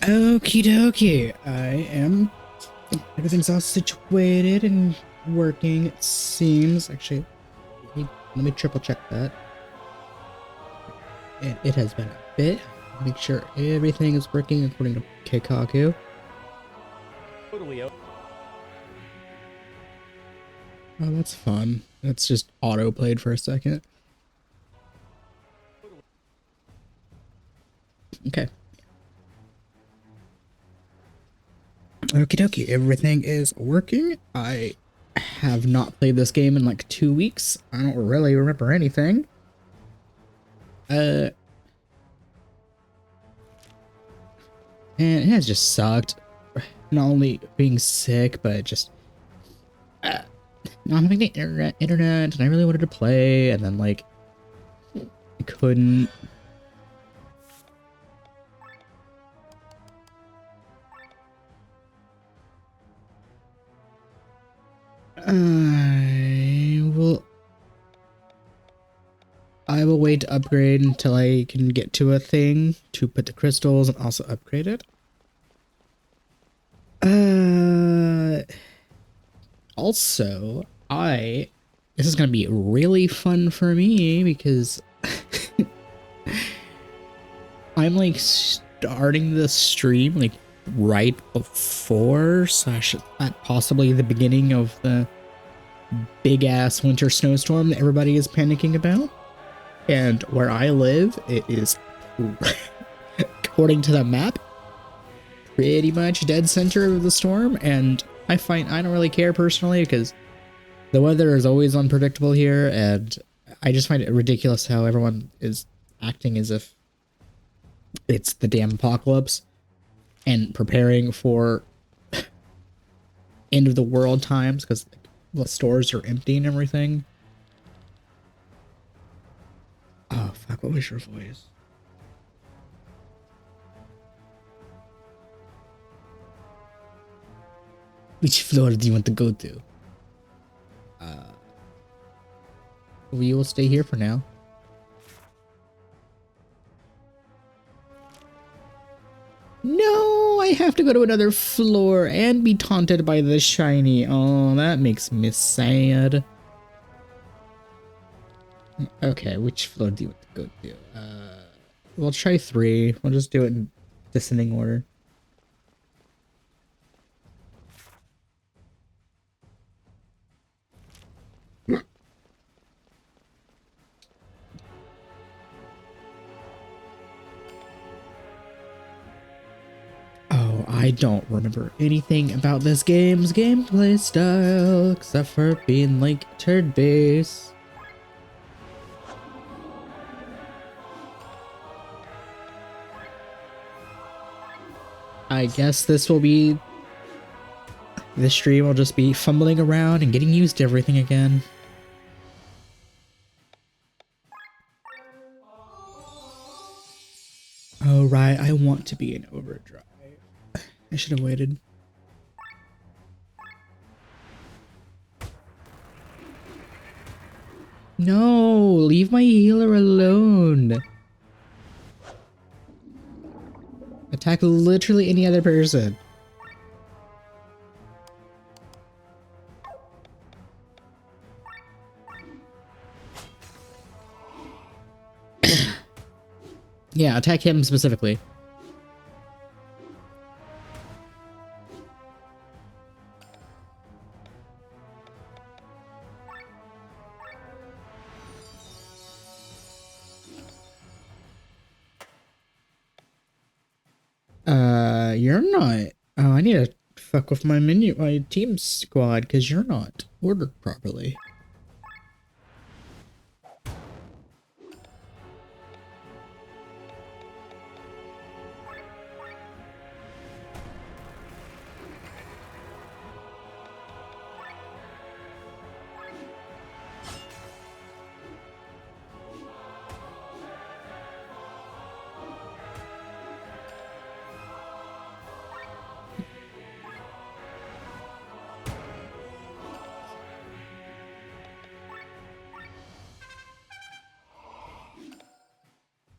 Okie dokie. Everything's all situated and working, it seems. Actually, let me triple check that. It has been a bit. Make sure everything is working according to Keikaku. Totally. Oh, that's fun. That's just auto-played for a second. Okay. Okie dokie, everything is working. I have not played this game in like 2 weeks. I don't really remember anything. And it has just sucked. Not only being sick, but just not having the internet, and I really wanted to play, and then like I couldn't. I will wait to upgrade until I can get to a thing to put the crystals and also upgrade it. Also, this is gonna be really fun for me because I'm like starting the stream like right before slash at possibly the beginning of the big ass winter snowstorm that everybody is panicking about. And where I live, it is, according to the map, pretty much dead center of the storm. And I don't really care personally because the weather is always unpredictable here, and I just find it ridiculous how everyone is acting as if it's the damn apocalypse and preparing for end of the world times because the stores are empty and everything. Oh fuck, what was your voice? Which floor do you want to go to? We will stay here for now. No, I have to go to another floor and be taunted by the shiny. Oh, that makes me sad. Okay, which floor do you want to go to? We'll try 3. We'll just do it in descending order. Oh, I don't remember anything about this game's gameplay style except for being like turd base. I guess this stream will just be fumbling around and getting used to everything again. Oh, right, I want to be in overdrive. I should have waited. No, leave my healer alone. Attack literally any other person. Yeah, attack him specifically. You're not. Oh, I need to fuck with my team squad, because you're not ordered properly.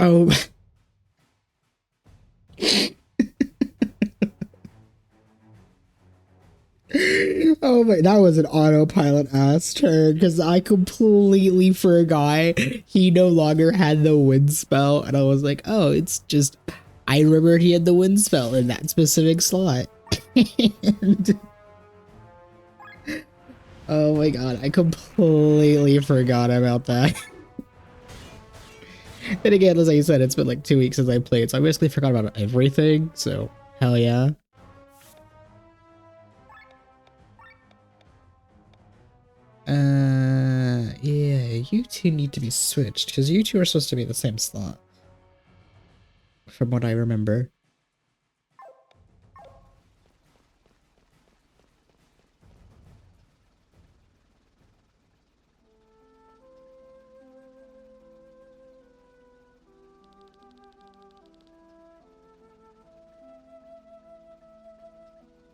Oh. Oh my, that was an autopilot ass turn because I completely forgot he no longer had the wind spell, and I was like, oh, it's just I remembered he had the wind spell in that specific slot. And, oh my god, I completely forgot about that. And again, as I said, it's been like 2 weeks since I played, so I basically forgot about everything, so hell yeah. Yeah, you two need to be switched, because you two are supposed to be the same slot. From what I remember.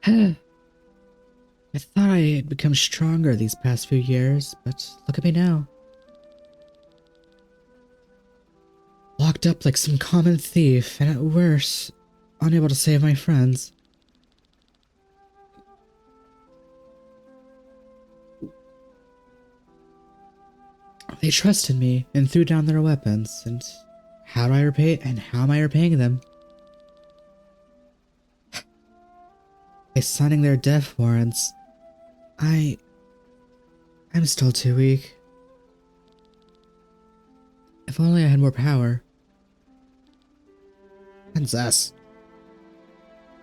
I thought I had become stronger these past few years, but look at me now. Locked up like some common thief, and at worst, unable to save my friends. They trusted me and threw down their weapons, and how do I repay and how am I repaying them? By signing their death warrants. I'm still too weak. If only I had more power. Princess.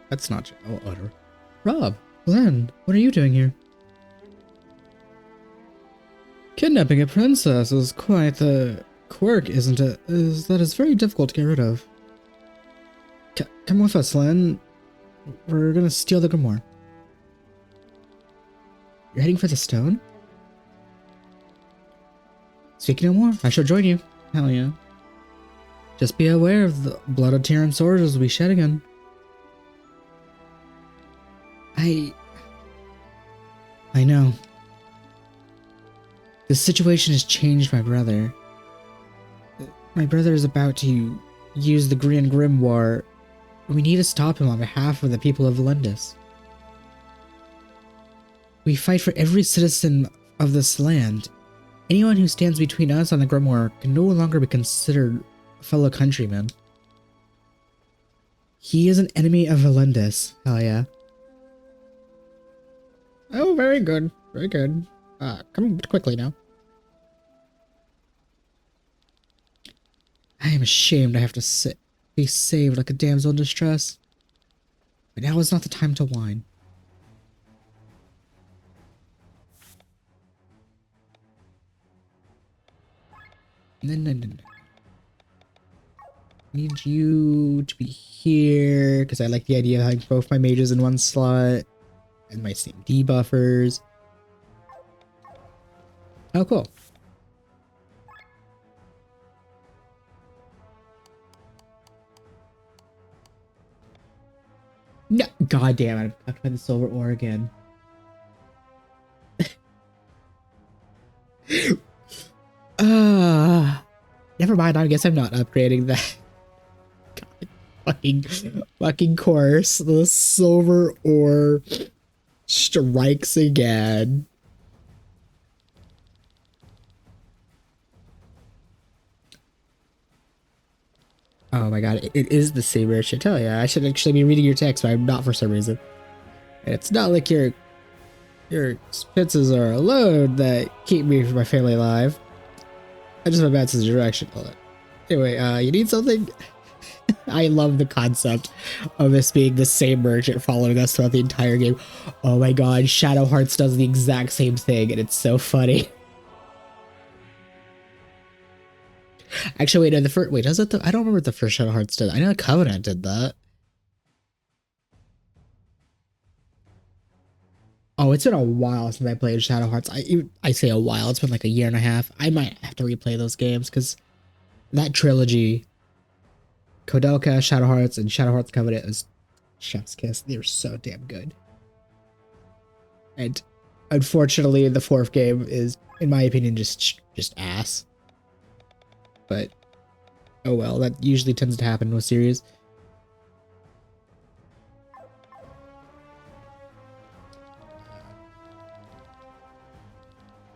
That's not utter. Rob, Glenn, what are you doing here? Kidnapping a princess is quite the quirk, isn't it? That is very difficult to get rid of. Come with us, Len. We're gonna steal the grimoire. You're heading for the stone? Speaking no more, I shall join you. Hell yeah. Just be aware of the blood of Tyrion soldiers will be shed again. I know. The situation has changed my brother. My brother is about to use the Green Grimoire. We need to stop him on behalf of the people of Valendis. We fight for every citizen of this land. Anyone who stands between us and the Grimoire can no longer be considered a fellow countryman. He is an enemy of Valendis. Hell yeah. Oh, very good. Very good. Come quickly now. I am ashamed I have to be saved like a damsel in distress. But now is not the time to whine. No. Need you to be here, because I like the idea of having both my mages in one slot. And my same debuffers. Oh, cool. No, god damn it, I'm fucked by the silver ore again. Never mind, I guess I'm not upgrading that. God, fucking course. The silver ore strikes again. Oh my god, it is the same airship. Hell yeah, I should actually be reading your text, but I'm not for some reason. And it's not like your expenses are a load that keep me from my family alive. I just have a bad sense of direction. Hold on. Anyway, you need something? I love the concept of this being the same merchant following us throughout the entire game. Oh my god, Shadow Hearts does the exact same thing, and it's so funny. Actually, wait, no, does it? I don't remember what the first Shadow Hearts did. I know the Covenant did that. Oh, it's been a while since I played Shadow Hearts. I say a while. It's been like a year and a half. I might have to replay those games because that trilogy, Kodelka, Shadow Hearts, and Shadow Hearts Covenant is chef's kiss. They're so damn good. And unfortunately, the fourth game is, in my opinion, just ass. But oh well, that usually tends to happen with series.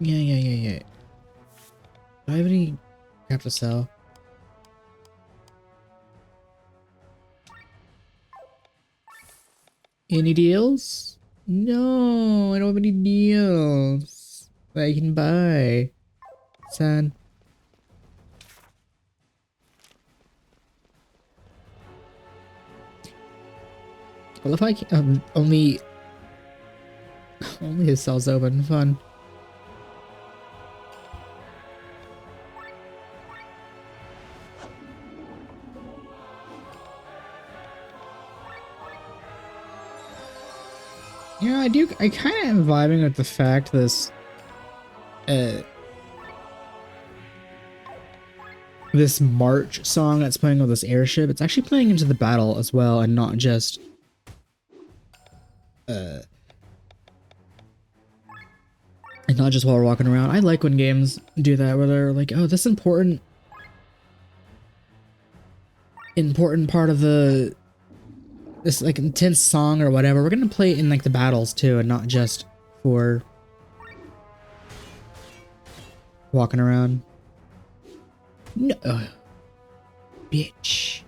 Yeah. Do I have any crap to sell? Any deals? No, I don't have any deals that I can buy. Son. Well, if I can, only his cell's open. Fun. Yeah, I kind of am vibing with the fact uh, this march song that's playing with this airship, it's actually playing into the battle as well, and not just, while we're walking around. I like when games do that, where they're like, oh, this important part of this like intense song or whatever, we're gonna play it in like the battles too, and not just for walking around. No, bitch,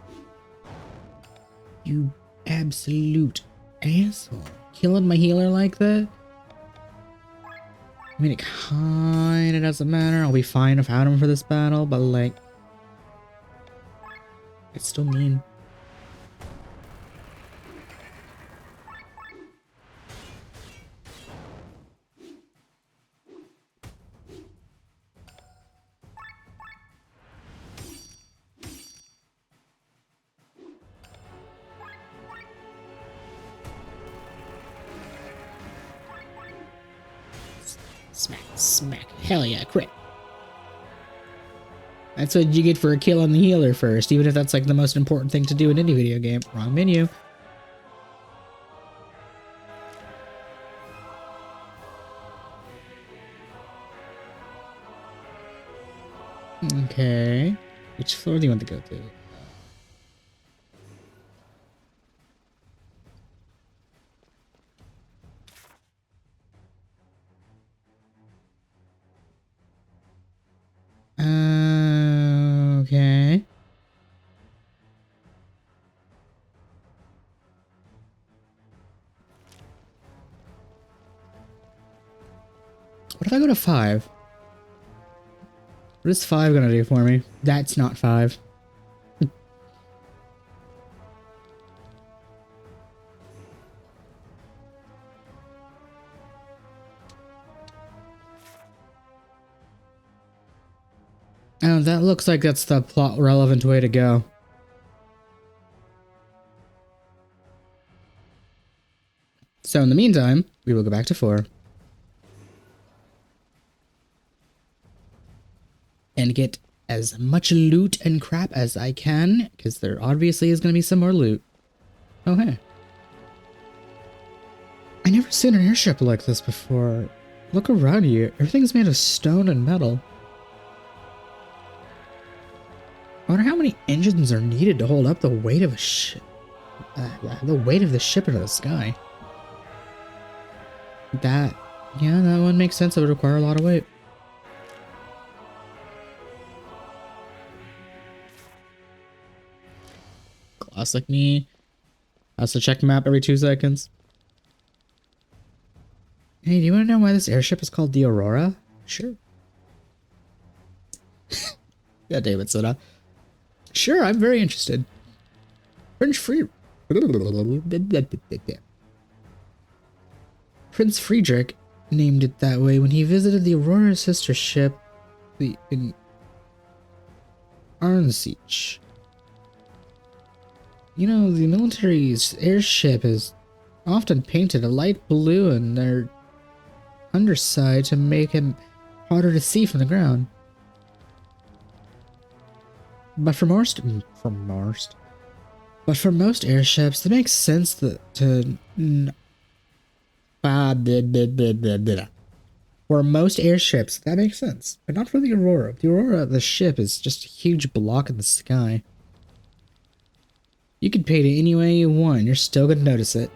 you absolute asshole, killing my healer like that. I mean, it kinda doesn't matter. I'll be fine without him for this battle, but like, it's still mean. Smack. Hell yeah, crit. That's what you get for a kill on the healer first, even if that's like the most important thing to do in any video game. Wrong menu. Okay. Which floor do you want to go to? Okay. What if I go to 5? What is 5 gonna do for me? That's not 5. Oh, that looks like that's the plot relevant way to go. So in the meantime, we will go back to 4. And get as much loot and crap as I can, because there obviously is going to be some more loot. Oh, hey. I never seen an airship like this before. Look around you. Everything's made of stone and metal. I wonder how many engines are needed to hold up the weight of a ship. The weight of the ship into the sky. That one makes sense. It would require a lot of weight. Classic me. I have to check map every 2 seconds. Hey, do you want to know why this airship is called the Aurora? Sure. Yeah, David said, sure, I'm very interested. Prince Friedrich named it that way when he visited the Aurora's sister ship, in Arnsich. You know, the military's airship is often painted a light blue in their underside to make him harder to see from the ground. But for most airships, it makes sense for most airships, that makes sense. But not for the Aurora. The Aurora, the ship, is just a huge block in the sky. You could paint it any way you want, you're still gonna notice it.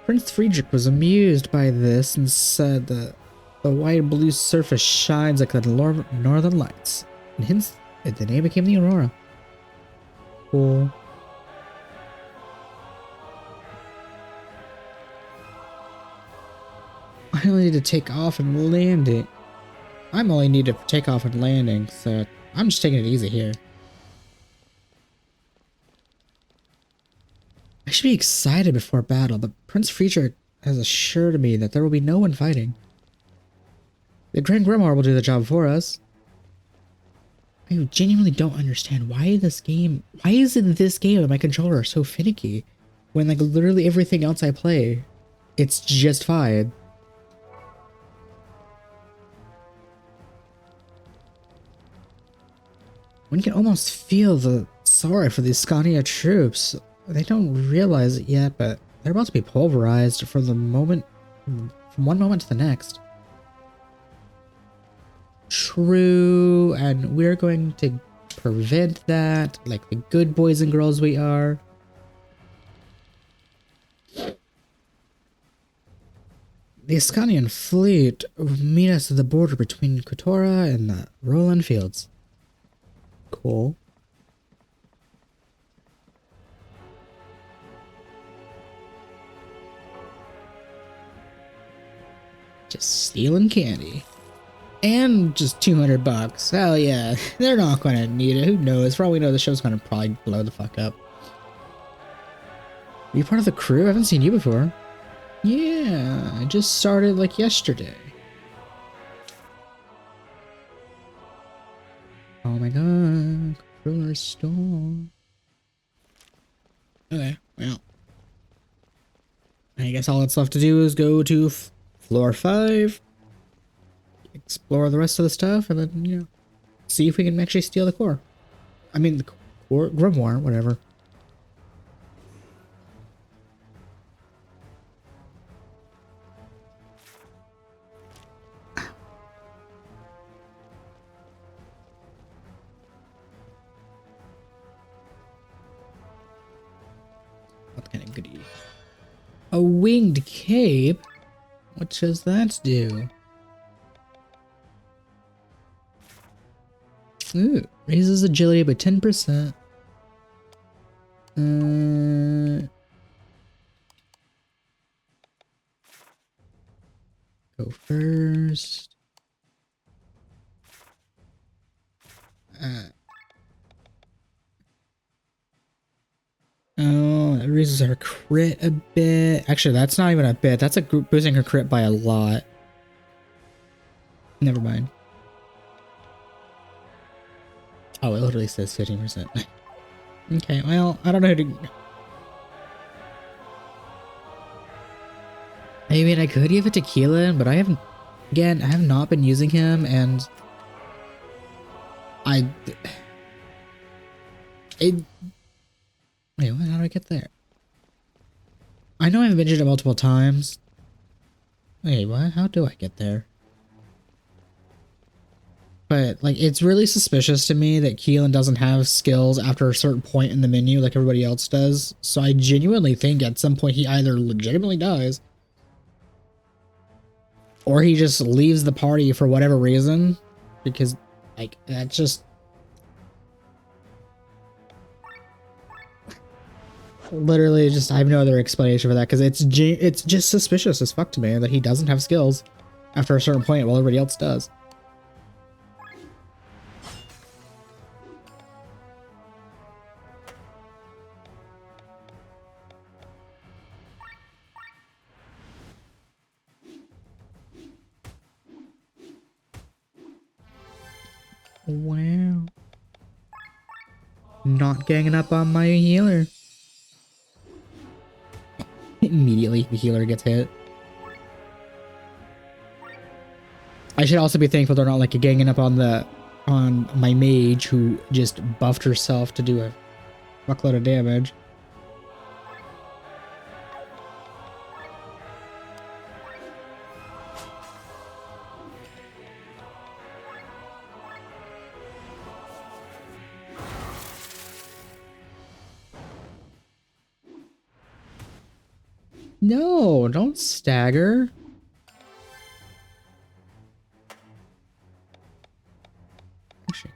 Prince Friedrich was amused by this and said that the wide blue surface shines like the northern lights, and hence the name became the aurora. Cool. I only need to take off and land it. I'm only need to take off and landing, so I'm just taking it easy here. I should be excited before battle, but Prince Friedrich has assured me that there will be no one fighting. The Grand Grimoire will do the job for us. I genuinely don't understand why is this game and my controller are so finicky when like literally everything else I play, it's just fine. One can almost feel the sorrow for these Scania troops. They don't realize it yet, but they're about to be pulverized from one moment to the next. True, and we're going to prevent that, like the good boys and girls we are. The Ascanian fleet will meet us at the border between Kotora and the Roland Fields. Cool. Just stealing candy. And just $200. Hell yeah. They're not gonna need it. Who knows? For all we know, the show's gonna probably blow the fuck up. Are you part of the crew? I haven't seen you before. Yeah, I just started like yesterday. Oh my god. Controller store. Okay, well. I guess all that's left to do is go to floor 5. Explore the rest of the stuff, and then, you know, see if we can actually steal the core. I mean, the core, grimoire, whatever. What kind of goodie? A winged cape? What does that do? Ooh, raises agility by 10%. Go first. Oh, that raises her crit a bit. Actually, that's not even a bit. That's a boosting her crit by a lot. Never mind. Oh, it literally says 15%. Okay, well, I don't know how to... I mean, I could give it to Keelan, but I haven't... Again, I have not been using him, and... Wait, how do I get there? I know I've mentioned it multiple times. Wait, what? How do I get there? But, like, it's really suspicious to me that Keelan doesn't have skills after a certain point in the menu like everybody else does. So I genuinely think at some point he either legitimately dies, or he just leaves the party for whatever reason. Because, like, that's just... Literally just, I have no other explanation for that, because it's just suspicious as fuck to me that he doesn't have skills after a certain point while everybody else does. Wow. Not ganging up on my healer. Immediately the healer gets hit. I should also be thankful they're not like ganging up on my mage who just buffed herself to do a fuckload of damage. No, don't stagger. Actually.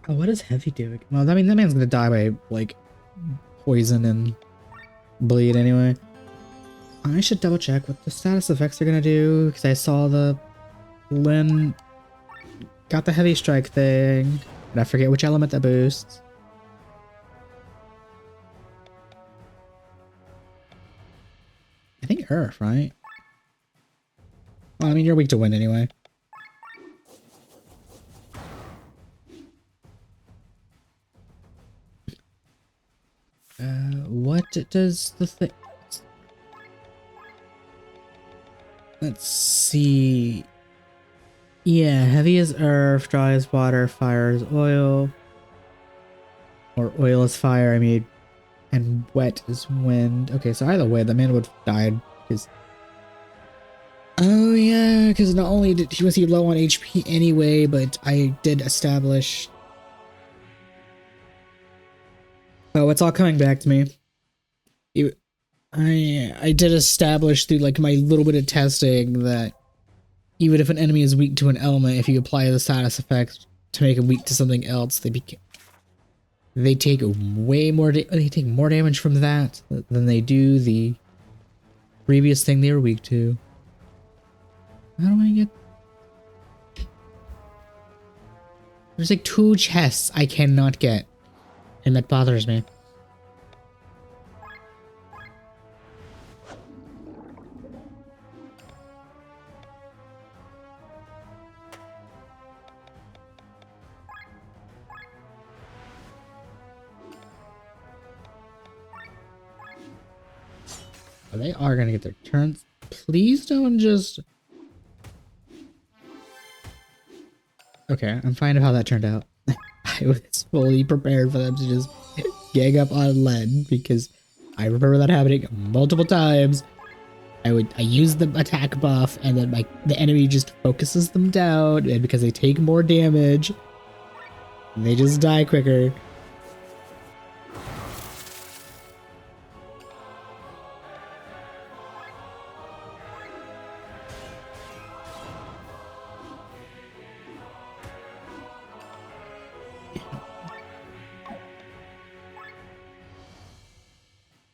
Oh, what is Heavy doing? Well, I mean, that man's gonna die by, like, poison and bleed anyway. I should double check what the status effects are gonna do, because I saw the Lynn got the Heavy Strike thing, and I forget which element that boosts. I think Earth, right? Well, I mean, you're weak to wind anyway. What does the thing... Let's see... Yeah, heavy is earth, dry is water, fire is oil. Or oil is fire, I mean. And wet is wind. Okay, so either way, the man would have died, because... Oh yeah, because not only did he was low on HP anyway, but I did establish... Oh, it's all coming back to me. I did establish through like my little bit of testing that even if an enemy is weak to an element, if you apply the status effect to make them weak to something else, they take way more they take more damage from that than they do the previous thing they were weak to. How do I get? There's like 2 chests I cannot get, and that bothers me. They are gonna get their turns. Please don't just... Okay, I'm fine with how that turned out. I was fully prepared for them to just gang up on Len, because I remember that happening multiple times. I use the attack buff, and then the enemy just focuses them down, and because they take more damage, they just die quicker.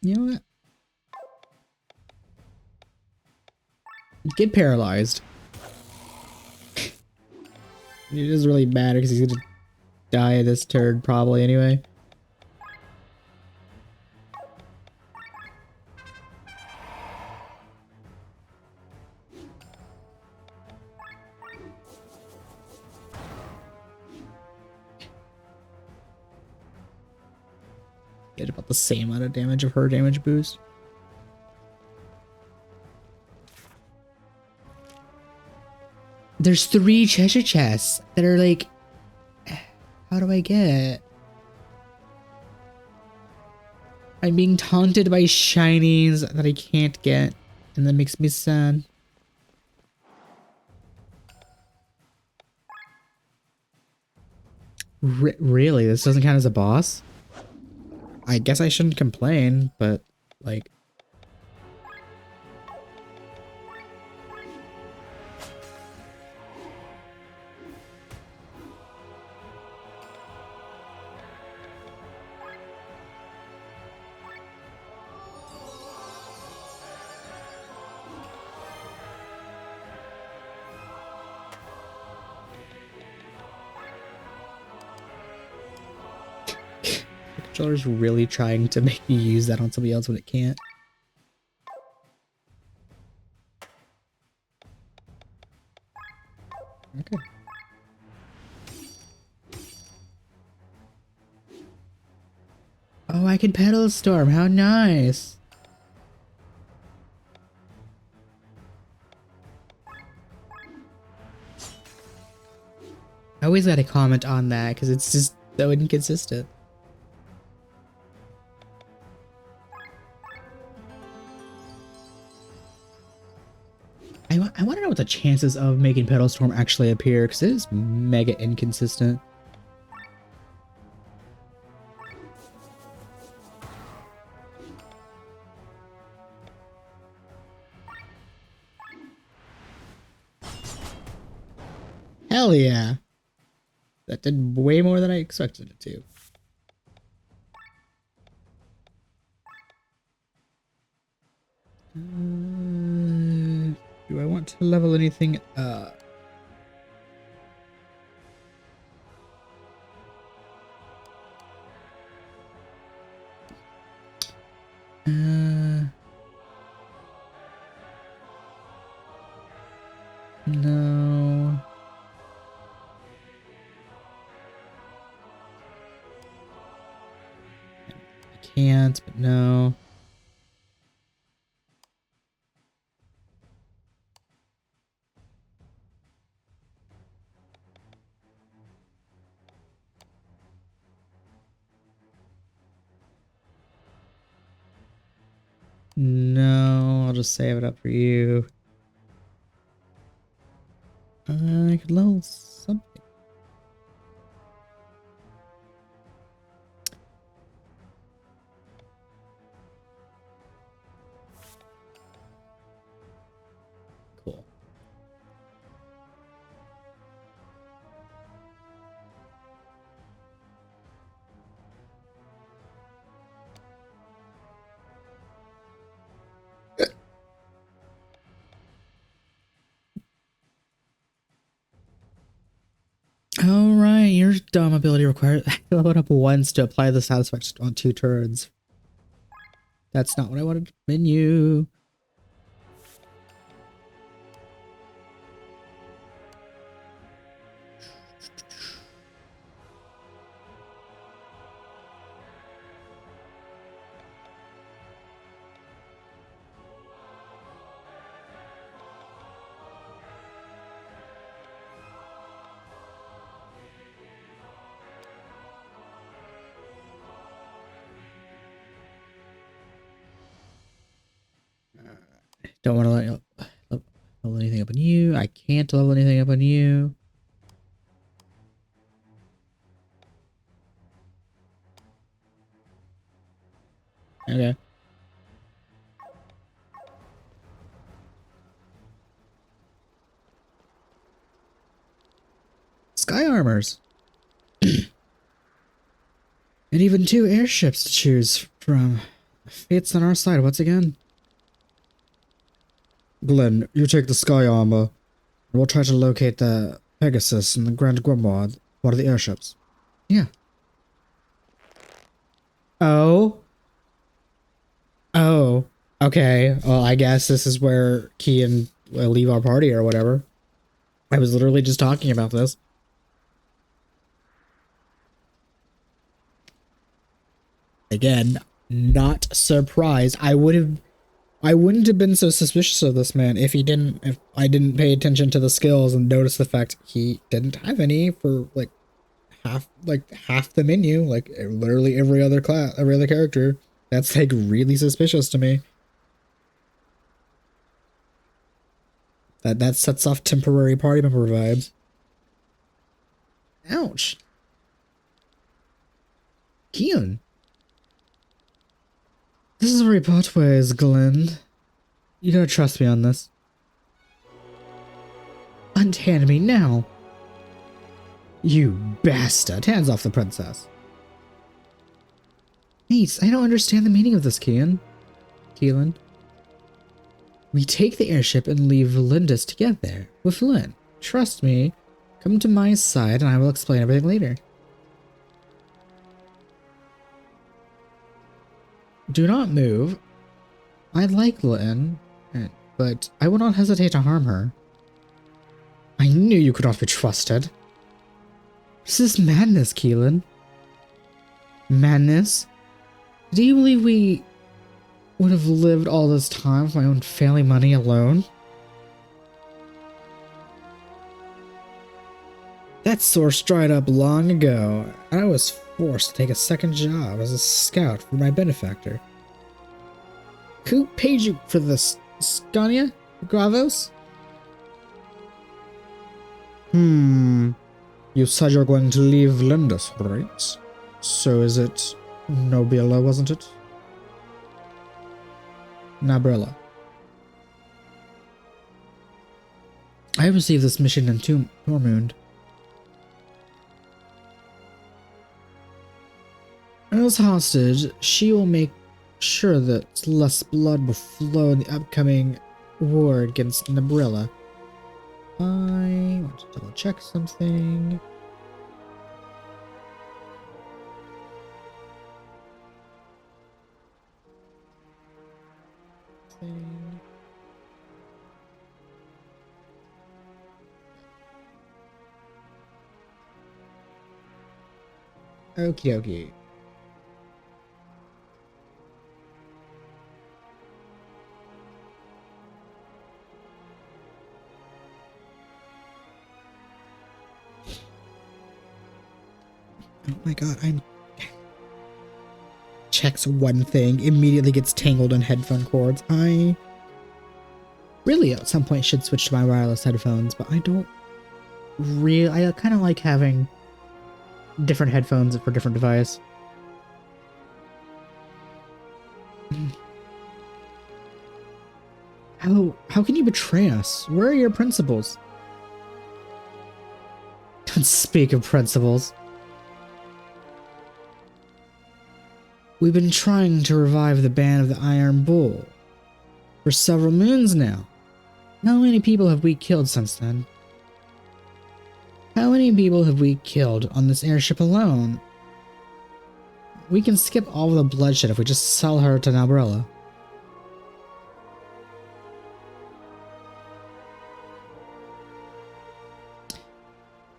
You know what? Get paralyzed. It doesn't really matter because he's gonna die this turn probably anyway. Get about the same amount of damage of her damage boost. There's 3 Cheshire chests that are like, how do I get it? I'm being taunted by shinies that I can't get, and that makes me sad. Really? This doesn't count as a boss? I guess I shouldn't complain, but like... The controller's really trying to make me use that on somebody else when it can't. Okay. Oh, I can pedal storm. How nice. I always gotta comment on that because it's just so inconsistent. chances of making Petal Storm actually appear, because it is mega inconsistent. Hell yeah. That did way more than I expected it to. Do I want to level anything up? No. I can't, but no. No, I'll just save it up for you. I could level something. Cool. All right, your dumb ability requires level it up once to apply the status effect on 2 turns. That's not what I wanted. Menu. Don't want to level anything up on you. I can't level anything up on you. Okay. Sky armors. And even 2 airships to choose from. Fate's on our side once again. Glenn, you take the sky armor, and we'll try to locate the Pegasus and the Grand Grimoire, one of the airships. Yeah. Oh. Oh. Okay. Well, I guess this is where Kian will leave our party or whatever. I was literally just talking about this. Again, not surprised. I wouldn't have been so suspicious of this man if I didn't pay attention to the skills and notice the fact he didn't have any for half the menu, like literally every other character. That's like really suspicious to me. That sets off temporary party member vibes. Ouch. Kian. This is where we part ways, Glenn. You gotta trust me on this. Unhand me now. You bastard. Hands off the princess. Mate, I don't understand the meaning of this, Keelan. We take the airship and leave Lindis to get there with Lynn. Trust me. Come to my side and I will explain everything later. Do not move. I like Lynn, but I will not hesitate to harm her. I knew you could not be trusted. This is madness, Keelan. Madness? Do you believe we would have lived all this time with my own family money alone? That source dried up long ago, and I was forced to take a second job as a scout for my benefactor. Who paid you for this, Scania? Gravos? You said you're going to leave Lindis, right? So is it Nobila, wasn't it? Nabrilla. I received this mission in Tormund. As hostage, she will make sure that less blood will flow in the upcoming war against Nabrilla. I want to double check something. Okie dokie. Oh my god, I'm... Checks one thing, immediately gets tangled in headphone cords. I really at some point should switch to my wireless headphones, but I don't really... I kind of like having different headphones for different device. How can you betray us? Where are your principles? Don't speak of principles. We've been trying to revive the band of the Iron Bull for several moons now. How many people have we killed since then? How many people have we killed on this airship alone? We can skip all of the bloodshed if we just sell her to Nabrilla.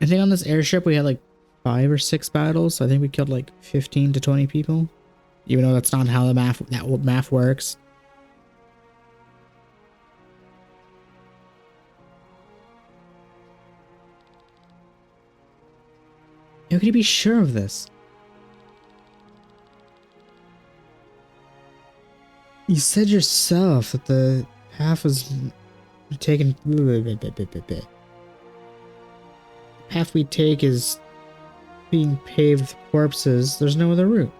I think on this airship we had like 5 or 6 battles, so I think we killed like 15 to 20 people. Even though that's not how the math works. How could you be sure of this? You said yourself that the path was taken. The path we take is being paved with corpses. There's no other route.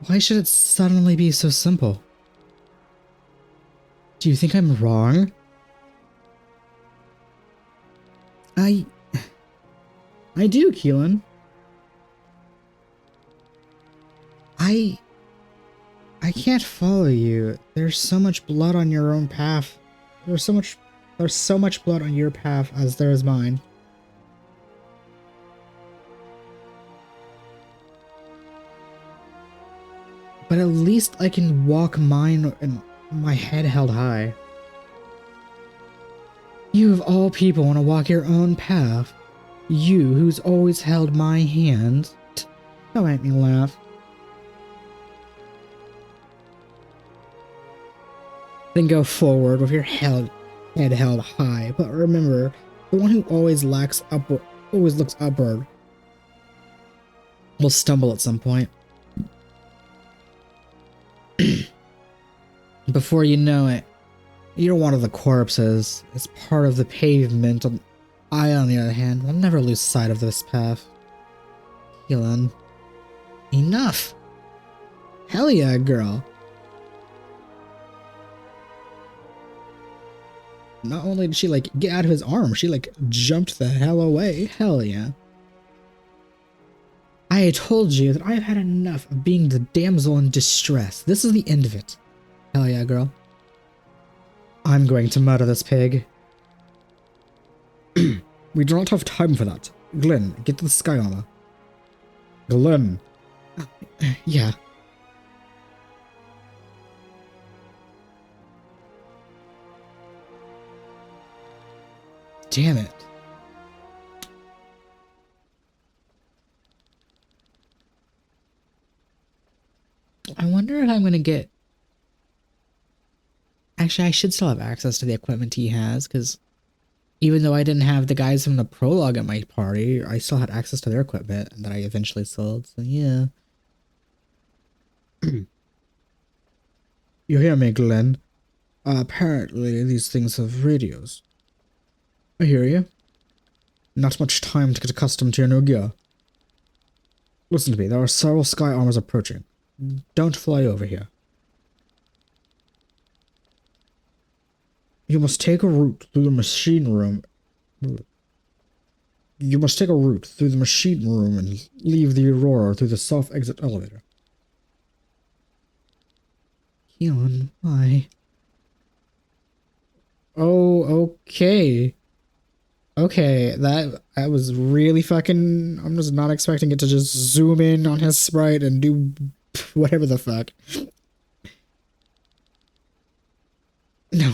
Why should it suddenly be so simple? Do you think I'm wrong? I do, Keelan. I can't follow you. There's so much blood on your own path. There's so much blood on your path as there is mine. But at least I can walk mine and my head held high. You of all people want to walk your own path. You who's always held my hand. Don't make me laugh. Then go forward with your head held high. But remember, the one who always looks upward will stumble at some point. Before you know it, you're one of the corpses. It's part of the pavement. I, on the other hand, will never lose sight of this path. Keelan. Enough! Hell yeah, girl. Not only did she, like, get out of his arm, she, like, jumped the hell away. Hell yeah. I told you that I've had enough of being the damsel in distress. This is the end of it. Hell yeah, girl. I'm going to murder this pig. We do not have time for that. Glenn, get to the sky armor. Glenn. Yeah. Damn it. I wonder if I'm going to get... Actually, I should still have access to the equipment he has, because even though I didn't have the guys from the prologue at my party, I still had access to their equipment that I eventually sold, so yeah. You hear me, Glenn? Apparently, these things have radios. I hear you. Not much time to get accustomed to your new gear. Listen to me, there are several sky armors approaching. Don't fly over here. You must take a route through the machine room. You must take a route through the machine room and leave the Aurora through the self-exit elevator. Keon, why? Oh, okay. Okay, that was really fucking... I'm just not expecting it to just zoom in on his sprite and do whatever the fuck. No.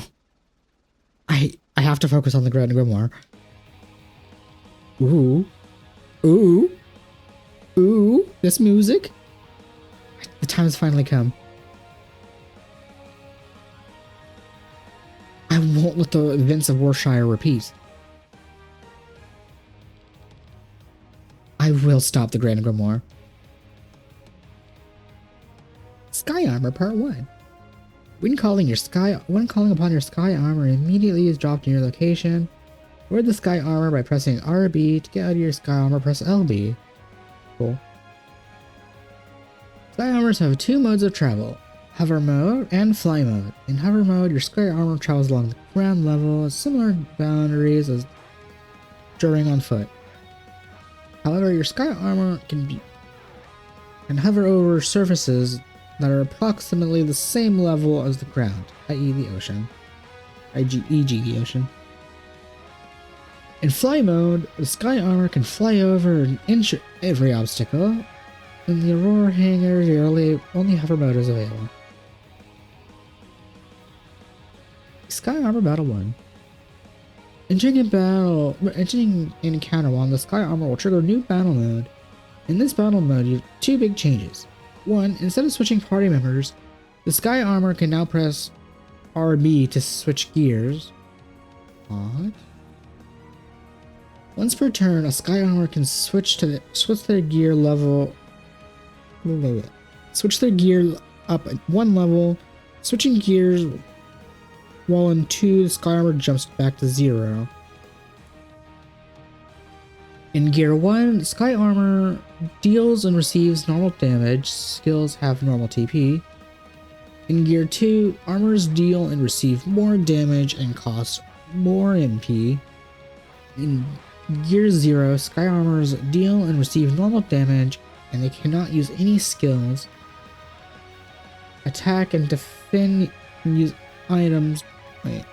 I have to focus on the Grand Grimoire. Ooh. Ooh. Ooh. This music. The time has finally come. I won't let the events of Warshire repeat. I will stop the Grand Grimoire. Sky Armor Part 1. When calling upon your sky armor, immediately is dropped in your location. Word the sky armor by pressing RB. To get out of your sky armor, press LB. Cool. Sky armors have two modes of travel: hover mode and fly mode. In hover mode, your sky armor travels along the ground level at similar boundaries as during on foot. However, your sky armor can hover over surfaces that are approximately the same level as the ground, i.e. the ocean. e.g. the ocean. In fly mode, the sky armor can fly over and inch every obstacle. In the Aurora hangar, only hover mode is available. Sky Armor Battle 1. Entering in Encounter 1, the Sky Armor will trigger a new battle mode. In this battle mode, you have two big changes. One, instead of switching party members, the Sky Armor can now press RB to switch gears. What? Once per turn, a Sky Armor can switch their gear level. Switch their gear up at one level. Switching gears while in 2, the Sky Armor jumps back to 0. In Gear 1, Sky Armor deals and receives normal damage. Skills have normal TP. In Gear 2, armors deal and receive more damage and cost more MP. In Gear 0, Sky Armors deal and receive normal damage, and they cannot use any skills. Attack and defend and use items. Wait.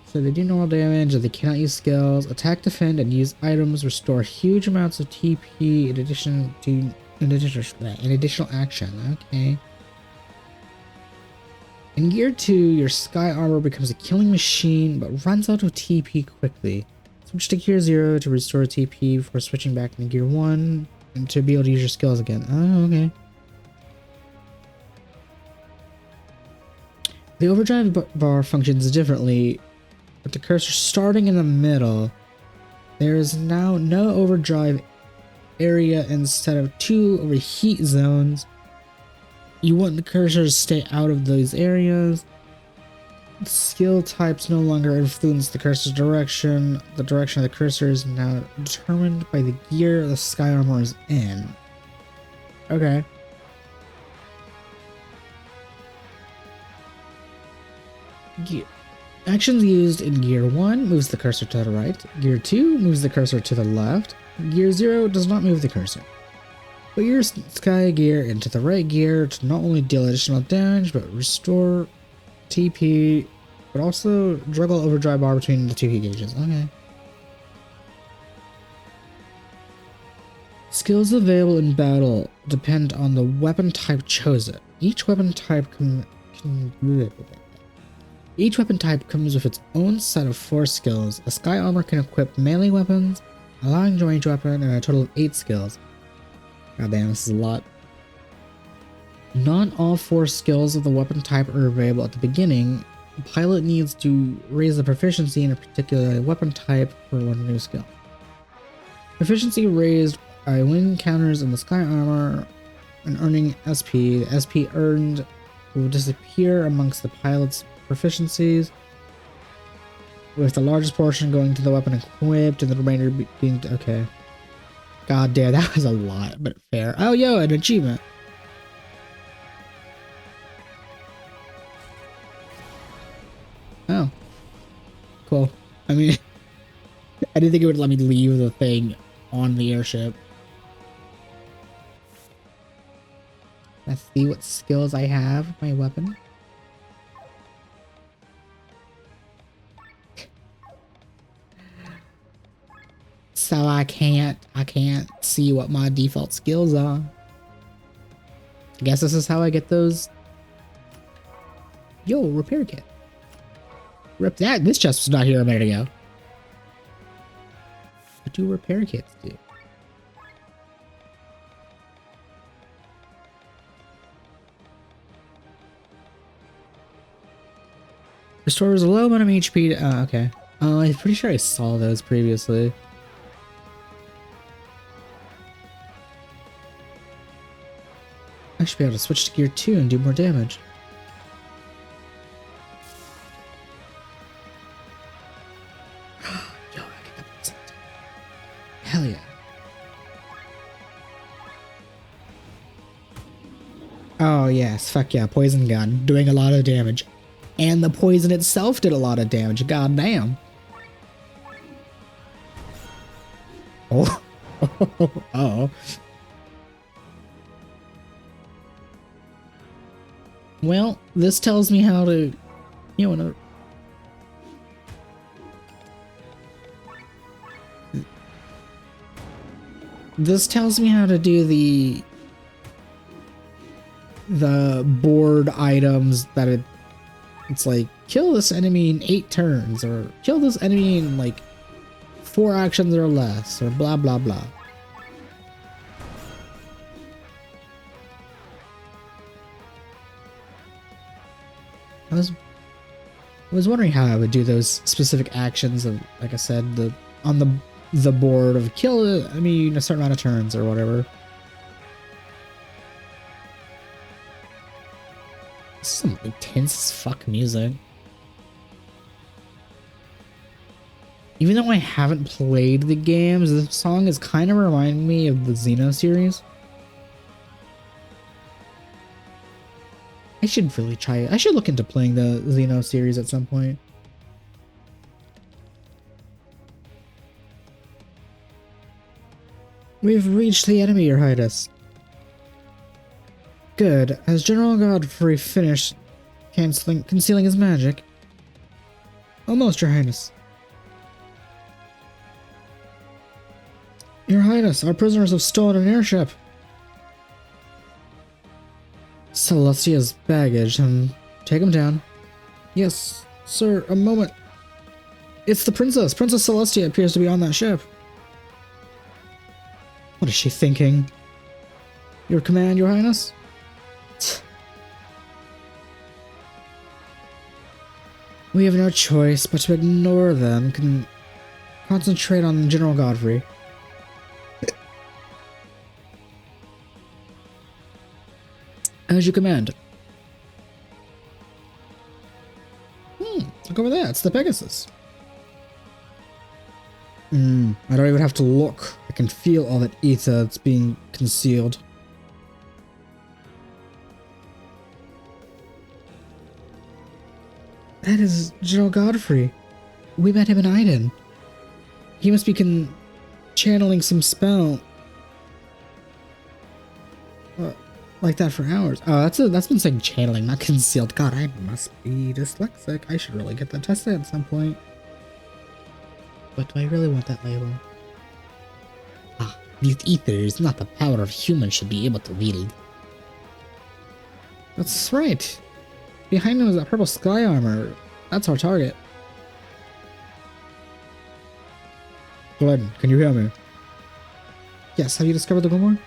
So they do normal damage, and they cannot use skills. Attack, defend, and use items restore huge amounts of TP in addition to an additional action. Okay. In Gear 2, your Sky Armor becomes a killing machine, but runs out of TP quickly. Switch to Gear 0 to restore TP before switching back into Gear 1 and to be able to use your skills again. Oh, okay. The overdrive bar functions differently, with the cursor starting in the middle. There is now no overdrive area instead of 2 overheat zones. You want the cursor to stay out of those areas. Skill types no longer influence the cursor's direction. The direction of the cursor is now determined by the gear the Sky Armor is in. Okay. Gear. Actions used in Gear 1 moves the cursor to the right. Gear 2 moves the cursor to the left. Gear 0 does not move the cursor. Put your sky gear into the right gear to not only deal additional damage, but restore TP, but also juggle overdrive bar between the two key gauges. Okay. Skills available in battle depend on the weapon type chosen. Each weapon type comes with its own set of 4 skills. A sky armor can equip melee weapons, a long range weapon, and a total of 8 skills. God damn, this is a lot. Not all 4 skills of the weapon type are available at the beginning. The pilot needs to raise the proficiency in a particular weapon type for one new skill. Proficiency raised by winning encounters in the sky armor and earning SP. The SP earned will disappear amongst the pilot's proficiencies, with the largest portion going to the weapon equipped and the remainder being okay. God damn, that was a lot, but fair. Oh, yo, an achievement. Oh, cool. I mean, I didn't think it would let me leave the thing on the airship. Let's see what skills I have with my weapon. So I can't see what my default skills are. I guess this is how I get those. Yo, repair kit. Rip that. This chest was not here a minute ago. What do repair kits do? Restores a low amount of HP. Okay. I'm pretty sure I saw those previously. I should be able to switch to gear 2 and do more damage. Yo, I get that percent. Hell yeah. Oh yes, fuck yeah, poison gun, doing a lot of damage. And the poison itself did a lot of damage, god damn. Oh. Uh-oh. Well, this tells me how to, you know, this tells me how to do the board items that it's like, kill this enemy in 8 turns, or kill this enemy in like 4 actions or less, or blah blah blah. I was wondering how I would do those specific actions of, like I said, on the board of kill I mean a certain amount of turns or whatever. This is some intense as fuck music. Even though I haven't played the games, this song is kind of reminding me of the Xeno series. I should really try it. I should look into playing the Xeno series at some point. We've reached the enemy, Your Highness. Good. Has General Godfrey finished concealing his magic? Almost, Your Highness. Your Highness, our prisoners have stolen an airship. Celestia's baggage, and take him down. Yes, sir, a moment. It's the princess. Princess Celestia appears to be on that ship. What is she thinking? Your command, Your Highness? We have no choice but to ignore them. Can concentrate on General Godfrey. As you command. Look over there. It's the Pegasus. I don't even have to look. I can feel all that ether that's being concealed. That is General Godfrey. We met him in Iden. He must be channeling some spell. like that for hours. Oh, that's been saying channeling, not concealed. God, I must be dyslexic. I should really get that tested at some point. But do I really want that label? Ah, these ethers, not the power of humans, should be able to wield. That's right. Behind him is that purple sky armor. That's our target. Glenn, can you hear me? Yes, have you discovered the Gilmore?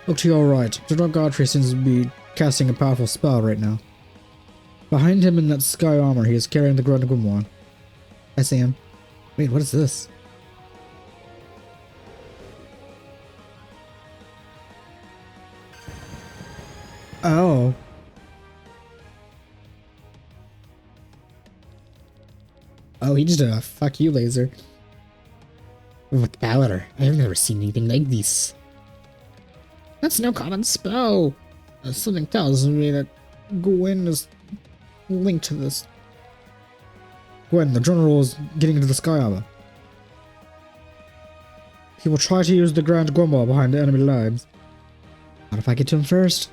Look to your right. The Dark Godfrey seems to be casting a powerful spell right now. Behind him in that sky armor, he is carrying the Grand Grimoire. I see him. Wait, what is this? Oh. Oh, he just did a fuck you laser. What power? I've never seen anything like this. That's no common spell. Something tells me that Gwen is linked to this. Gwen, the general is getting into the sky armor. He will try to use the Grand Grimoire behind the enemy lines. What if I get to him first?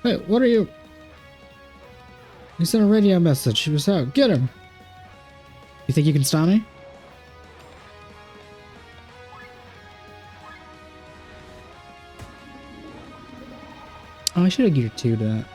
Hey, what are you? He sent a radio message. He was out. Get him! You think you can stop me? Oh, I should have geared 2 to that.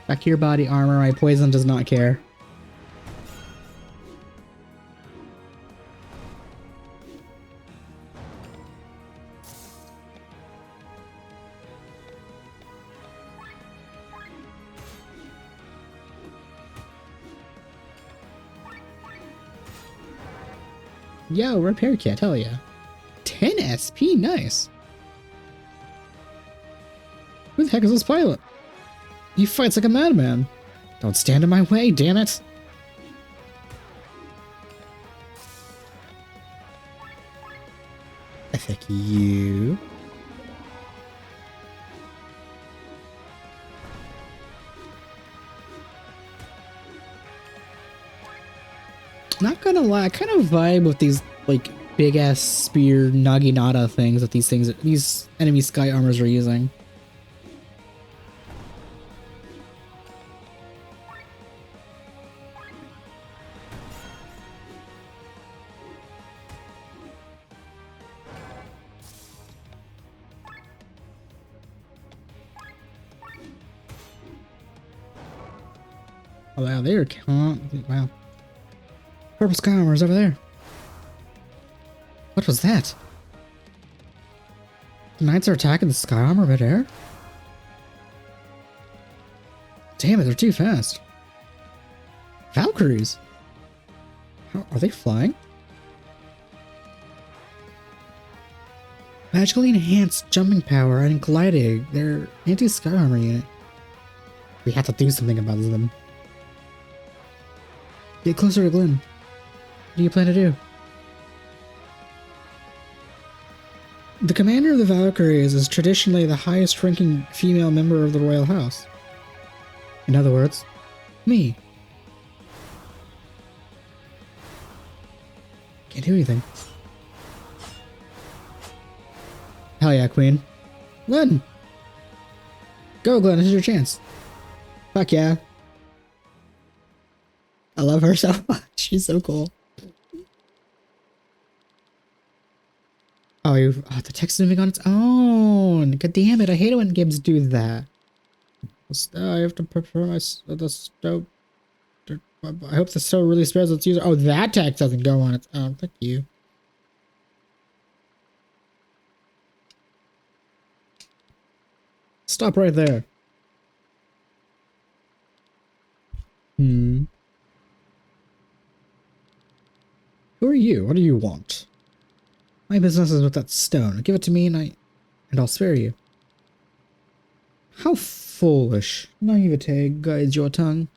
Back to your body armor. My poison does not care. Yo, repair kit, hell yeah. 10 SP, nice. Who the heck is this pilot? He fights like a madman. Don't stand in my way, damn it. I think you... Not gonna lie, I kind of vibe with these, like, big-ass spear naginata things that these enemy sky armors are using. Oh wow, they're wow. Purple sky armor is over there. What was that? The knights are attacking the sky armor mid-air? Damn it, they're too fast. Valkyries? How, are they flying? Magically enhanced jumping power and gliding. They're anti-sky armor unit. We have to do something about them. Get closer to Glenn. What do you plan to do? The commander of the Valkyries is traditionally the highest ranking female member of the royal house. In other words, me. Can't do anything. Hell yeah, queen. Glenn! Go, Glenn, this is your chance. Fuck yeah. I love her so much. She's so cool. Oh, the text is moving on its own. God damn it! I hate it when games do that. I have to prepare the stove. I hope the stove really spares its user. Oh, that text doesn't go on its own. Thank you. Stop right there. Who are you? What do you want? My business is with that stone. Give it to me and I'll spare you. How foolish. Naivete guides your tongue.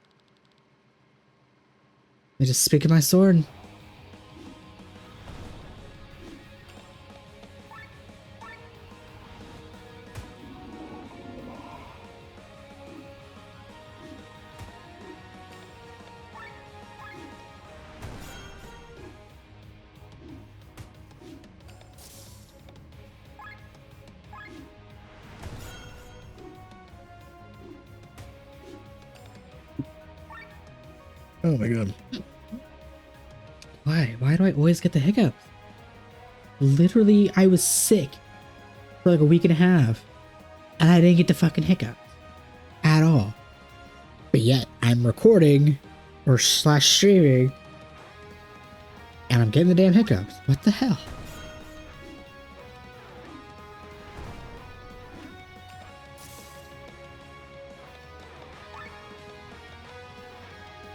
I just speak of my sword. Oh my god. Why? Why do I always get the hiccups? Literally, I was sick for like a week and a half, and I didn't get the fucking hiccups at all. But yet, I'm recording or slash streaming, and I'm getting the damn hiccups. What the hell?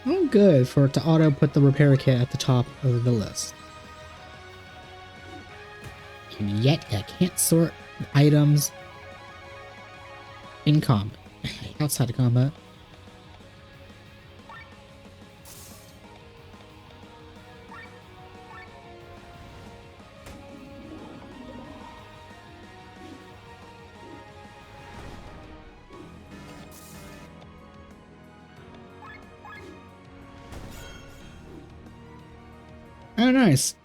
Oh, good for it to auto put the repair kit at the top of the list. And yet, I can't sort items in combat. Outside of combat. Oh, nice.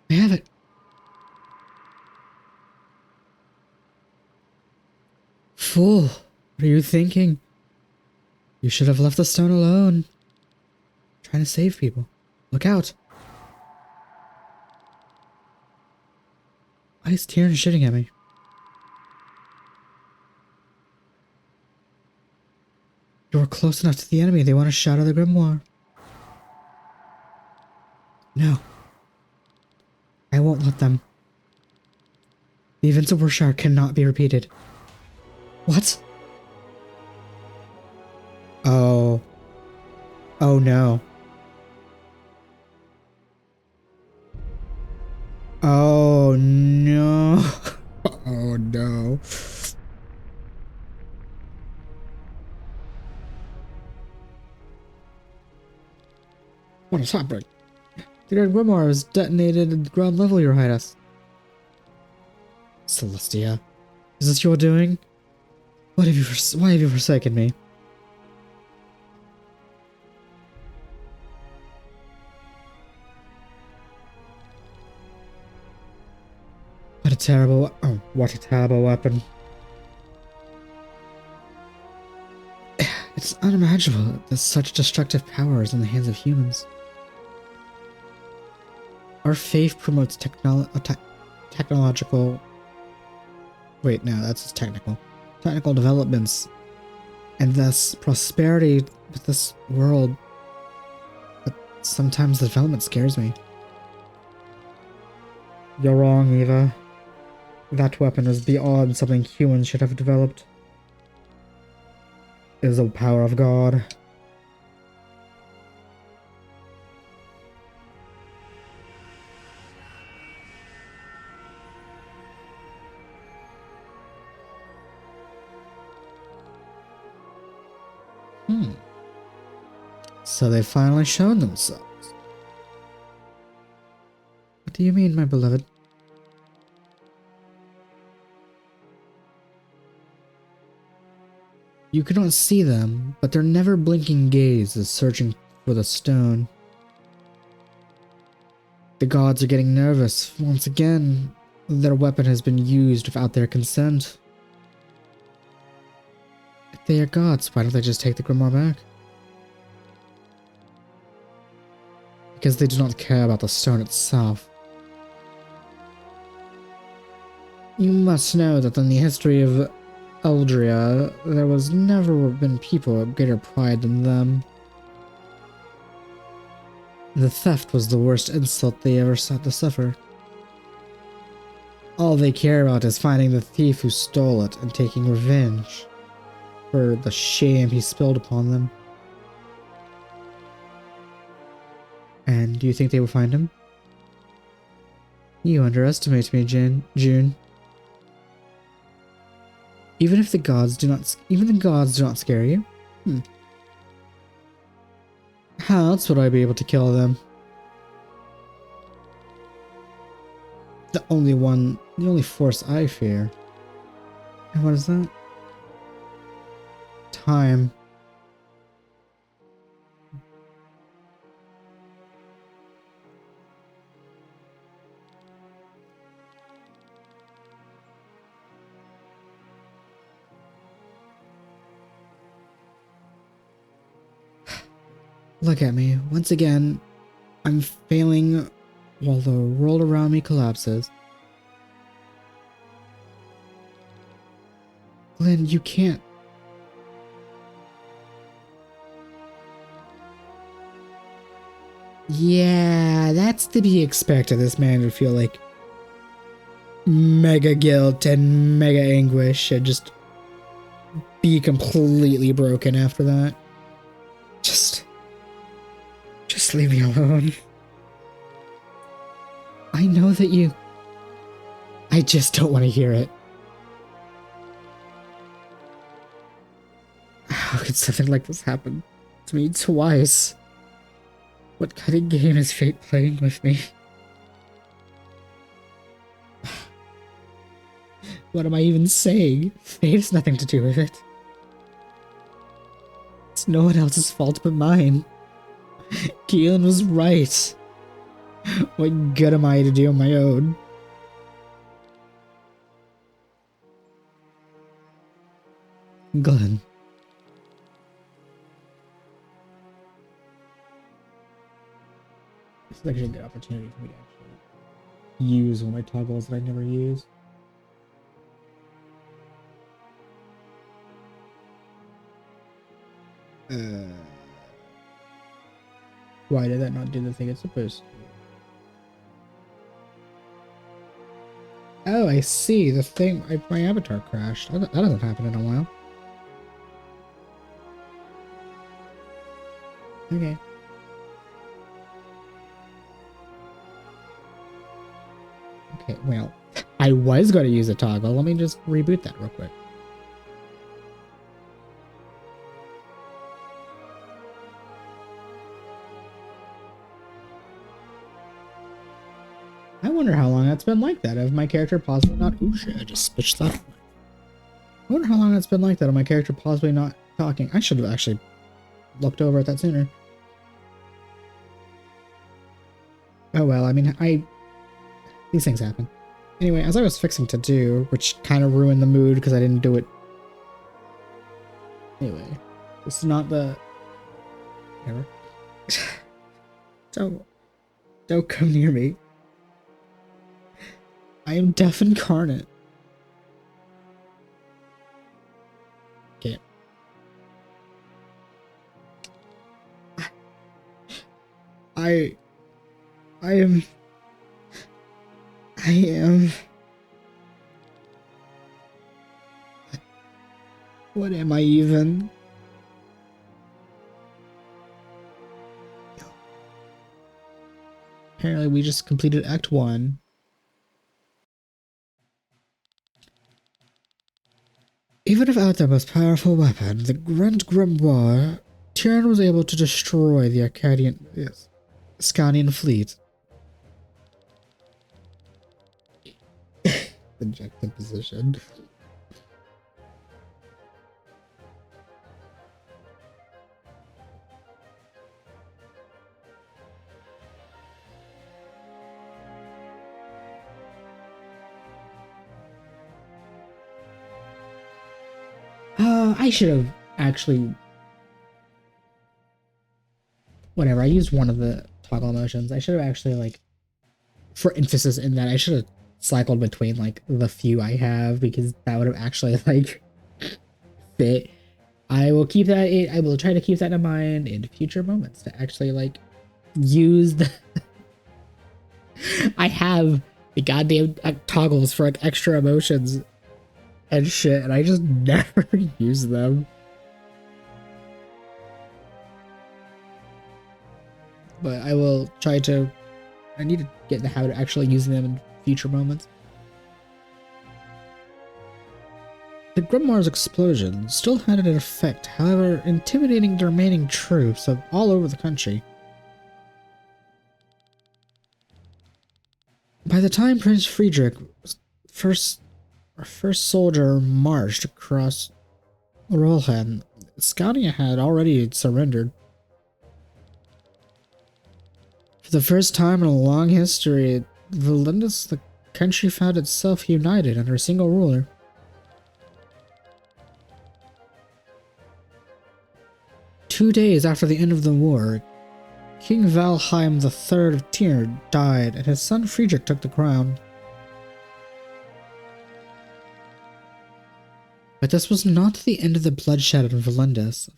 I have it. Fool, what are you thinking? You should have left the stone alone. Trying to save people. Look out. Why is Tyrion shitting at me? You're close enough to the enemy. They want to shatter the grimoire. No. I won't let them. The events of Warshire cannot be repeated. What? Oh. Oh no. Oh no. Oh no. What is happening? The Red Grimoire is detonated at ground level, Your Highness. Celestia, is this your doing? Why have you forsaken me? What a terrible weapon. It's unimaginable that such destructive power is in the hands of humans. Our faith promotes technological... Wait, no, that's just technical. Technical developments, and thus prosperity with this world. But sometimes the development scares me. You're wrong, Eva. That weapon is beyond something humans should have developed. It is the power of God. So they've finally shown themselves. What do you mean, my beloved? You cannot see them, but their never-blinking gaze is searching for the stone. The gods are getting nervous. Once again, their weapon has been used without their consent. If they are gods, why don't they just take the grimoire back? Because they do not care about the stone itself. You must know that in the history of Eldria, there was never been people of greater pride than them. The theft was the worst insult they ever had to suffer. All they care about is finding the thief who stole it and taking revenge for the shame he spilled upon them. And do you think they will find him? You underestimate me, June. Even the gods do not scare you. How else would I be able to kill them? The only force I fear. And what is that? Time. Look at me. Once again, I'm failing while the world around me collapses. Glenn, you can't. Yeah, that's to be expected. This man would feel like mega guilt and mega anguish and just be completely broken after that. Just leave me alone. I know that you... I just don't want to hear it. How could something like this happen to me twice? What kind of game is fate playing with me? What am I even saying? Fate has nothing to do with it. It's no one else's fault but mine. Keelan was right. What good am I to do on my own? Glenn. This is actually a good opportunity for me to actually use one of my toggles that I never use. Why did that not do the thing it's supposed to do? Oh, I see. The thing, my avatar crashed. That doesn't happen in a while. Okay. Okay, well, I was going to use a toggle. Let me just reboot that real quick. I wonder how long that's been like that of my character possibly not... Ooh, shit, I just switched that. I wonder how long that's been like that of my character possibly not talking. I should have actually looked over at that sooner. Oh well, I mean, these things happen. Anyway, as I was fixing to do, which kind of ruined the mood because I didn't do it. Anyway, this is not the... Whatever. Don't come near me. I am deaf incarnate. Okay. I am... What am I even? Apparently we just completed Act 1. Even without their most powerful weapon, the Grand Grimoire, Tyrion was able to destroy the Scanian fleet. Ejected position. I should have actually... Whatever, I used one of the toggle motions. I should have actually, like, for emphasis in that, I should have cycled between, like, the few I have, because that would have actually, like, fit. I will keep that, I will try to keep that in mind in future moments to actually, like, use the... I have the goddamn toggles for, like, extra emotions and shit, and I just never use them. But I will try to... I need to get in the habit of actually using them in future moments. The Grimoire's explosion still had an effect, however, intimidating the remaining troops of all over the country. By the time Prince Friedrich, first soldier, marched across Rollhen, Scania had already surrendered. For the first time in a long history, the country found itself united under a single ruler. Two days after the end of the war, King Valheim III of Tyr died, and his son Friedrich took the crown. But this was not the end of the bloodshed in Valendis.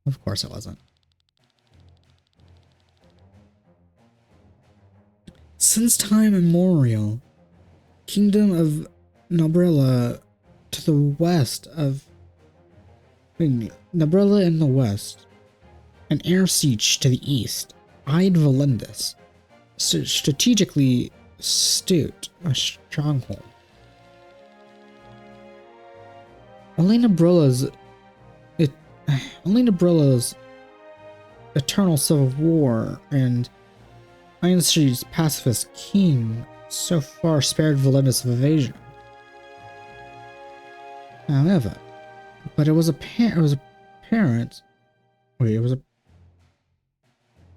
Of course it wasn't. Since time immemorial, Kingdom of Nabrilla to the west of Nabrilla in the west, and Air Siege to the east, eyed Valendis, strategically astute, a stronghold. Only Nabrilla's eternal civil war and Einstein's pacifist king so far spared Valendis of invasion. However, but there was an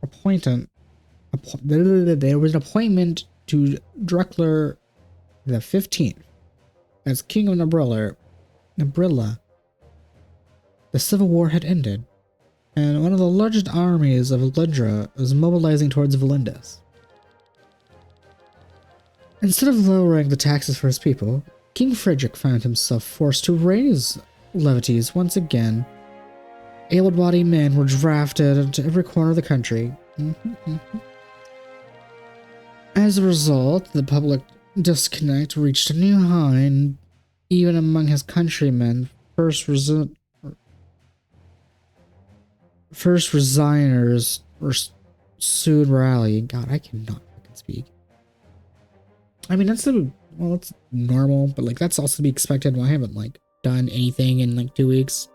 appointment to Druckler the 15th as King of Nabrilla. The civil war had ended, and one of the largest armies of Lundra was mobilizing towards Valendis. Instead of lowering the taxes for his people, King Friedrich found himself forced to raise levities once again. Able-bodied men were drafted into every corner of the country. As a result, the public disconnect reached a new high, and even among his countrymen, first resigners were soon rallying. God, I cannot fucking speak. I mean, that's normal, but like that's also to be expected. Well, I haven't like done anything in like 2 weeks.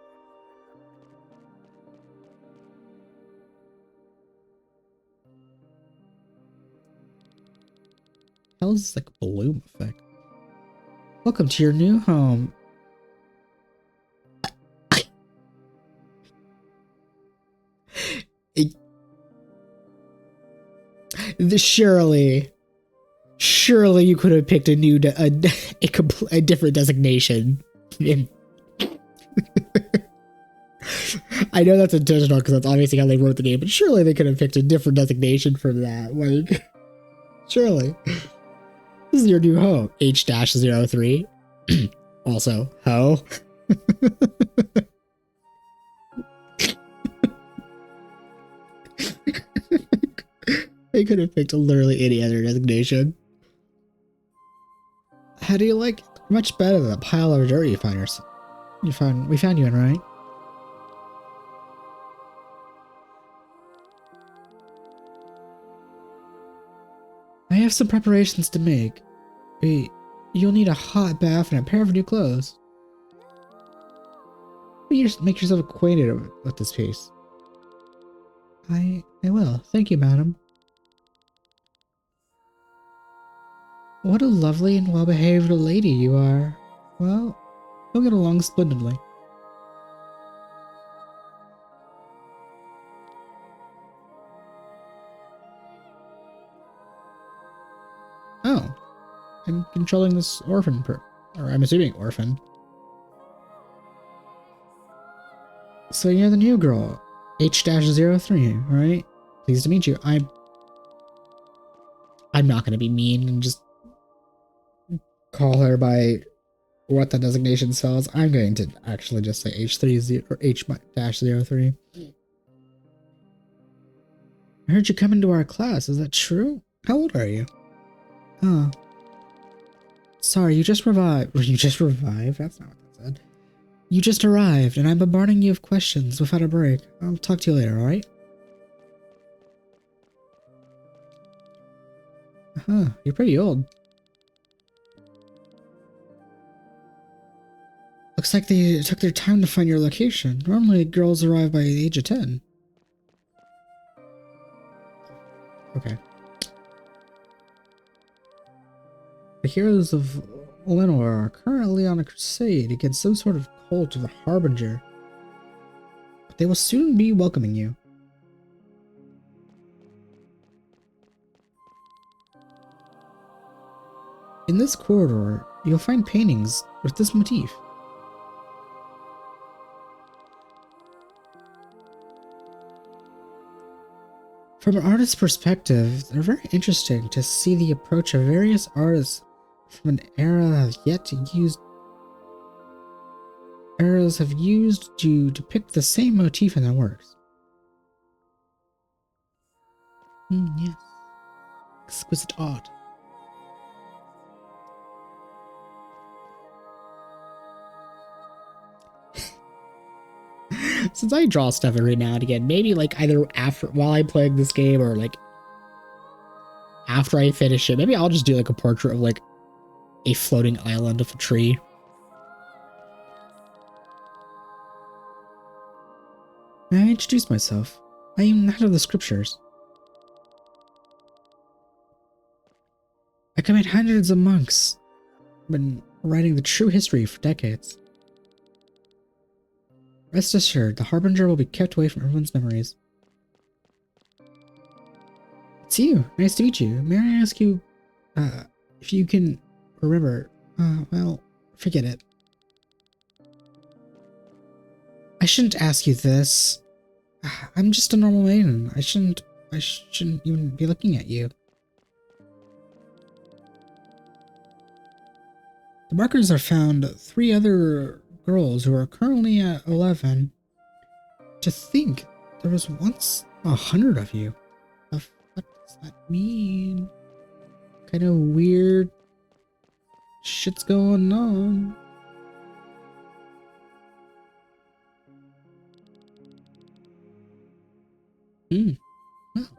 How is this like a bloom effect? Welcome to your new home. Surely you could have picked a different designation. I know that's intentional because that's obviously how they wrote the name, but surely they could have picked a different designation for that. Like, surely. This is your new home. H-03. Also, ho. They could have picked literally any other designation. How do you like it? Much better than the pile of dirt we found you in, right? I have some preparations to make. You'll need a hot bath and a pair of new clothes. You just make yourself acquainted with this piece. I will. Thank you, madam. What a lovely and well-behaved lady you are. Well, you'll get along splendidly. Oh. I'm controlling this orphan or I'm assuming orphan. So you're the new girl. H-03, right? Pleased to meet you. I'm not gonna be mean and just call her by what the designation spells. I'm going to actually just say H30 or H-03. I heard you come into our class. Is that true? How old are you? Oh. Sorry, you just revived. You just revived? That's not what that said. You just arrived, and I'm bombarding you with questions without a break. I'll talk to you later, alright? Huh, you're pretty old. Looks like they took their time to find your location. Normally, girls arrive by the age of 10. Okay. The heroes of Lenore are currently on a crusade against some sort of cult of the Harbinger. But they will soon be welcoming you. In this corridor, you'll find paintings with this motif. From an artist's perspective, they're very interesting to see the approach of various artists from an era have yet to use eras have used to depict the same motif in their works. Yes. Exquisite art. Since I draw stuff every now and again, maybe like either after while I'm playing this game or like after I finish it, maybe I'll just do like a portrait of like a floating island of a tree. May I introduce myself? I am the head of the scriptures. I command hundreds of monks. I've been writing the true history for decades. Rest assured, the Harbinger will be kept away from everyone's memories. It's you. Nice to meet you. May I ask you, if you can remember? Well, forget it. I shouldn't ask you this. I'm just a normal maiden. I shouldn't even be looking at you. The markers are found 3 other girls who are currently at 11. To think there was once 100 of you. What does that mean? Kind of weird shit's going on. Well.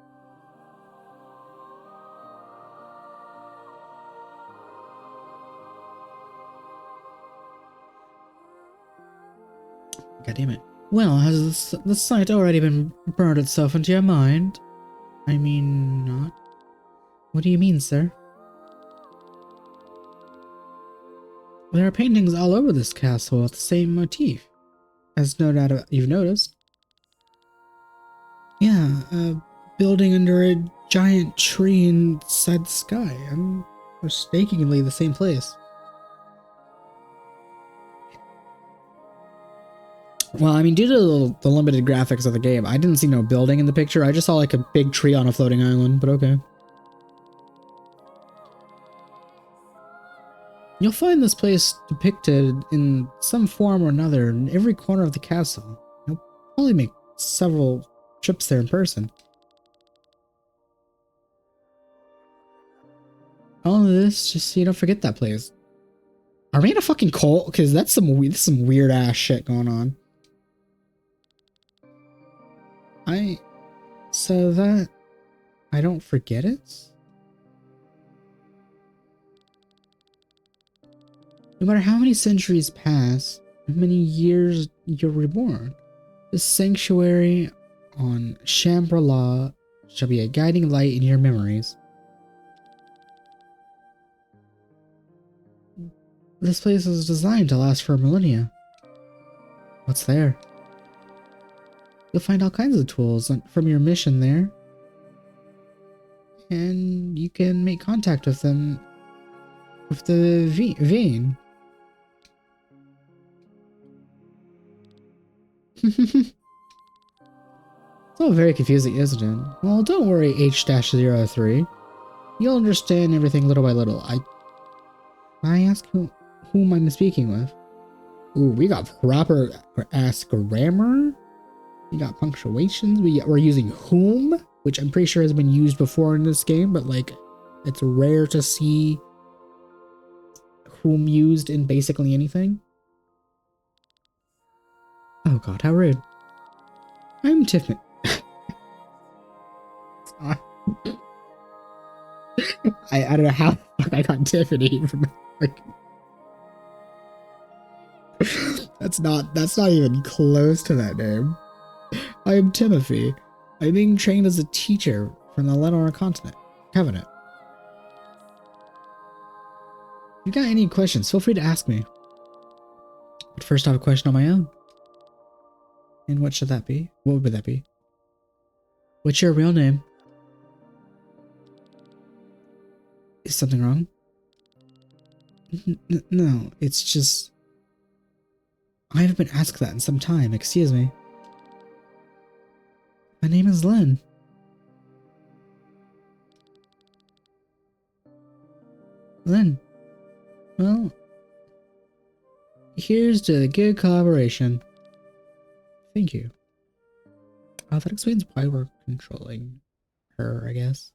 God damn it. Well, has the sight already been burned itself into your mind? I mean, not. What do you mean, sir? There are paintings all over this castle with the same motif, as no doubt you've noticed. Yeah, a building under a giant tree inside the sky. I'm mistakenly the same place. Well, I mean, due to the limited graphics of the game, I didn't see no building in the picture. I just saw like a big tree on a floating island, but okay. You'll find this place depicted in some form or another in every corner of the castle. You'll probably make several trips there in person. All of this just so you don't forget that place. Are we in a fucking cult? Because that's some weird ass shit going on. So that I don't forget it? No matter how many centuries pass, how many years you're reborn, this sanctuary on Shambhala shall be a guiding light in your memories. This place is designed to last for millennia. What's there? You'll find all kinds of tools from your mission there. And you can make contact with them with the vein. It's all very confusing, isn't it? Well, don't worry, H-03. You'll understand everything little by little. I ask whom I'm speaking with. Ooh, we got proper ass grammar. We got punctuations. We're using whom, which I'm pretty sure has been used before in this game, but like, it's rare to see whom used in basically anything. Oh god, how rude. I'm Tiffany. I don't know how the fuck I got Tiffany from like that's not even close to that name. I am Timothy. I'm being trained as a teacher from the Lenore Covenant. If you got any questions, feel free to ask me. But first I have a question on my own. And what should that be? What would that be? What's your real name? Is something wrong? No, it's just... I haven't been asked that in some time, excuse me. My name is Lynn. Well, here's to the good collaboration. Thank you. Oh, that explains why we're controlling her, I guess.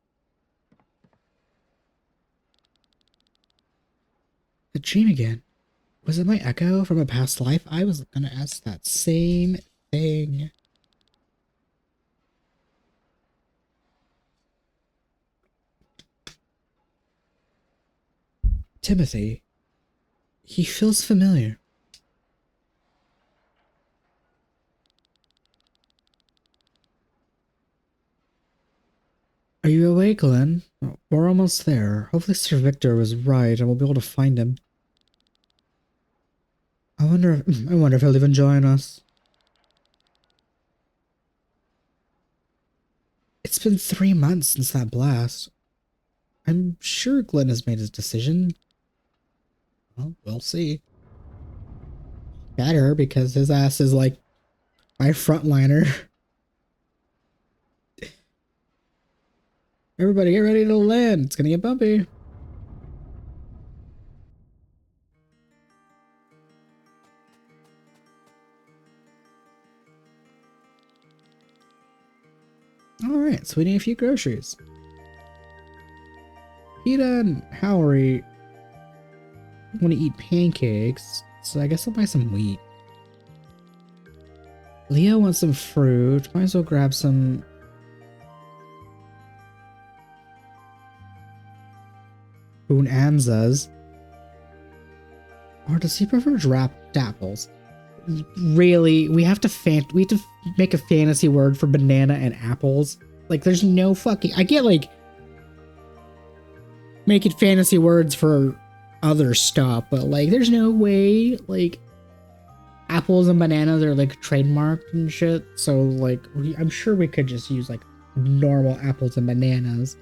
A dream again. Was it my echo from a past life? I was gonna ask that same thing. Timothy. He feels familiar. Are you awake, Glenn? We're almost there. Hopefully Sir Victor was right and we'll be able to find him. I wonder if he'll even join us. It's been 3 months since that blast. I'm sure Glenn has made his decision. Well, we'll see. Better, because his ass is like my frontliner. Everybody get ready to land. It's gonna get bumpy. Alright, so we need a few groceries. Peter and Howery want to eat pancakes, so I guess I'll buy some wheat. Leo wants some fruit. Might as well grab some Bonanzas. Or does he prefer wrapped apples? Really, we have to make a fantasy word for banana and apples. Like, there's no fucking. I get like making fantasy words for other stuff, but like, there's no way like apples and bananas are like trademarked and shit. So like, I'm sure we could just use like normal apples and bananas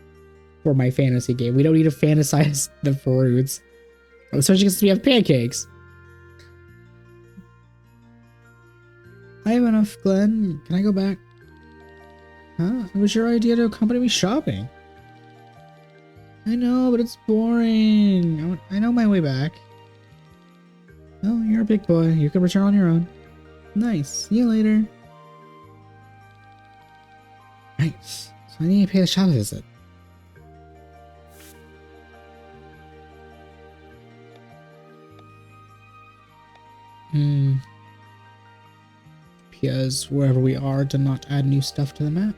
for my fantasy game. We don't need to fantasize the fruits, especially because we have pancakes. I have enough, Glenn. Can I go back? Huh? It was your idea to accompany me shopping. I know, but it's boring. I know my way back. Oh, you're a big boy. You can return on your own. Nice. See you later. Nice. So I need to pay the shop visit. Because wherever we are, do not add new stuff to the map.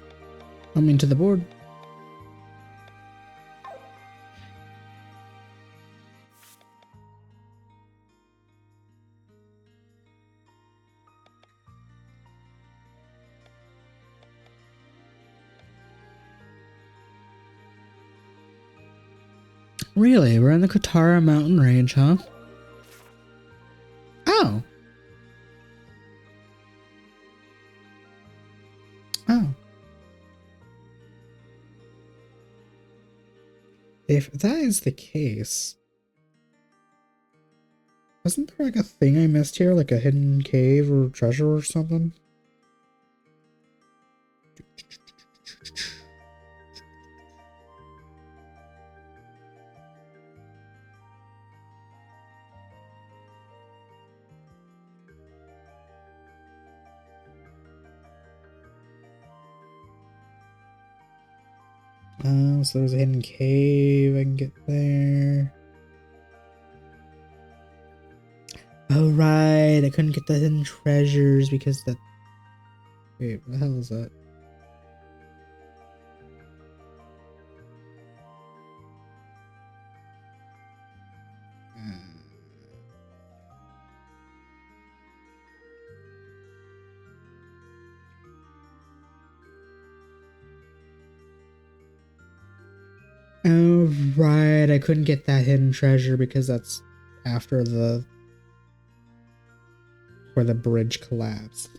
I mean, to the board. Really? We're in the Katara mountain range, huh? Oh. Oh. If that is the case, wasn't there like a thing I missed here? Like a hidden cave or treasure or something? Oh, so there's a hidden cave. I can get there. Oh, right. I couldn't get the hidden treasures because that... Wait, what the hell is that? Oh, right. I couldn't get that hidden treasure because that's after the... where the bridge collapsed.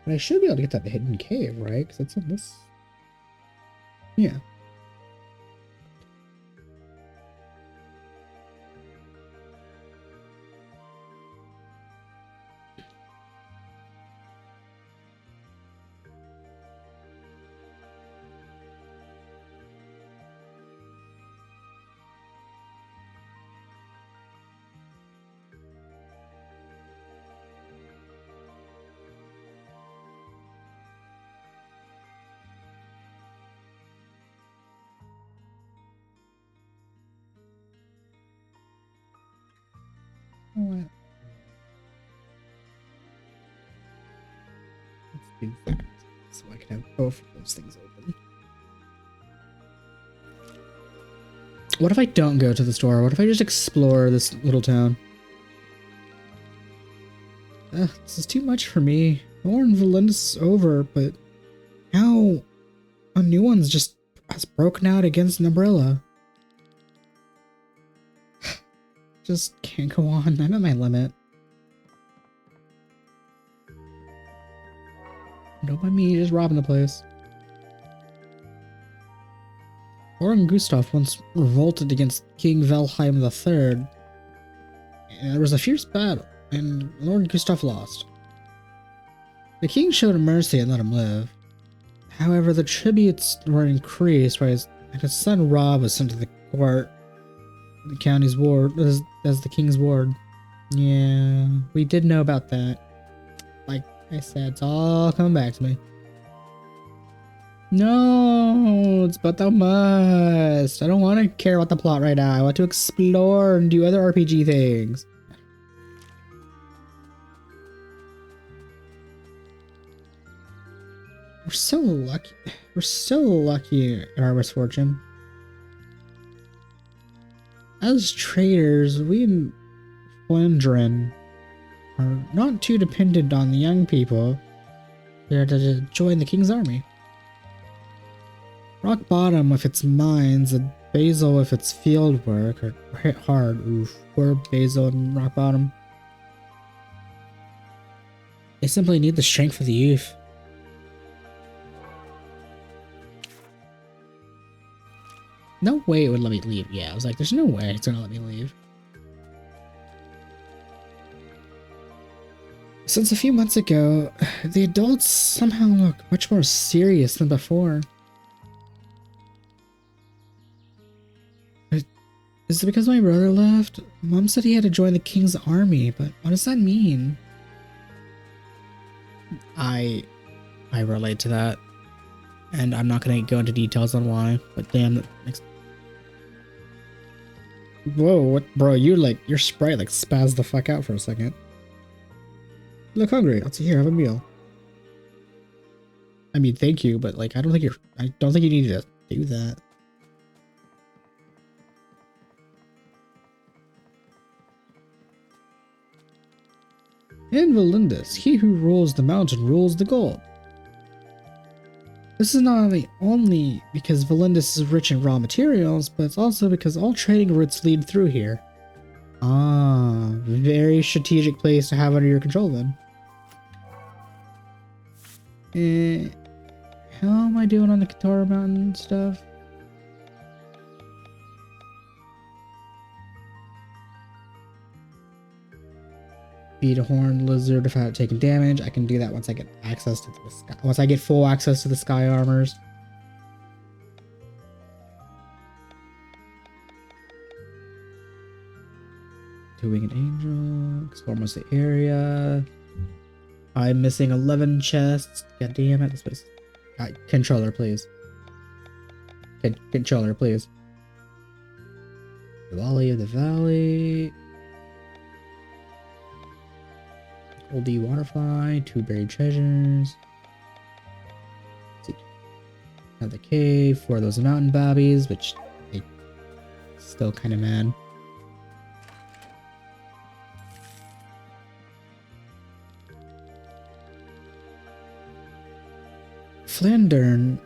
But I should be able to get that hidden cave, right? Because it's on this... Yeah. What? Let's do that so I can have both of those things open. What if I don't go to the store? What if I just explore this little town? This is too much for me. War in Valendis is over, but now a new one's just has broken out against an umbrella. Just can't go on. I'm at my limit. Don't mind me just robbing the place. Oren Gustav once revolted against King Valheim III. And there was a fierce battle, and Lord Gustav lost. The king showed him mercy and let him live. However, the tributes were increased while his son Rob was sent to the court, the county's ward, as the king's ward. Yeah, we did know about that. Like I said, it's all coming back to me. No, it's but thou must. I don't want to care about the plot right now. I want to explore and do other RPG things. We're so lucky. We're so lucky in our misfortune. As traders, we in Flandrin are not too dependent on the young people here to join the king's army. Rock Bottom with its mines and Basil with its field work are hit hard. Oof, poor Basil and Rock Bottom. They simply need the strength of the youth. No way it would let me leave. Yeah, I was like, there's no way it's gonna let me leave. Since a few months ago, the adults somehow look much more serious than before. Is it because my brother left? Mom said he had to join the king's army, but what does that mean? I relate to that, and I'm not gonna go into details on why, but damn, that makes... Whoa, what, bro, your sprite like spazzed the fuck out for a second. You look hungry. Let's see here, have a meal. I mean, thank you, but like, I don't think you need to do that. In Valendis, he who rules the mountain rules the gold. This is not only because Valendis is rich in raw materials, but it's also because all trading routes lead through here. Ah, very strategic place to have under your control then. How am I doing on the Katara Mountain stuff? Beat a horned lizard without taking damage. I can do that once I get access to the sky. Once I get full access to the sky armors. Two-winged angel. Explore most of the area. I'm missing 11 chests. God damn it! This place. Controller, please. Controller, please. The Valley of the Valley. Oldie Waterfly, 2 buried treasures. Let's see. Another cave, 4 of those mountain bobbies, which I still kind of mad. Flandern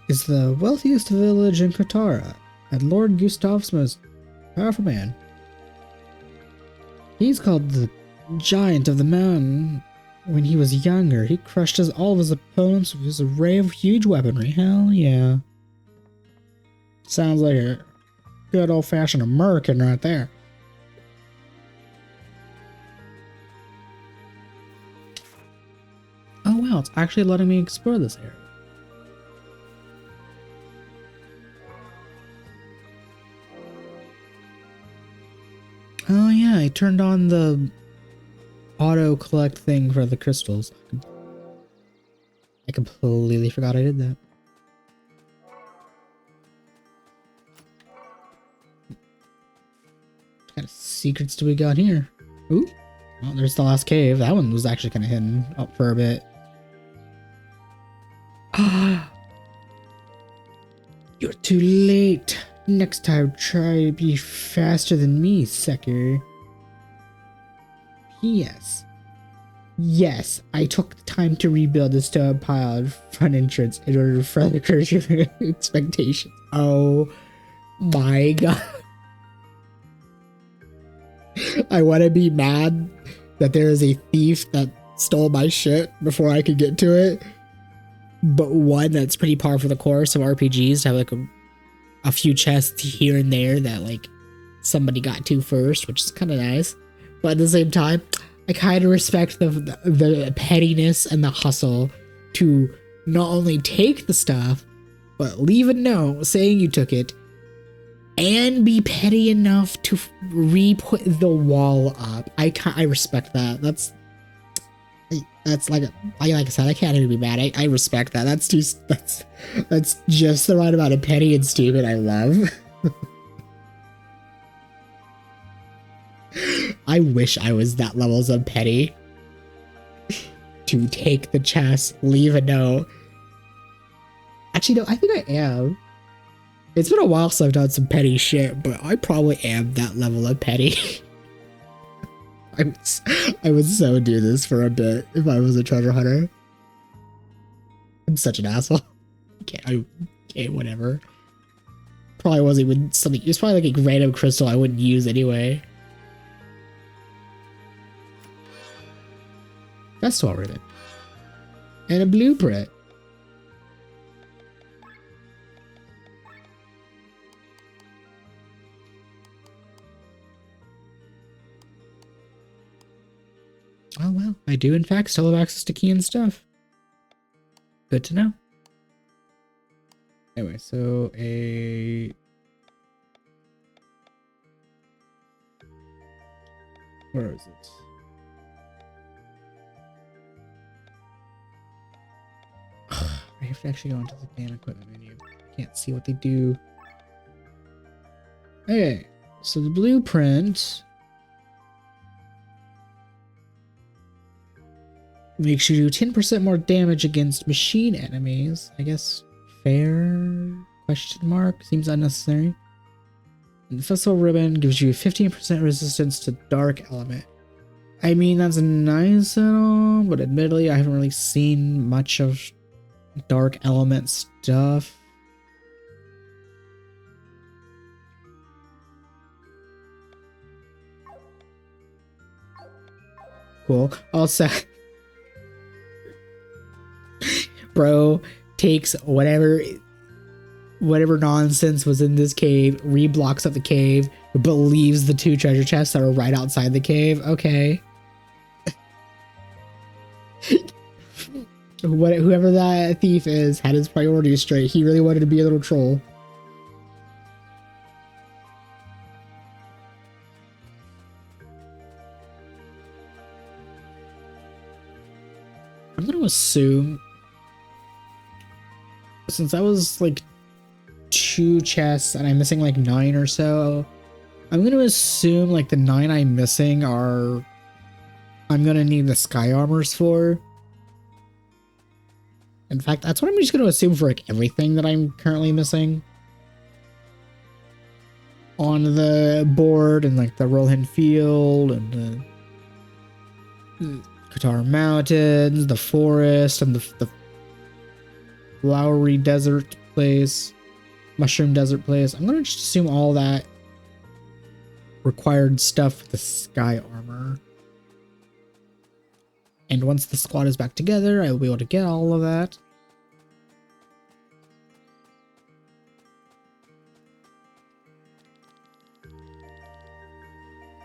is the wealthiest village in Katara, and Lord Gustav's most powerful man. He's called the Giant of the Mountain. When he was younger, he crushed all of his opponents with his array of huge weaponry. Hell yeah. Sounds like a good old-fashioned American right there. Oh wow, it's actually letting me explore this area. Oh yeah, I turned on the auto collect thing for the crystals. I completely forgot I did that. kind of secrets do we got here? Ooh. Well, there's the last cave. That one was actually kind of hidden up for a bit. Ah. You're too late. Next time, try to be faster than me, sucker. P.S. Yes, I took the time to rebuild the stone piled front entrance in order to further curb your expectations. Oh my god. I want to be mad that there is a thief that stole my shit before I could get to it. But one, that's pretty par for the course of RPGs to have like a few chests here and there that like somebody got to first, which is kind of nice. But at the same time, I kind of respect the pettiness and the hustle to not only take the stuff, but leave a note saying you took it, and be petty enough to re-put the wall up. I respect that. That's like I said, I can't even be mad. I respect that. That's just the right amount of petty and stupid. I love. I wish I was that levels of petty to take the chest, leave a note. Actually, no, I think I am. It's been a while since I've done some petty shit, but I probably am that level of petty. I would so do this for a bit if I was a treasure hunter. I'm such an asshole. Okay, whatever. Probably wasn't even something. It's probably like a random crystal I wouldn't use anyway. That's all ribbon. And a blueprint. Oh well, I do in fact still have access to key and stuff. Good to know. Anyway, so where is it? I have to actually go into the damn equipment menu. I can't see what they do. Okay, so the blueprint makes you do 10% more damage against machine enemies. I guess fair? Question mark? Seems unnecessary. And the festival ribbon gives you 15% resistance to dark element. I mean, that's nice and all, but admittedly, I haven't really seen much of dark element stuff. Cool. Also, bro takes whatever nonsense was in this cave, reblocks up the cave, but leaves the 2 treasure chests that are right outside the cave. Okay. Whoever that thief is had his priorities straight. He really wanted to be a little troll. I'm gonna assume, since that was like 2 chests and I'm missing like 9 or so, I'm gonna assume like the 9 I'm missing are I'm gonna need the sky armors for. In fact, that's what I'm just gonna assume for like everything that I'm currently missing on the board, and like the Rollhin Field and the Qatar Mountains, the forest, and the flowery desert place, mushroom desert place. I'm gonna just assume all that required stuff with the sky armor. And once the squad is back together, I will be able to get all of that.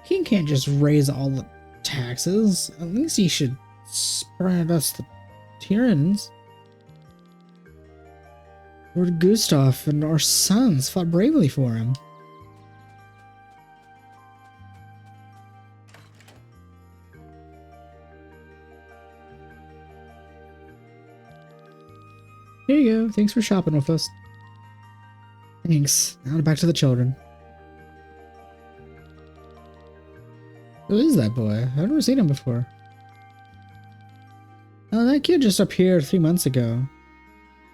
King can't just raise all the taxes. At least he should spread us the tyrants. Lord Gustav and our sons fought bravely for him. Here you go. Thanks for shopping with us. Thanks. Now back to the children. Who is that boy? I've never seen him before. Oh, that kid just appeared 3 months ago.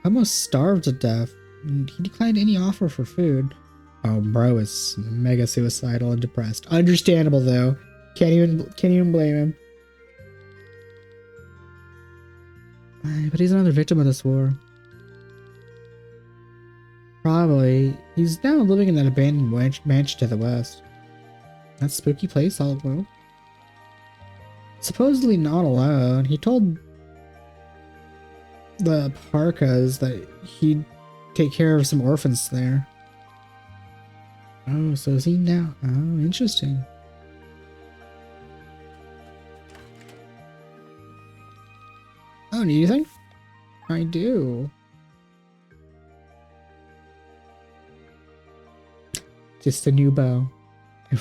Almost starved to death. And he declined any offer for food. Oh, bro is mega suicidal and depressed. Understandable though. Can't even blame him. But he's another victim of this war. Probably. He's now living in that abandoned mansion to the west. That spooky place all alone. Supposedly not alone. He told the Parkas that he'd take care of some orphans there. Oh, so is he now? Oh, interesting. Oh, do you think? I do. Just a new bow. I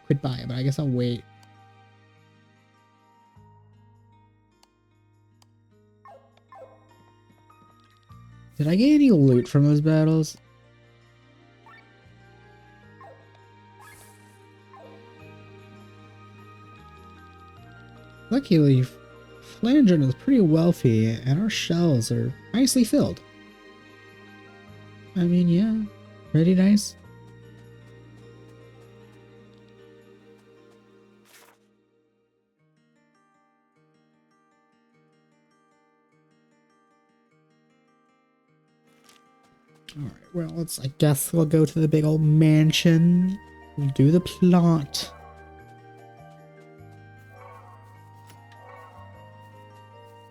could buy it, but I guess I'll wait. Did I get any loot from those battles? Luckily, Flandrin is pretty wealthy, and our shelves are nicely filled. I mean, yeah, pretty nice. Alright, well, I guess we'll go to the big old mansion. We'll do the plot.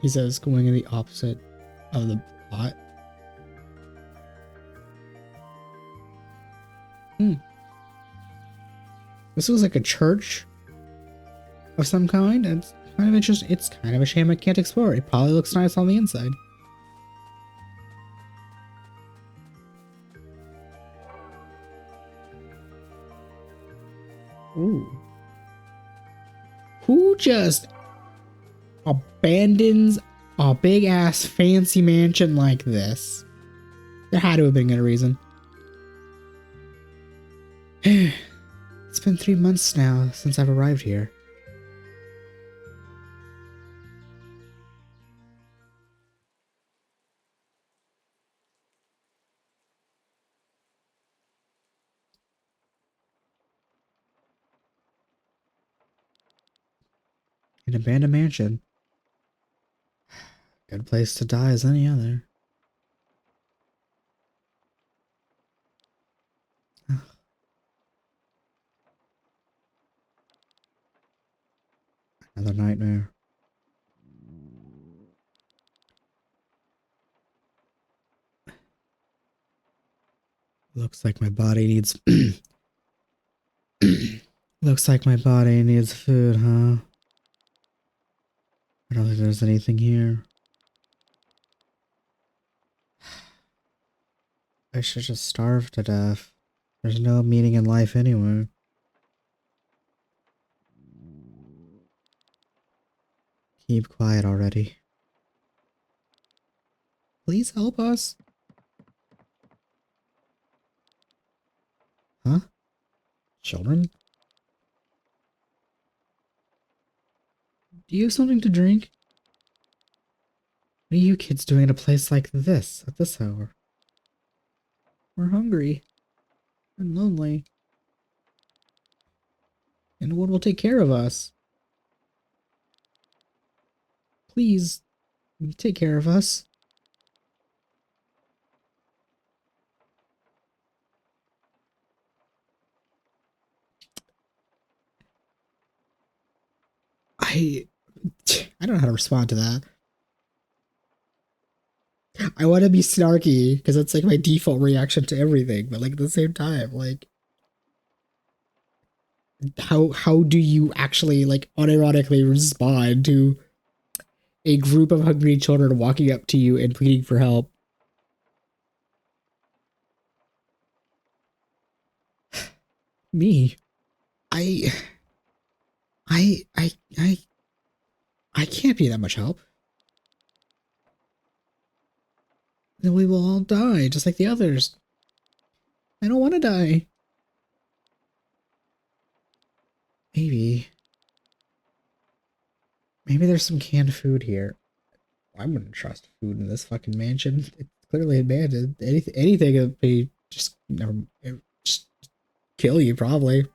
He says going in the opposite of the plot. This was like a church of some kind, and it's kind of interesting. It's kind of a shame I can't explore it. It probably looks nice on the inside. Ooh. Who just abandons a big ass fancy mansion like this? There had to have been a reason. It's been 3 months now since I've arrived here. An abandoned mansion. Good place to die as any other. Another nightmare. Looks like my body needs... Looks like my body needs food, huh? I don't think there's anything here. I should just starve to death. There's no meaning in life anyway. Keep quiet already. Please help us. Huh? Children? Do you have something to drink? What are you kids doing in a place like this at this hour? We're hungry and lonely. And no one will take care of us. Please, take care of us. I don't know how to respond to that. I want to be snarky because that's like my default reaction to everything, but like at the same time, like how do you actually like unironically respond to a group of hungry children walking up to you and pleading for help? Me. I can't be that much help. Then we will all die, just like the others. I don't want to die. Maybe. Maybe there's some canned food here. I wouldn't trust food in this fucking mansion. It's clearly abandoned. Anything would be just never just kill you probably.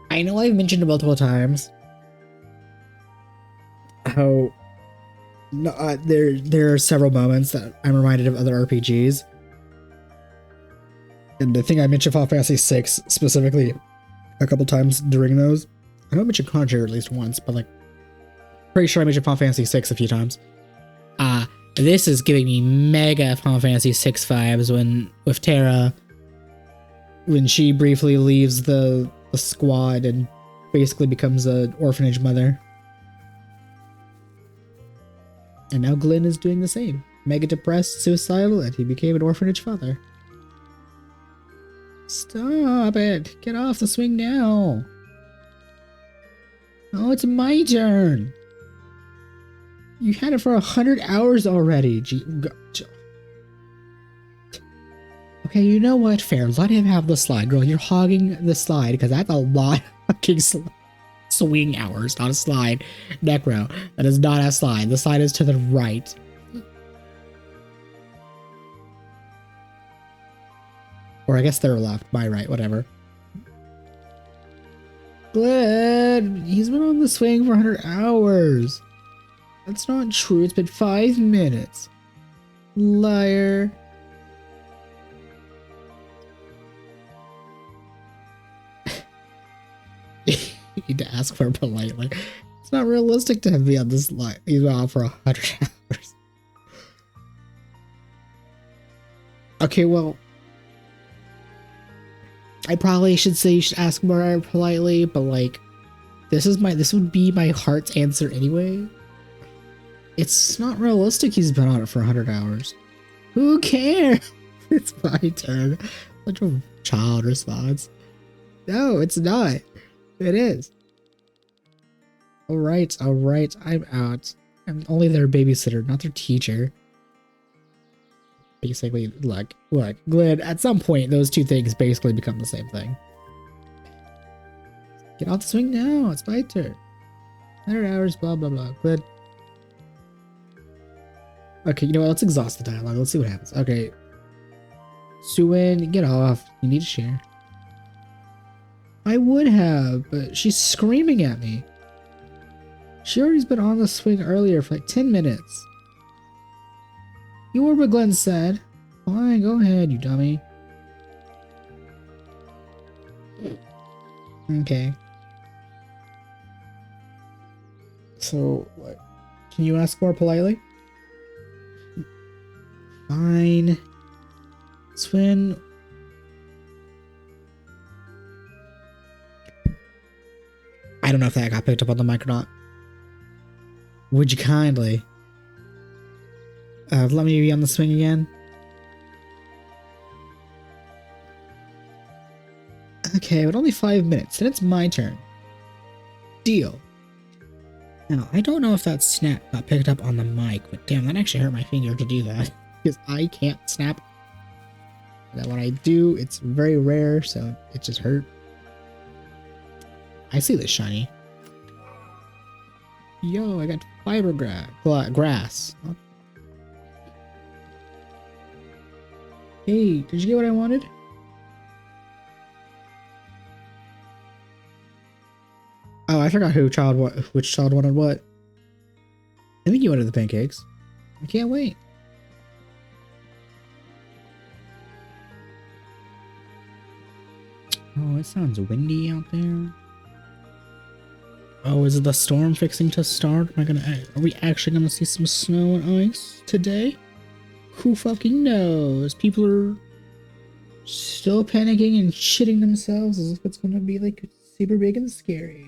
I know I've mentioned multiple times how there are several moments that I'm reminded of other RPGs. And I think I mentioned Final Fantasy VI specifically a couple times during those. I know I mentioned Conjure at least once, but like pretty sure I mentioned Final Fantasy VI a few times. This is giving me mega Final Fantasy VI vibes when with Terra, when she briefly leaves the squad and basically becomes an orphanage mother. And now Glenn is doing the same. Mega depressed, suicidal, and he became an orphanage father. Stop it! Get off the swing now! Oh, it's my turn! You had it for 100 hours already. Okay, you know what? Fair. Let him have the slide, girl. You're hogging the slide because that's a lot of fucking swing hours, not a slide. Necro, that is not a slide. The slide is to the right. Or I guess they're left, my right, whatever. Glenn, he's been on the swing for 100 hours. That's not true. It's been 5 minutes. Liar. You need to ask for it politely. It's not realistic to have me on this line. He's been on for 100 hours. Okay, well, I probably should say you should ask more politely, but like, this would be my heart's answer anyway. It's not realistic he's been on it for 100 hours. Who cares? It's my turn. Such a child response. No, it's not. It is. Alright, I'm out. I'm only their babysitter, not their teacher. Basically, look, Glenn, at some point, those two things basically become the same thing. Get off the swing now, it's my turn. 100 hours, blah, blah, blah. Glenn. Okay, you know what, let's exhaust the dialogue, let's see what happens. Okay. Suin, get off, you need to share. I would have, but she's screaming at me. She already's been on the swing earlier for like 10 minutes. You heard what Glenn said. Fine, go ahead, you dummy. Okay. So, what? Can you ask more politely? Fine. Swin. I don't know if that got picked up on the mic or not. Would you kindly let me be on the swing again? Okay, but only 5 minutes, then it's my turn. Deal. Now, I don't know if that snap got picked up on the mic, but damn, that actually hurt my finger to do that. Because I can't snap. And when I do, it's very rare, so it just hurt. I see this shiny. Yo, I got grass. Hey, did you get what I wanted? Oh, I forgot which child wanted what. I think you wanted the pancakes. I can't wait. Oh, it sounds windy out there. Oh, is the storm fixing to start? Are we actually gonna see some snow and ice today? Who fucking knows? People are still panicking and shitting themselves as if it's gonna be like super big and scary.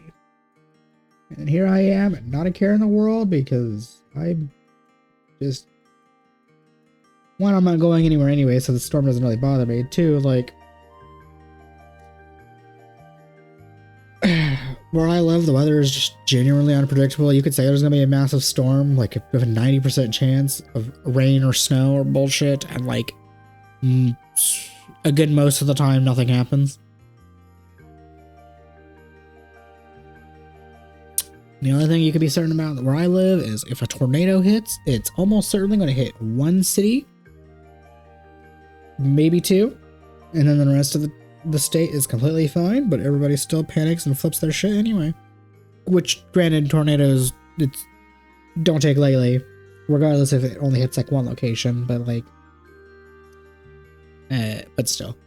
And here I am, and not a care in the world because I'm just... One, I'm not going anywhere anyway, so the storm doesn't really bother me. Two, like... where I live, the weather is just genuinely unpredictable. You could say there's gonna be a massive storm, like with a 90% chance of rain or snow or bullshit, and like a good most of the time nothing happens. The only thing you can be certain about where I live is if a tornado hits, it's almost certainly going to hit one city, maybe two, and then the rest of the state is completely fine, but everybody still panics and flips their shit anyway. Which, granted, tornadoes, don't take lightly, regardless if it only hits like one location, but like, but still.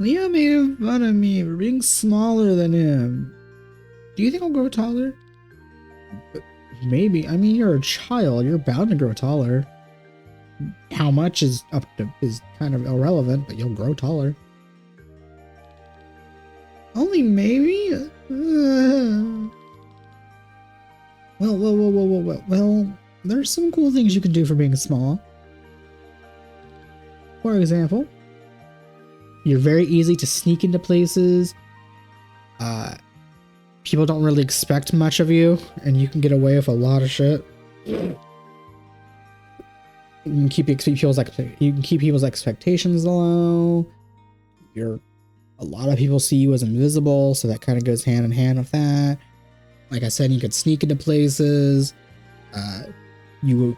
Leo made fun of me for being smaller than him. Do you think I'll grow taller? Maybe. I mean, you're a child. You're bound to grow taller. How much is kind of irrelevant, but you'll grow taller. Only maybe? Well, there's some cool things you can do for being small. For example, you're very easy to sneak into places. People don't really expect much of you, and you can get away with a lot of shit. You can keep people's expectations low. A lot of people see you as invisible, so that kind of goes hand in hand with that. Like I said, you could sneak into places. You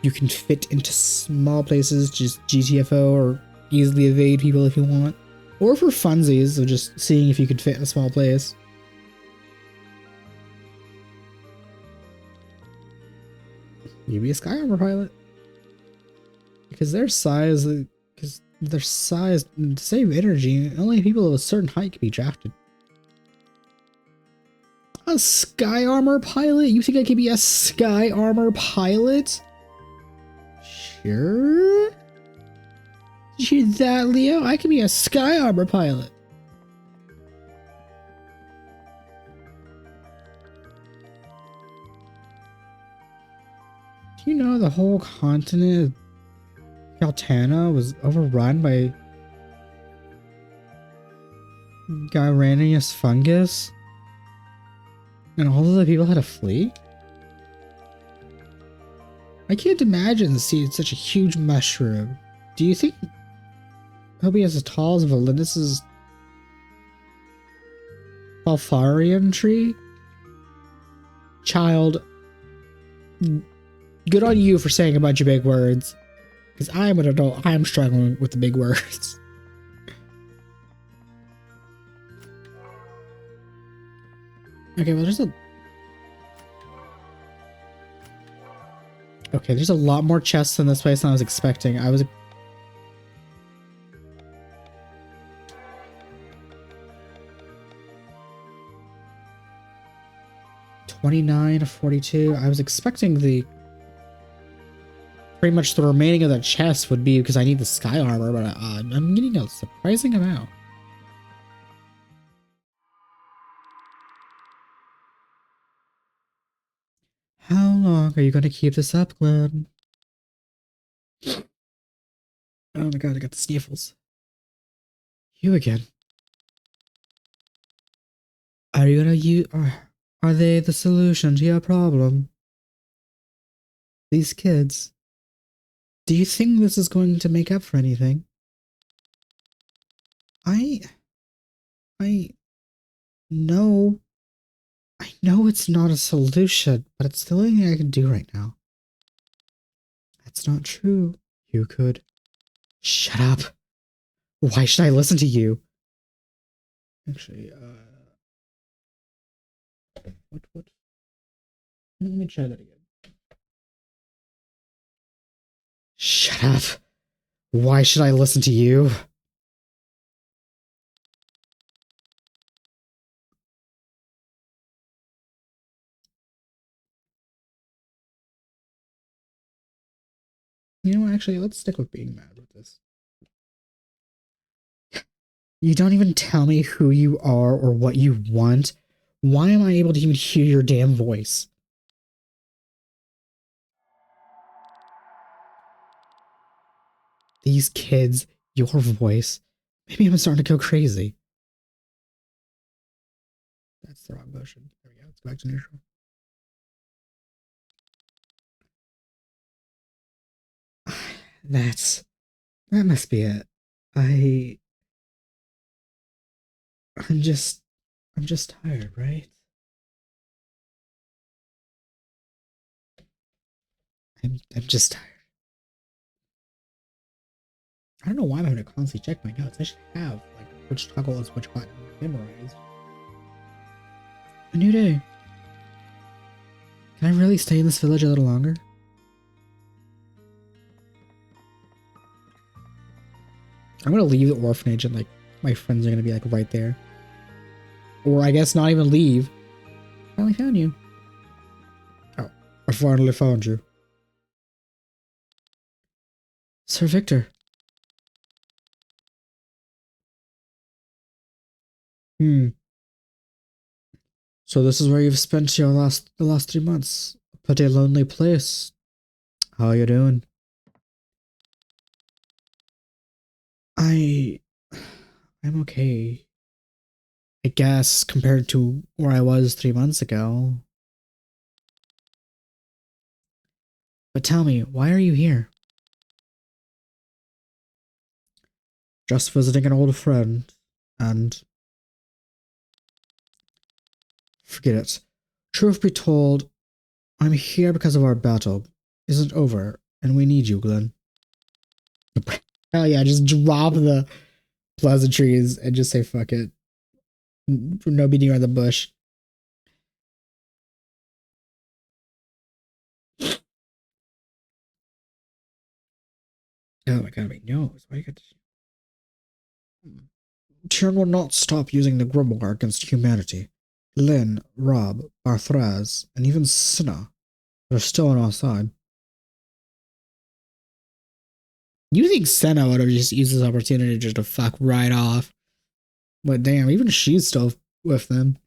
can fit into small places, just GTFO, or easily evade people if you want. Or for funsies of just seeing if you could fit in a small place. You be a sky armor pilot. Because their size to save energy, only people of a certain height can be drafted. A sky armor pilot? You think I could be a sky armor pilot? Sure. Did you hear that, Leo? I can be a sky armor pilot. Do you know the whole continent of Caltana was overrun by Gyranius fungus? And all of the people had to flee? I can't imagine seeing such a huge mushroom. Do you think he'll be as tall as Valinus's Falfarian tree? Child, good on you for saying a bunch of big words. Because I'm an adult, I'm struggling with the big words. Okay, well there's a lot more chests in this place than I was expecting. I was 29 to 42. I was expecting pretty much the remaining of the chest would be because I need the sky armor, but I'm getting a surprising amount. How long are you going to keep this up, Glenn? Oh my god, I got the sniffles. You again. Are you gonna use... Are they the solution to your problem? These kids. Do you think this is going to make up for anything? No. I know it's not a solution, but it's the only thing I can do right now. That's not true. You could... Shut up. Why should I listen to you? Actually, what? Let me try that again. Shut up. Why should I listen to you? You know what, actually, let's stick with being mad with this. You don't even tell me who you are or what you want. Why am I able to even hear your damn voice? These kids, your voice, Maybe I'm starting to go crazy. That's the wrong motion. There we go. Let's go back to neutral. That must be it. I'm just tired, right? I'm just tired. I don't know why I'm having to constantly check my notes. I should have like which toggle is which button memorized. A new day. Can I really stay in this village a little longer? I'm gonna leave the orphanage and like my friends are gonna be like right there. Or I guess not even leave. I finally found you. Oh, I finally found you. Sir Victor. So this is where you've spent the last 3 months. A pretty lonely place. How are you doing? I'm okay. I guess compared to where I was 3 months ago. But tell me, why are you here? Just visiting an old friend, and forget it. Truth be told, I'm here because of our battle isn't over, and we need you, Glenn. Hell yeah, just drop the pleasantries and just say fuck it. No beating around the bush. Oh my god, my nose. Why you got this? Tyrion will not stop using the Grimoire against humanity. Lynn, Rob, Arthraz, and even Cinna are still on our side. You think Senna would have just used this opportunity just to fuck right off. But damn, even she's still with them.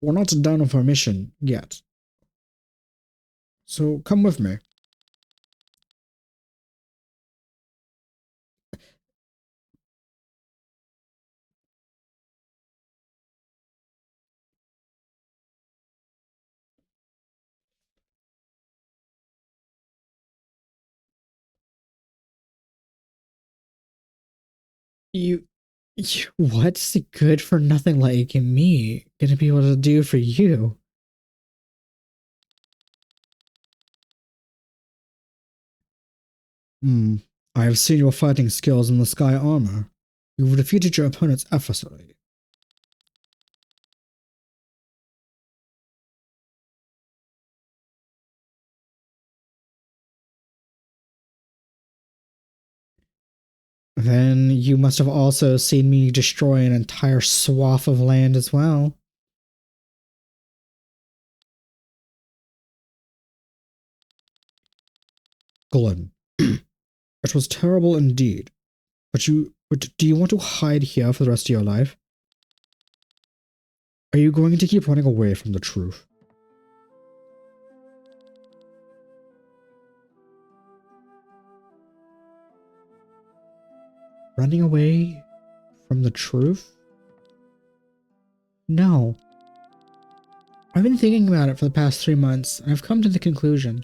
We're not done with our mission yet. So come with me. What's the good for nothing like me gonna be able to do for you? I have seen your fighting skills in the sky armor. You've defeated your opponents effortlessly. Then you must have also seen me destroy an entire swath of land as well. Glenn, it was terrible indeed. But do you want to hide here for the rest of your life? Are you going to keep running away from the truth? Running away from the truth? No. I've been thinking about it for the past 3 months, and I've come to the conclusion.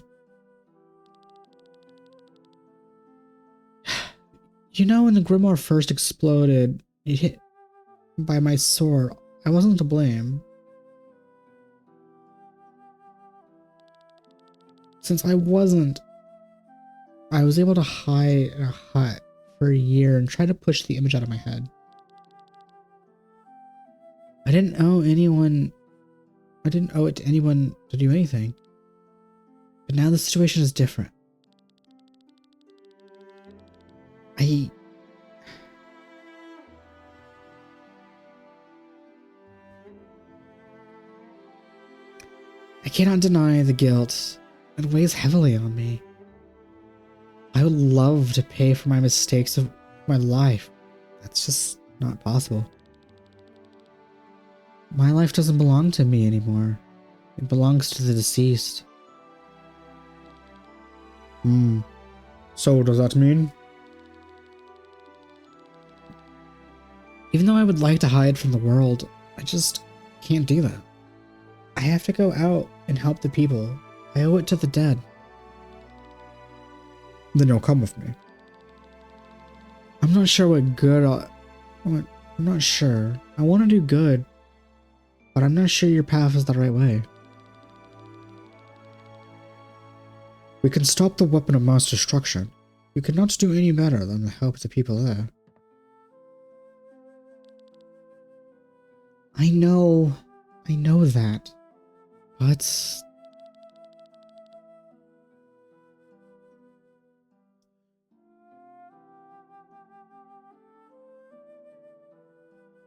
You know, when the Grimoire first exploded, it hit by my sword. I wasn't to blame. Since I wasn't, I was able to hide in a hut for a year and try to push the image out of my head. I didn't owe it to anyone to do anything. But now the situation is different. I cannot deny the guilt. It weighs heavily on me. I would love to pay for my mistakes of my life. That's just not possible. My life doesn't belong to me anymore. It belongs to the deceased. So does that mean Even though I would like to hide from the world, I just can't do that. I have to go out and help the people. I owe it to the dead. Then you'll come with me. I'm not sure what good I'm not sure. I want to do good, but I'm not sure your path is the right way. We can stop the weapon of mass destruction. You cannot do any better than to help the people there. I know that, but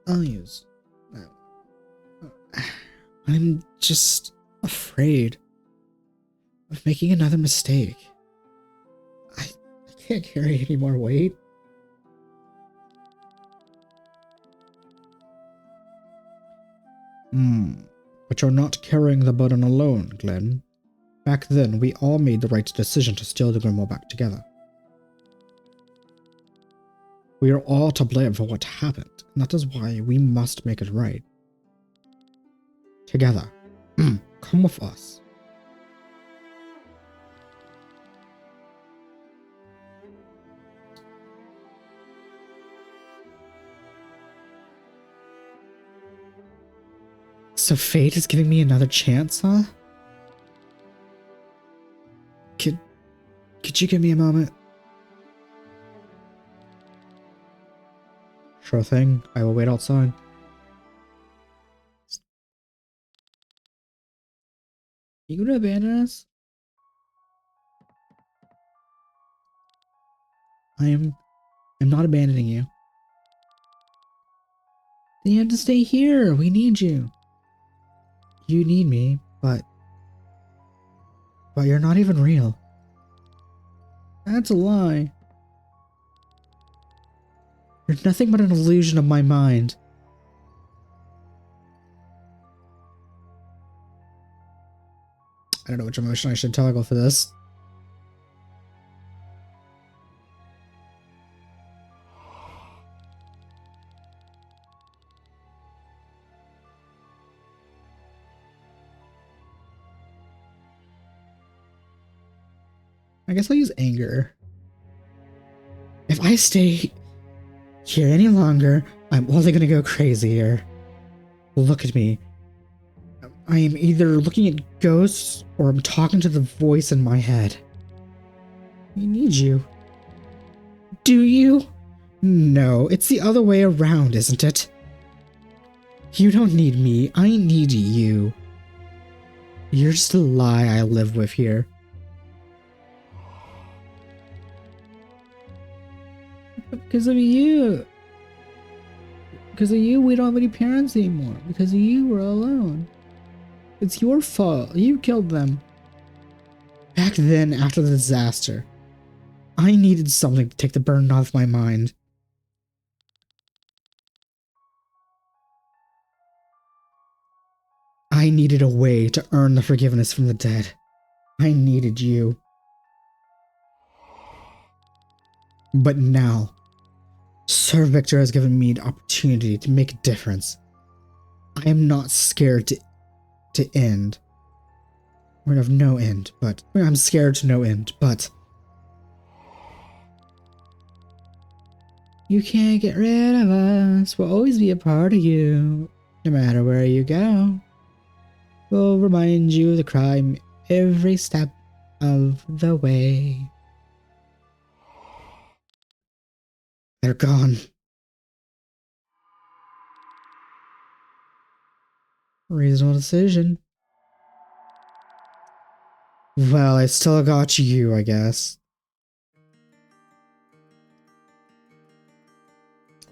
I'll use that. I'm just afraid of making another mistake. I can't carry any more weight. But you're not carrying the burden alone, Glenn. Back then, we all made the right decision to steal the Grimoire back together. We are all to blame for what happened, and that is why we must make it right. Together. Come with us. So fate is giving me another chance, huh? Could you give me a moment? Sure thing. I will wait outside. You gonna abandon us? I'm not abandoning you. Then you have to stay here. We need you. You need me, but you're not even real. That's a lie. You're nothing but an illusion of my mind. I don't know which emotion I should toggle for this. I guess I'll use anger. If I stay here any longer, I'm only gonna go crazy here. Look at me. I am either looking at ghosts or I'm talking to the voice in my head. I need you. Do you? No, it's the other way around, isn't it? You don't need me, I need you. You're just a lie I live with here. Because of you. Because of you, we don't have any parents anymore. Because of you, we're alone. It's your fault. You killed them. Back then, after the disaster, I needed something to take the burden off my mind. I needed a way to earn the forgiveness from the dead. I needed you. But now, Sir Victor has given me the opportunity to make a difference. I am not scared to end. Or of no end, but I'm scared to no end, but you can't get rid of us. We'll always be a part of you, no matter where you go. We'll remind you of the crime every step of the way. They're gone. Reasonable decision. Well, I still got you, I guess.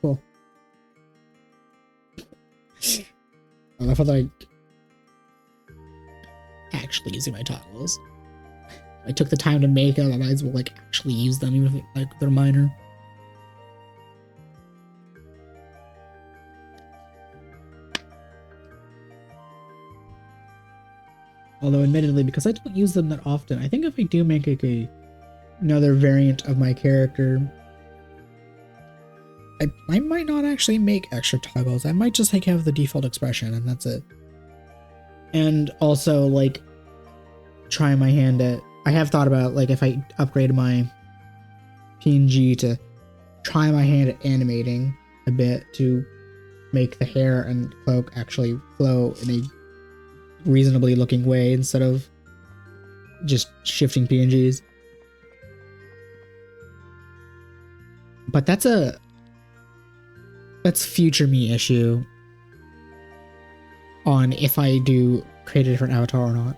Cool. I love how, like, actually using my toggles. I took the time to make it, I might as well, like, actually use them, even if, like, they're minor. Although, admittedly, because I don't use them that often, I think if I do make like another variant of my character, I might not actually make extra toggles. I might just like have the default expression and that's it. And also like try my hand at, I have thought about like if I upgraded my PNG to try my hand at animating a bit to make the hair and cloak actually flow in a reasonably looking way instead of just shifting PNGs. But that's future me issue on if I do create a different avatar or not.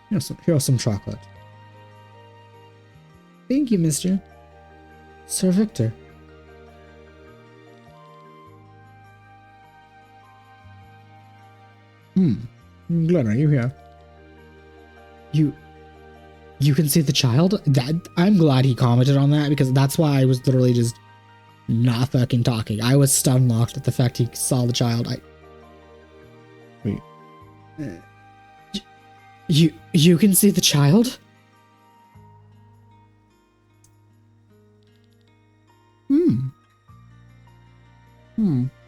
Here's some chocolate. Thank you, Mr. Sir Victor. Glenn, are you here? You can see the child? I'm glad he commented on that because that's why I was literally just not fucking talking. I was stun locked at the fact he saw the child. Wait. You can see the child?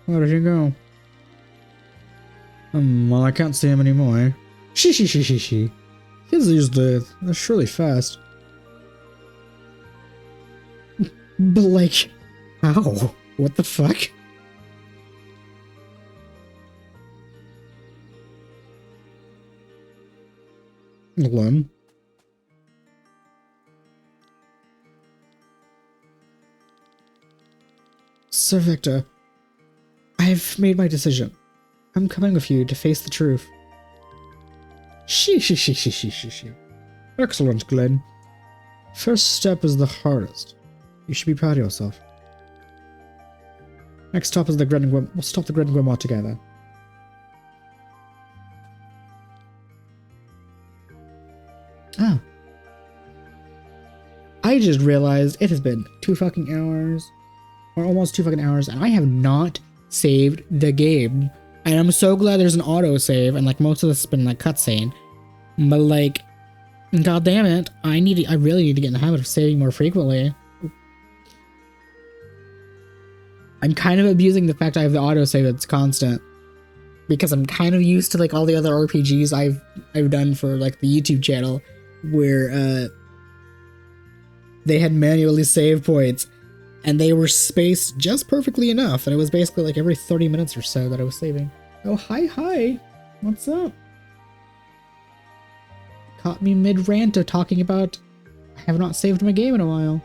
Where did he go? Well, I can't see him anymore. She. Kids these days, they're surely fast. But like, how? What the fuck? Lem? Sir Victor, I've made my decision. I'm coming with you to face the truth. She. Excellent, Glenn. First step is the hardest. You should be proud of yourself. Next stop is the Grand Grimoire. We'll stop the Grand Grimoire together. Oh. I just realized it has been 2 fucking hours. Or almost 2 fucking hours, and I have not saved the game. And I'm so glad there's an autosave, and like most of this has been like cutscene. But like, god damn it, I really need to get in the habit of saving more frequently. I'm kind of abusing the fact I have the autosave that's constant. Because I'm kind of used to like all the other RPGs I've done for like the YouTube channel where they had manually save points. And they were spaced just perfectly enough. And it was basically like every 30 minutes or so that I was saving. Oh, hi. What's up? Caught me mid-rant of talking about I have not saved my game in a while.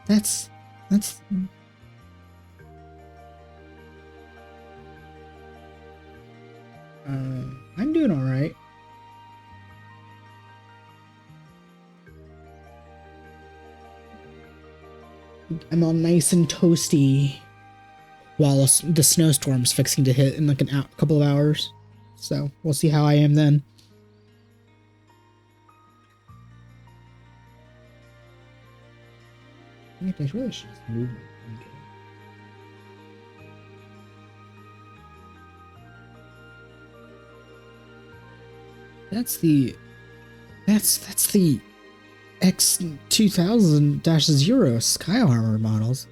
That's... I'm doing alright. I'm all nice and toasty while the snowstorm's fixing to hit in like a couple of hours. So we'll see how I am then. I really should just move my blanket. That's the X2000-0 Sky Armor models.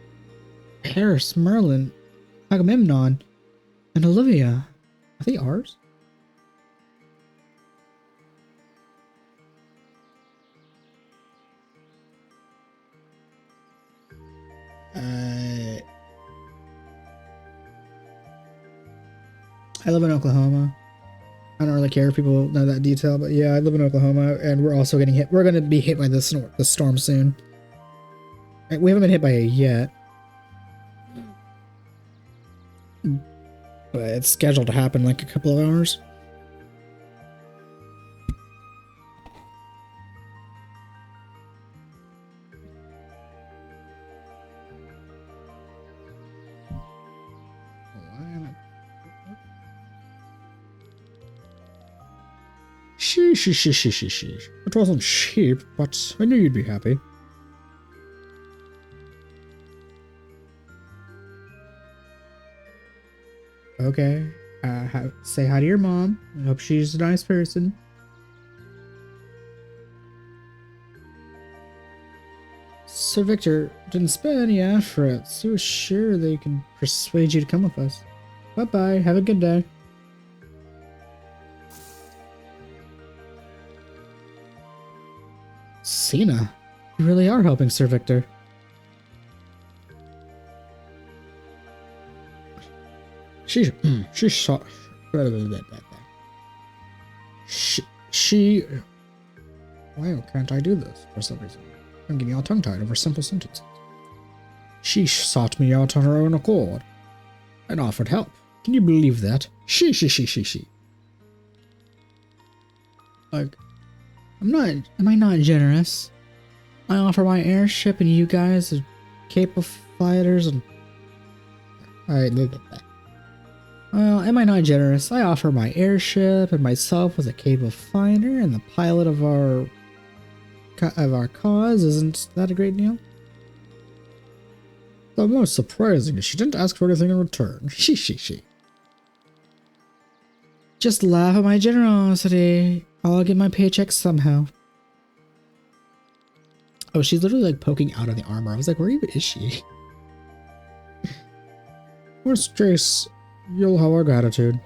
Paris, Merlin, Agamemnon, and Olivia. Are they ours? I live in Oklahoma. I don't really care if people know that detail, but yeah, I live in Oklahoma, and we're also getting hit. We're going to be hit by the storm soon. We haven't been hit by it yet. But it's scheduled to happen in like a couple of hours. Sheesh. It wasn't cheap, but I knew you'd be happy. Okay. Say hi to your mom. I hope she's a nice person. Sir Victor didn't spend any effort, so he was sure they could persuade you to come with us. Bye-bye, have a good day. Cena, you really are helping Sir Victor. She shot. She. Why can't I do this for some reason? I'm getting all tongue-tied over simple sentences. She sought me out on her own accord and offered help. Can you believe that? She. Like, am I not generous? I offer my airship and you guys are capable fighters and... Alright, look at that. Well, am I not generous? I offer my airship and myself as a capable fighter and the pilot of our cause. Isn't that a great deal? The most surprising is she didn't ask for anything in return. She. Just laugh at my generosity. I'll get my paycheck somehow. Oh, she's literally like poking out of the armor. I was like, where even is she? Worst case, you'll have our gratitude.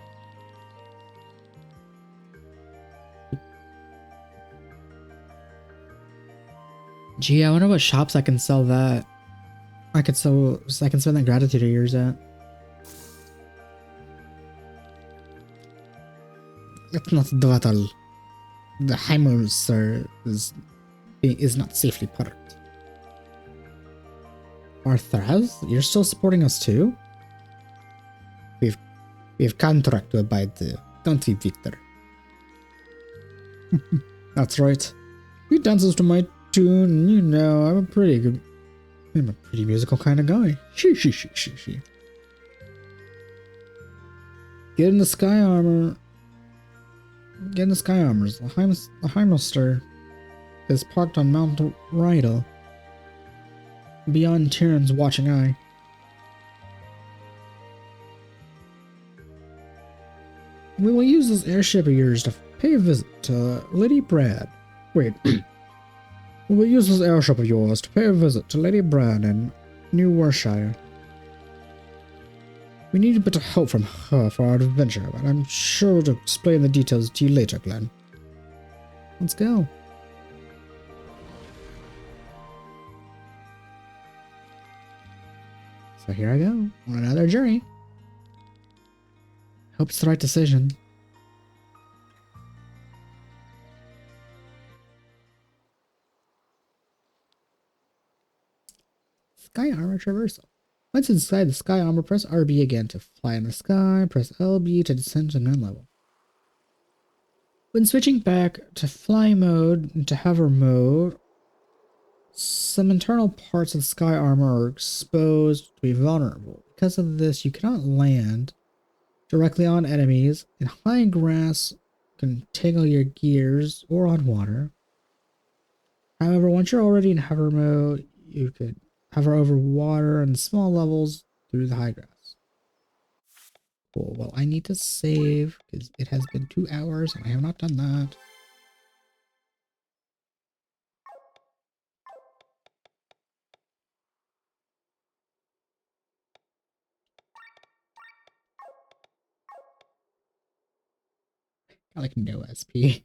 Gee, I wonder what shops I can sell that. I can spend that gratitude of yours at. It's not the battle. The Heimer, sir, is not safely parked. Arthraz, you're still supporting us too? We have contract to abide to, don't we, Victor? That's right. He dances to my tune, and you know I'm a pretty musical kind of guy. She. Get in the sky armor. Get in the sky armors. The Heimelster is parked on Mount Rydal, beyond Tyrion's watching eye. We will use this airship of yours to pay a visit to Lady Brad. Wait. We will use this airship of yours to pay a visit to Lady Brad in New Warshire. We need a bit of help from her for our adventure, but I'm sure to explain the details to you later, Glenn. Let's go. So here I go, on another journey. Hope it's the right decision. Sky armor traversal. Once inside the sky armor, press RB again to fly in the sky, press LB to descend to ground level. When switching back to fly mode into hover mode, some internal parts of the sky armor are exposed to be vulnerable. Because of this, you cannot land directly on enemies, and high grass can tangle your gears or on water. However, once you're already in hover mode, you could hover over water and small levels through the high grass. Cool. Well, I need to save because it has been 2 hours and I have not done that. Got like no SP.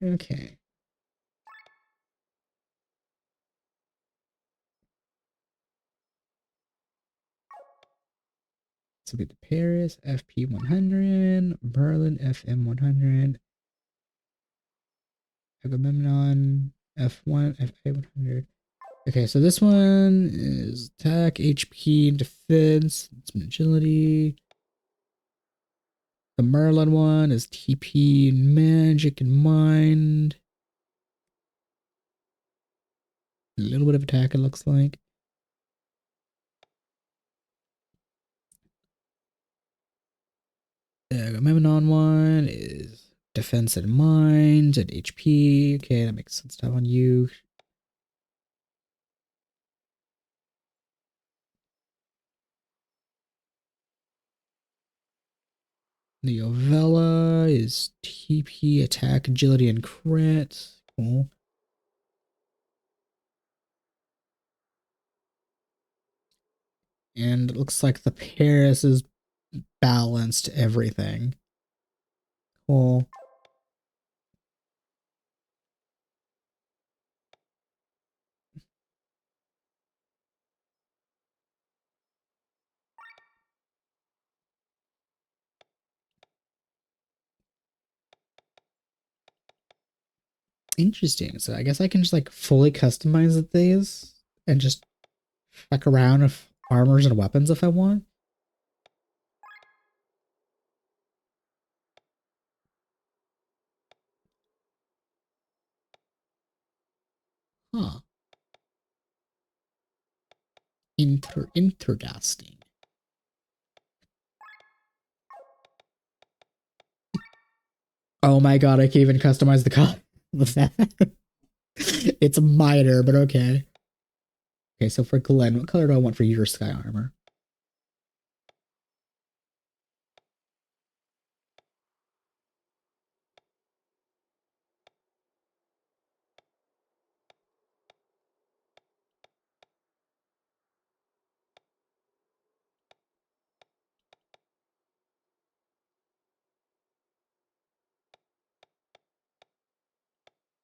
Okay. So we get the Paris FP 100, Berlin FM 100, Agamemnon F1 FA 100. Okay, so this one is attack, HP, defense, it's agility. The Merlin one is TP, magic, and mind. A little bit of attack, it looks like. The Agamemnon one is defense and mind and HP. Okay, that makes sense to have on you. The Ovella is TP, attack, agility, and crit. Cool. And it looks like the Paris is balanced everything. Cool. Interesting. So I guess I can just like fully customize these and just fuck around with armors and weapons if I want. Huh. Interesting. Oh my god, I can even customize the color with that. It's minor, but okay. Okay, so for Glenn, what color do I want for your sky armor?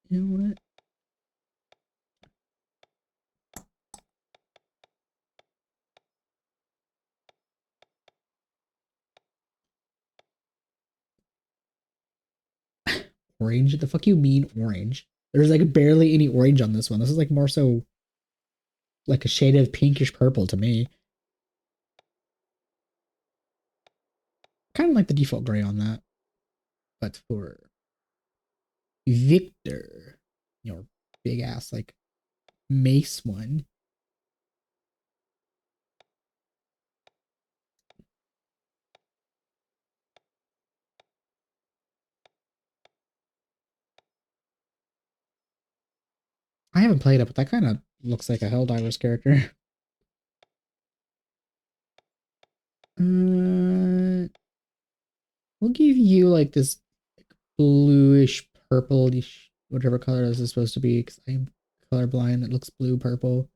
You know what? Orange? The fuck you mean orange? There's like barely any orange on this one. This is like more so like a shade of pinkish purple to me. Kind of like the default gray on that. But for Victor, your big ass like mace one. I haven't played it, but that kind of looks like a Helldivers character. We'll give you like this bluish purplish whatever color this is supposed to be because I'm colorblind. It looks blue purple.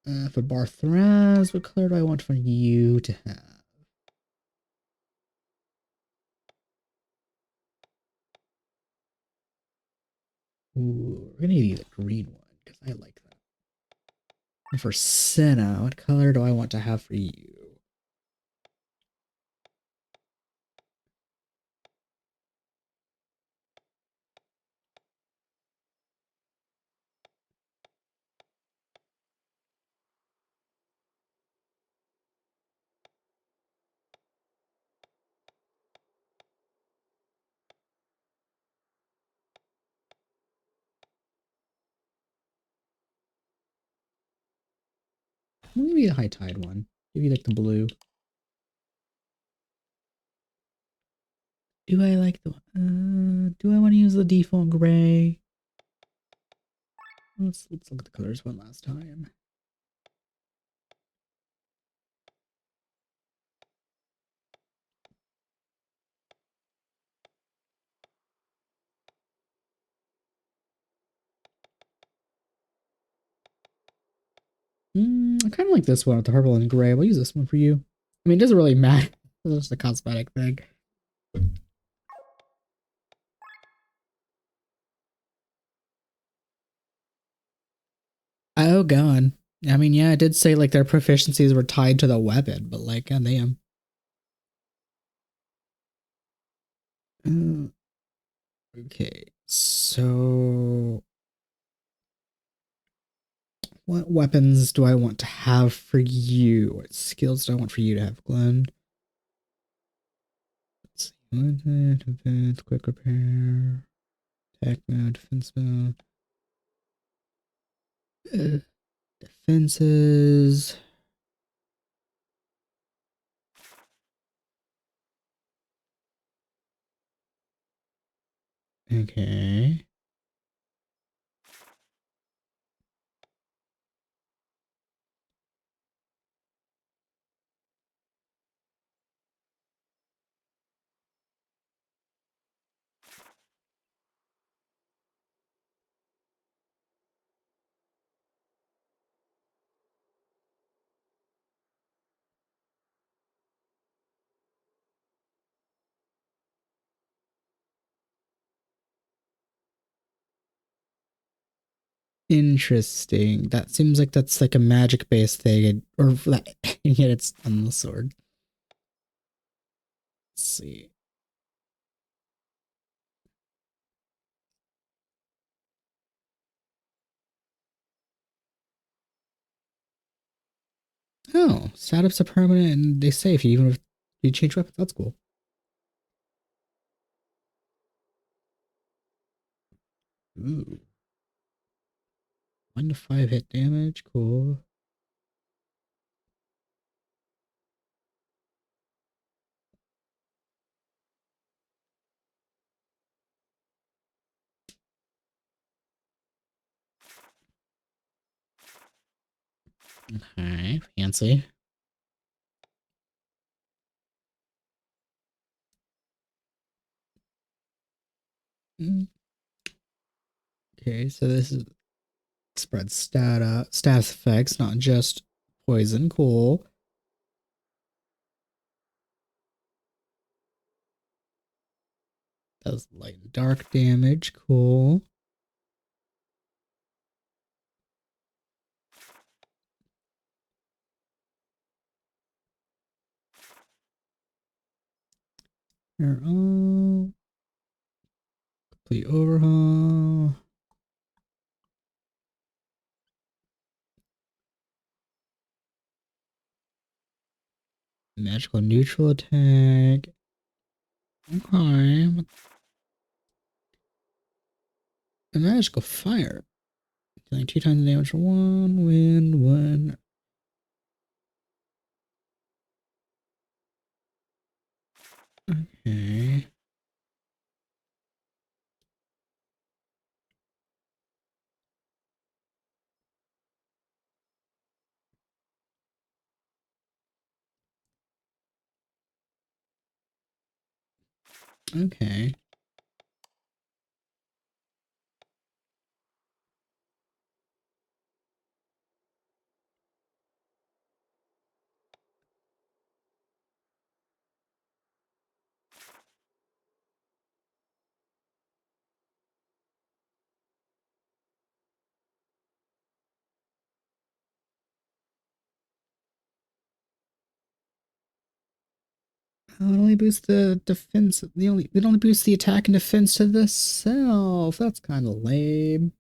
For Barthraz, what color do I want for you to have? Ooh, we're gonna give you the green one because I like that. And for Senna, what color do I want to have for you? We'll give you the high tide one. Give you like the blue. Do I like the do I want to use the default gray? Let's look at the colors one last time. I kind of like this one with the purple and gray. We'll use this one for you. I mean, it doesn't really matter. It's just a cosmetic thing. Oh, God. I mean, yeah, it did say like their proficiencies were tied to the weapon, but like, goddamn. Okay, so what weapons do I want to have for you? What skills do I want for you to have, Glenn? Let's see. Defense, quick repair, attack mode, defense mode, defenses. Okay. Interesting. That seems like that's like a magic based thing, or that, and yet it's on the sword. Let's see. Oh, statups are permanent and they safe even if you change weapons. That's cool. Ooh. 1 to 5 hit damage. Cool. Okay, fancy. Okay, so this is spread stat effects, not just poison. Cool. Does light and dark damage. Cool. Complete overhaul. Magical neutral attack. Okay. A magical fire. Dealing 2 times the damage for 1. Wind, 1. Okay. Okay. It only boosts the defense. It only boosts the attack and defense to the self. That's kind of lame.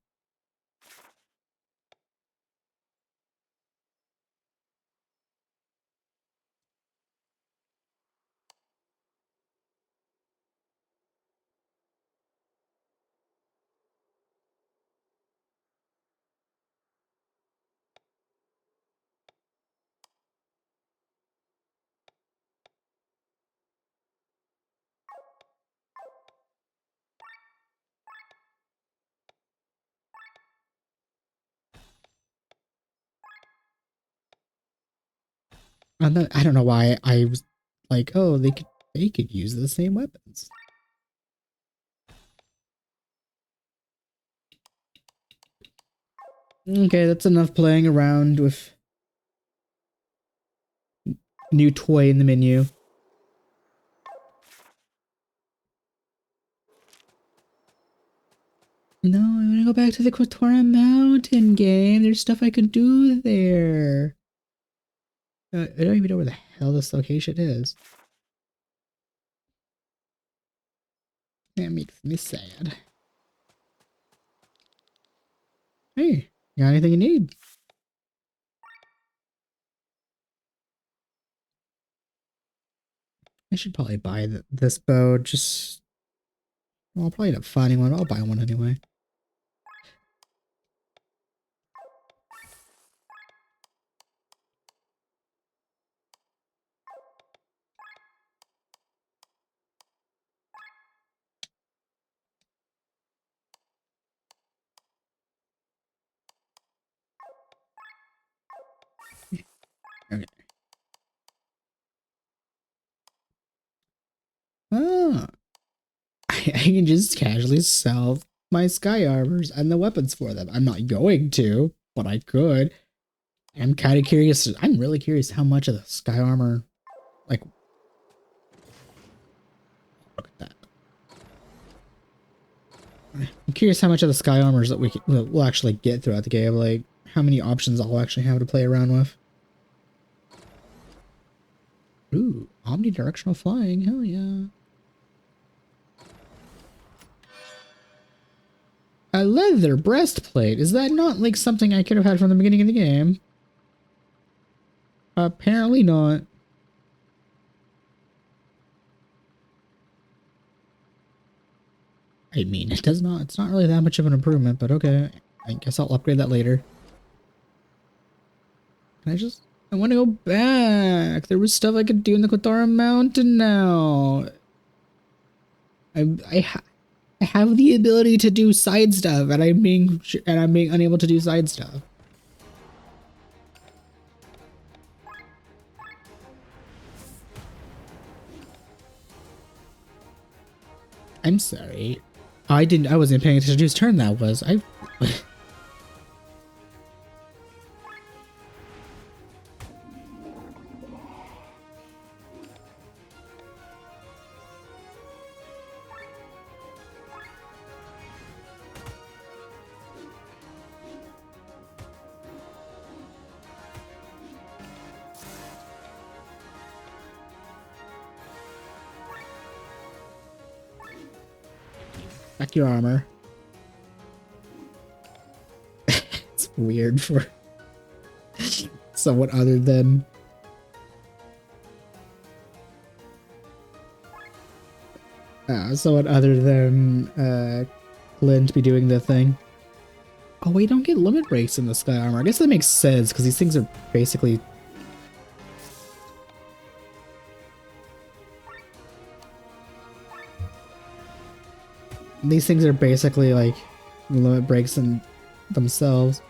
I don't know why I was like, oh, they could use the same weapons. Okay, that's enough playing around with new toy in the menu. No, I want to go back to the Quatora Mountain game. There's stuff I could do there. I don't even know where the hell this location is. That makes me sad. Hey, got anything you need? I should probably buy this bow. Just, well, I'll probably end up finding one. I'll buy one anyway. Okay. Oh, I can just casually sell my sky armors and the weapons for them. I'm not going to, but I could. I'm kind of curious. I'm really curious how much of the sky armor, like, look at that. I'm curious how much of the sky armors that we'll actually get throughout the game. Like, how many options I'll actually have to play around with. Ooh, omnidirectional flying. Hell yeah. A leather breastplate. Is that not like something I could have had from the beginning of the game? Apparently not. I mean, it's not really that much of an improvement, but okay. I guess I'll upgrade that later. I want to go back. There was stuff I could do in the Kothara Mountain now. I have the ability to do side stuff, and I'm being unable to do side stuff. I'm sorry. I wasn't paying attention to whose turn that was. Back your armor. It's weird for someone other than Clint to be doing the thing. Oh, we don't get limit breaks in the sky armor. I guess that makes sense because these things are basically like limit breaks in themselves.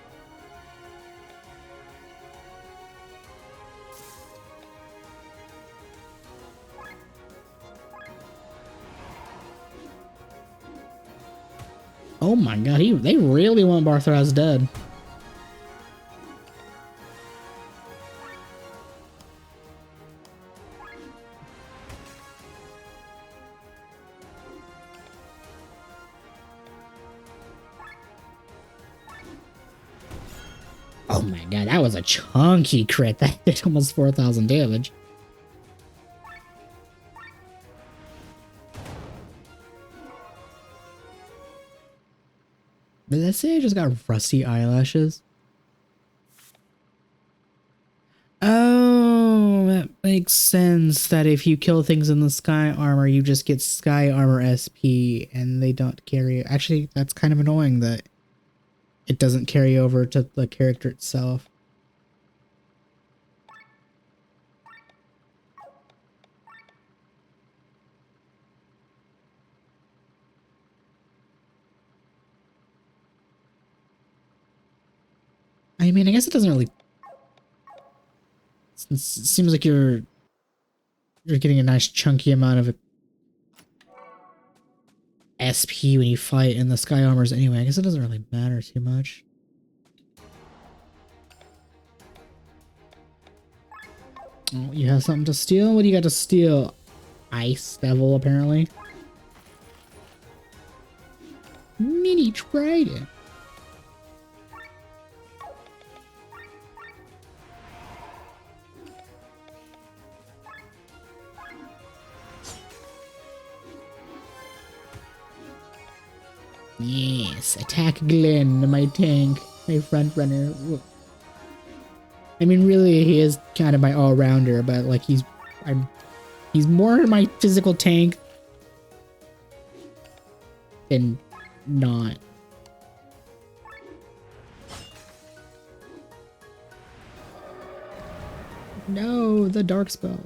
Oh my god, they really want Barthraz dead. Oh my god, that was a chunky crit. That did almost 4,000 damage. Did I say I just got rusty eyelashes? Oh, that makes sense that if you kill things in the sky armor, you just get sky armor SP and they don't carry. Actually, that's kind of annoying that it doesn't carry over to the character itself. I mean, I guess it doesn't really. It seems like you're getting a nice chunky amount of SP when you fight in the sky armors anyway. I guess it doesn't really matter too much. Oh, you have something to steal? What do you got to steal? Ice Devil, apparently. Mini Trident. Yes, attack Glenn, my tank, my front runner. I mean, really, he is kind of my all-rounder, but like he's more my physical tank than not. No, the dark spell.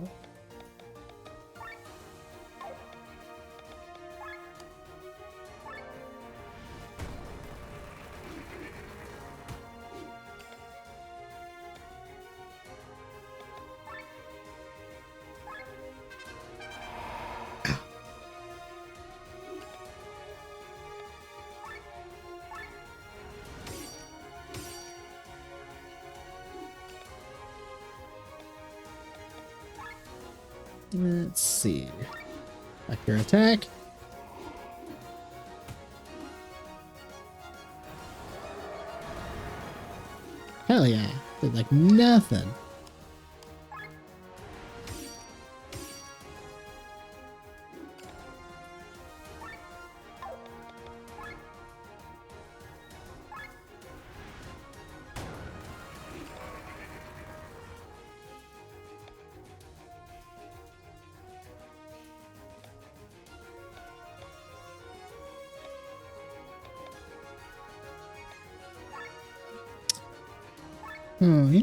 Let's see. Back your attack. Hell yeah. Did like nothing. Oh, yeah.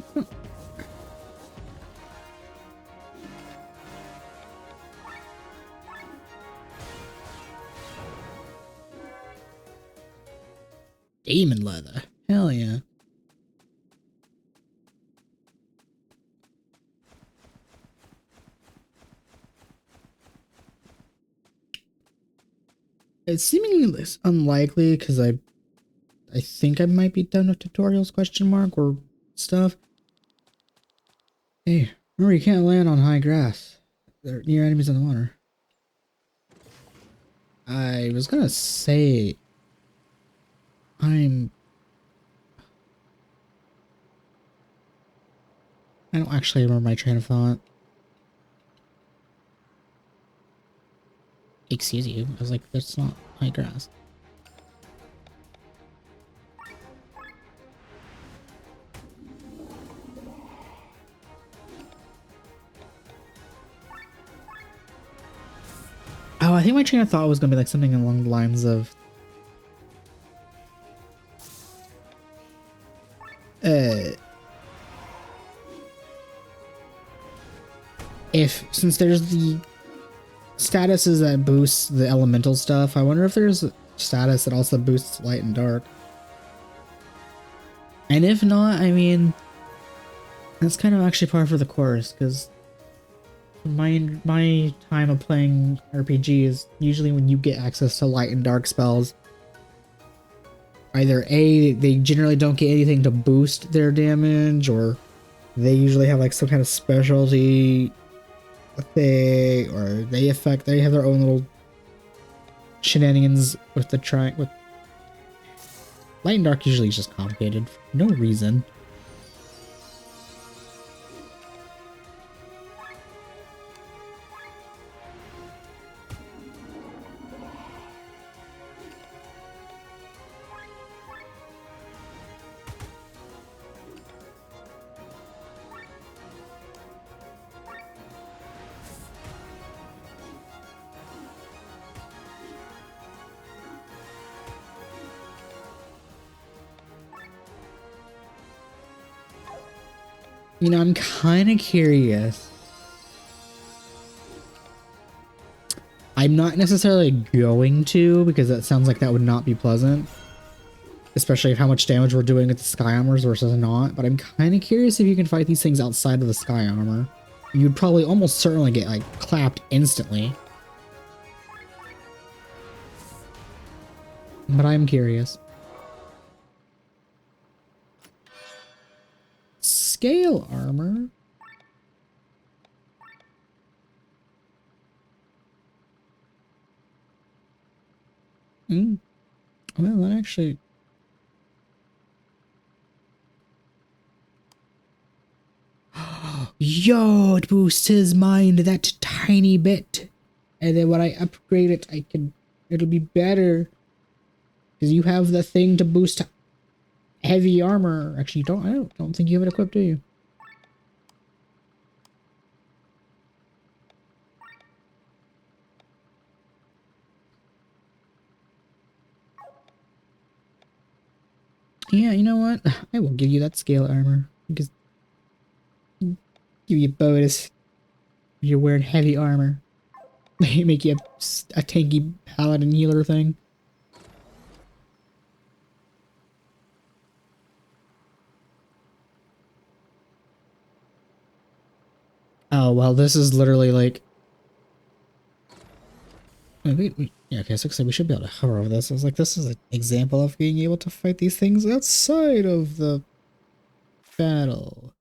Demon leather. Hell yeah. It's seemingly unlikely because I think I might be done with tutorials, question mark, or stuff. Hey, remember you can't land on high grass. There are near enemies in the water. I was gonna say I don't actually remember my train of thought. Excuse you. I was like, that's not high grass. Oh, I think my train of thought was gonna be like something along the lines of since there's the statuses that boost the elemental stuff, I wonder if there's a status that also boosts light and dark. And if not, I mean, that's kind of actually par for the course, because my time of playing RPGs, usually when you get access to light and dark spells, either A, they generally don't get anything to boost their damage, or they usually have like some kind of specialty thing, or they have their own little shenanigans with with light and dark. Usually is just complicated for no reason. You know, I'm kind of curious. I'm not necessarily going to, because that sounds like that would not be pleasant. Especially how much damage we're doing with the sky armors versus not. But I'm kind of curious if you can fight these things outside of the sky armor. You'd probably almost certainly get, like, clapped instantly. But I'm curious. Scale armor? Well, that actually... Yo, it boosts his mind that tiny bit. And then when I upgrade it, it'll be better. Because you have the thing to boost heavy armor. Actually, I don't think you have it equipped, do you? Yeah, you know what? I will give you that scale armor. Because give you a bonus. You're wearing heavy armor. They make you a tanky paladin healer thing. Oh, well, this is literally like... Yeah, okay, so we should be able to hover over this. I was like, this is an example of being able to fight these things outside of the battle.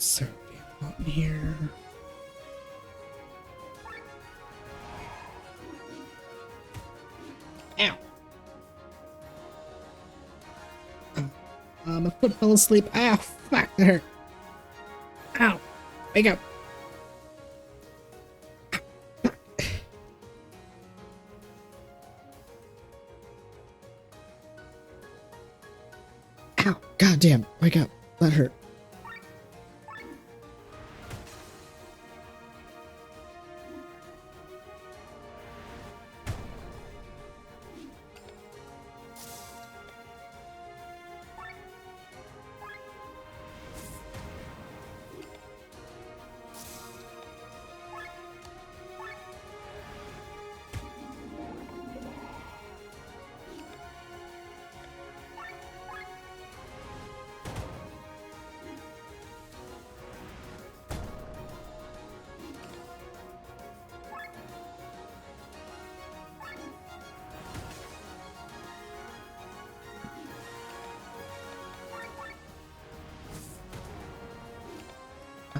so damn hot in here. Ow. My foot fell asleep. Ow, fuck, that hurt. Ow, wake up. Ow, goddamn, wake up. That hurt.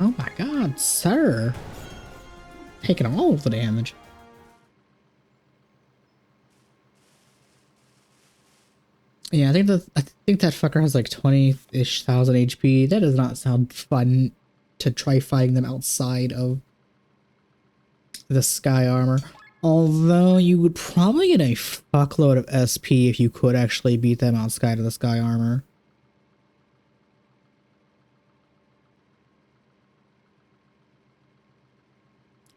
Oh my god, sir. Taking all of the damage. Yeah, I think that fucker has like 20-ish thousand HP. That does not sound fun to try fighting them outside of the sky armor. Although you would probably get a fuckload of SP if you could actually beat them outside of the sky armor.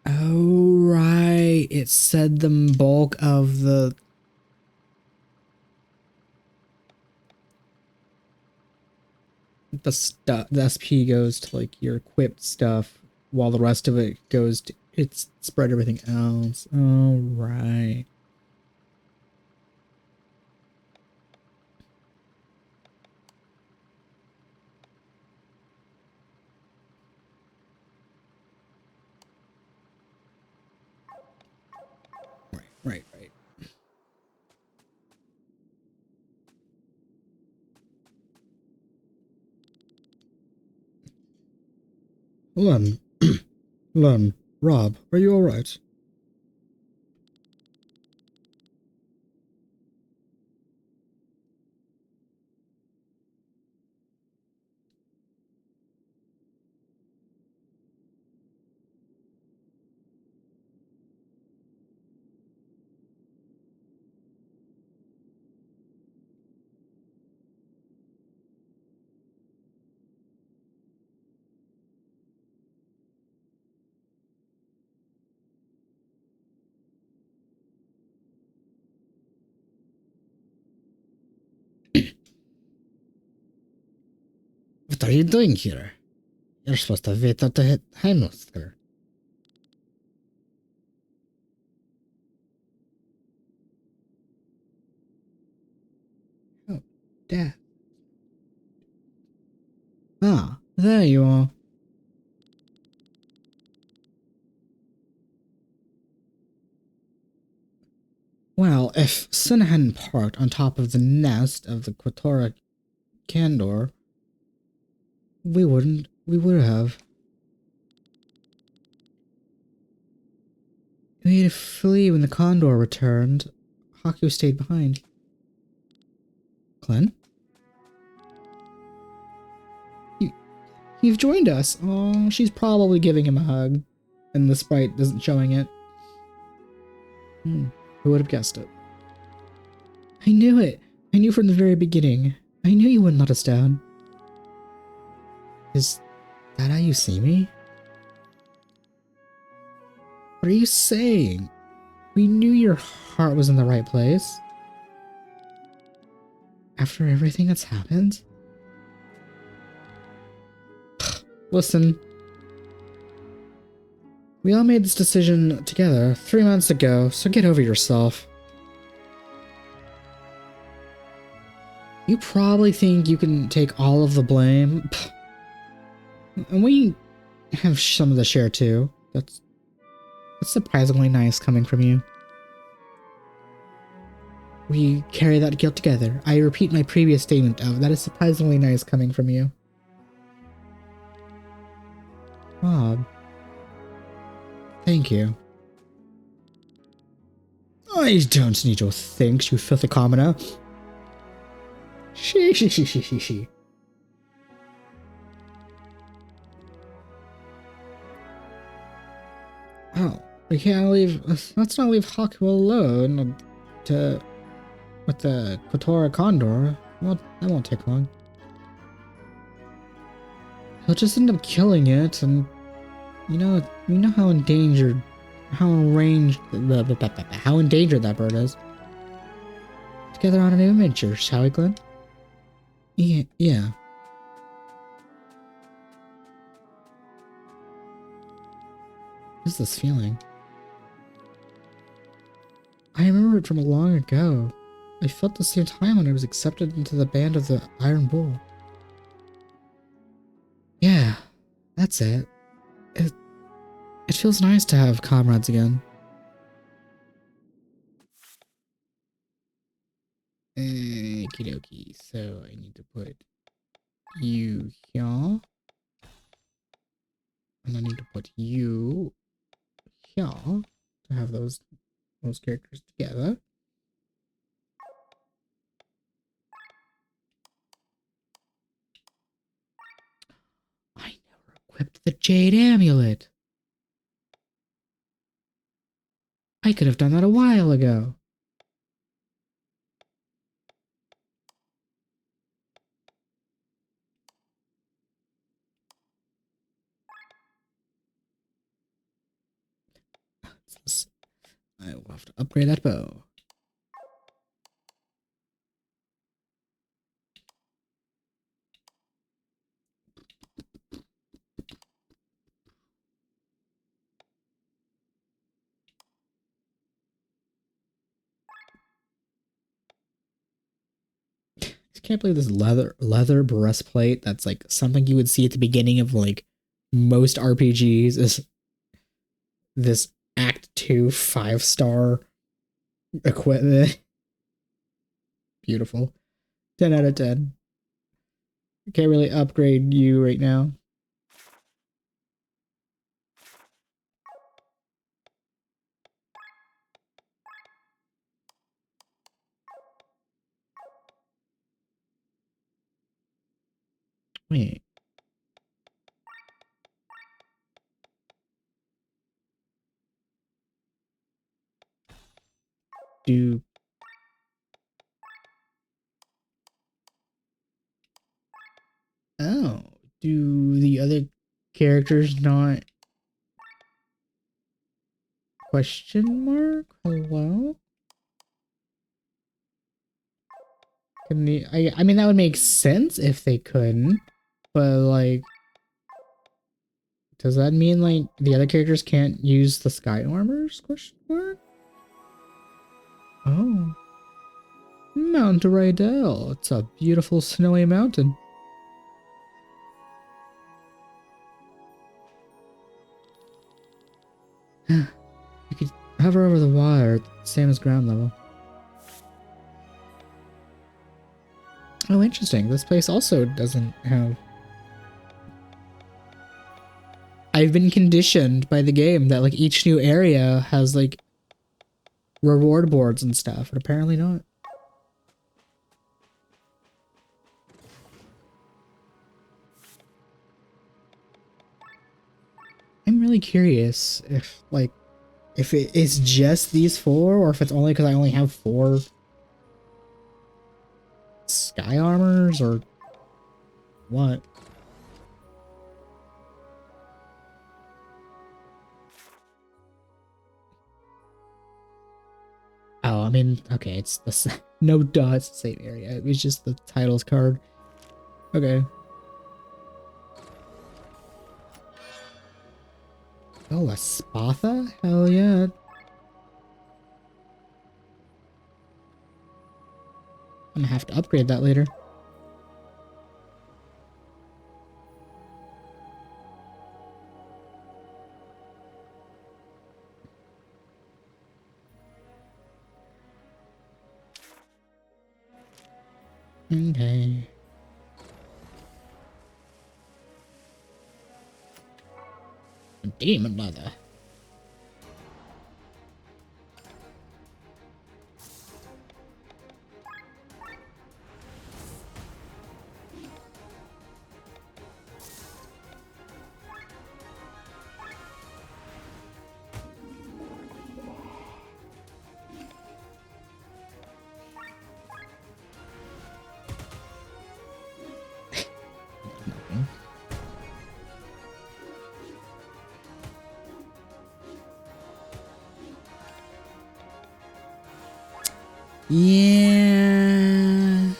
Oh, right. It said the bulk of the stuff, the SP goes to like your equipped stuff, while the rest of it goes to it's spread everything else. Oh, right. Right. Lem, Rob, are you alright? What are you doing here? You're supposed to wait at the headmaster. Oh, Dad. Ah, there you are. Well, if Sin hadn't parked on top of the nest of the Quatora Candor, we would have. We had to flee when the Condor returned. Haku stayed behind. Glenn? You've joined us. Oh, she's probably giving him a hug. And the sprite isn't showing it. Who would have guessed it? I knew it. I knew from the very beginning. I knew you wouldn't let us down. Is that how you see me? What are you saying? We knew your heart was in the right place. After everything that's happened? Listen. We all made this decision together 3 months ago, so get over yourself. You probably think you can take all of the blame. And we have some of the share too. That's surprisingly nice coming from you. We carry that guilt together. I repeat my previous statement of that is surprisingly nice coming from you. Bob. Thank you. I don't need your thanks, you filthy commoner. She. Oh, we can't leave. Let's not leave Haku alone with the Kotora Condor. Well, that won't take long. He'll just end up killing it, and you know how endangered, how endangered that bird is. Together on an adventure, shall we, Glenn? Yeah. What's this feeling? I remember it from long ago. I felt the same time when I was accepted into the band of the Iron Bull. Yeah, that's it. It feels nice to have comrades again. Okie dokie. So I need to put you here. And I need to put you here to have those characters together. I never equipped the Jade Amulet. I could have done that a while ago. I will have to upgrade that bow. I can't believe this leather breastplate that's like something you would see at the beginning of like most RPGs is this Act 2 5-star equipment. Beautiful. 10 out of 10. Can't really upgrade you right now. Wait. Do Oh, do the other characters not question mark? Hello? Can the I mean that would make sense if they couldn't, but like does that mean like the other characters can't use the sky armors? Question mark? Oh. Mount Rydell. It's a beautiful snowy mountain. You could hover over the water, same as ground level. Oh, interesting. This place also doesn't have... I've been conditioned by the game that like each new area has like reward boards and stuff, but apparently not. I'm really curious if like if it is just these 4 or if it's only because I only have 4 sky armors or what. Oh, I mean, okay, it's the no duh, it's the same area. It was just the titles card. Okay. Oh, a Spatha? Hell yeah. I'm gonna have to upgrade that later. Okay. Demon leather. Yeah.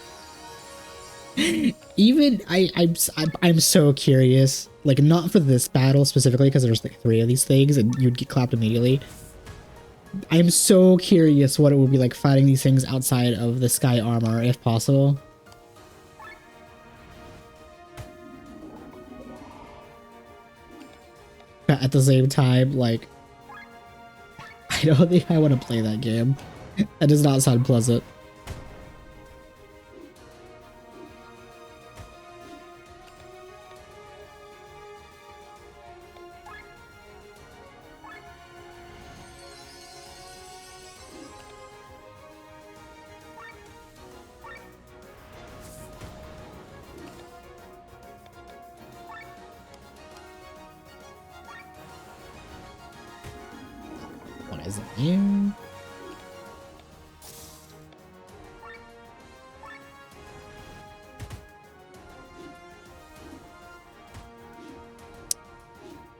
Even I'm so curious. Like, not for this battle specifically, because there's like 3 of these things and you'd get clapped immediately. I'm so curious what it would be like fighting these things outside of the sky armor, if possible. But at the same time, like, I don't think I want to play that game. That does not sound pleasant. What is it here?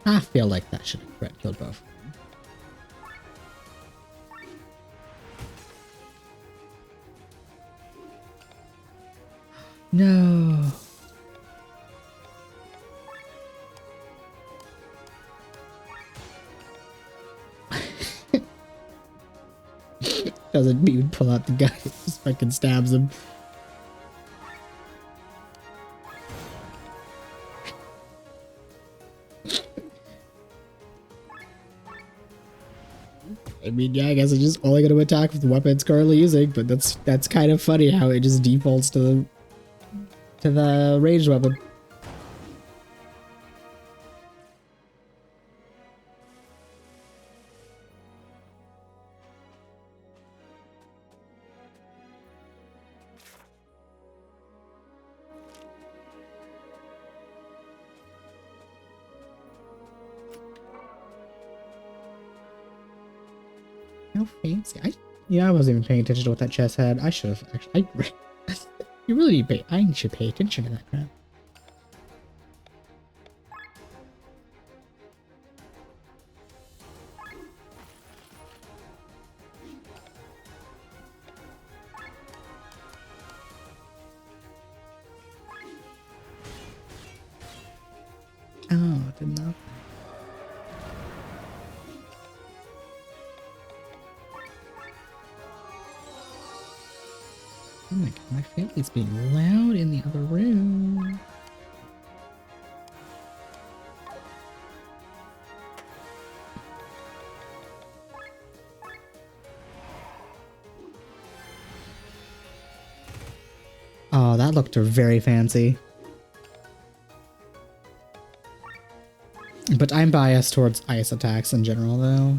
I feel like that should have killed both. No. Doesn't even pull out the gun, just fucking stabs him. I mean, yeah, I guess it's just only going to attack with the weapon it's currently using, but that's kind of funny how it just defaults to the ranged weapon. How fancy. I wasn't even paying attention to what that chest had. I should have actually. You really need to I should pay attention to that crap. Oh, did not. Oh my god, my family's being loud in the other room. Oh, that looked very fancy. But I'm biased towards ice attacks in general, though.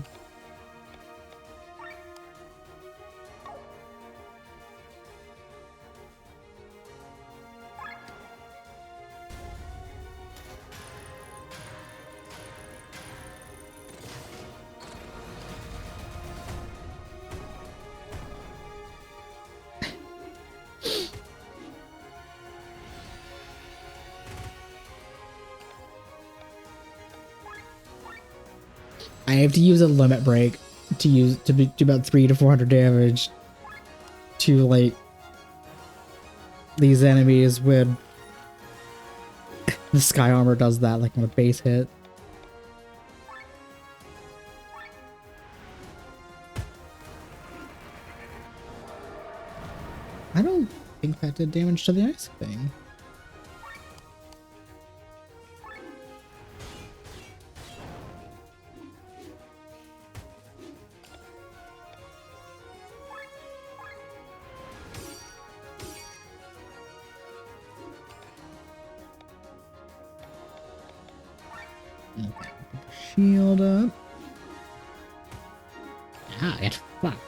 I have to use a limit break to do about 300 to 400 damage to like these enemies when the sky armor does that, like on a base hit. I don't think that did damage to the ice thing. Okay, Shield up. Ah, get fucked.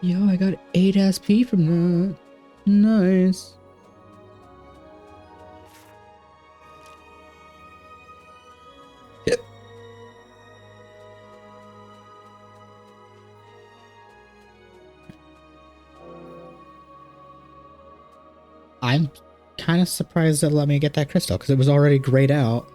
Yo, I got 8 SP from that. Nice. Yep. I'm kind of surprised it let me get that crystal because it was already grayed out.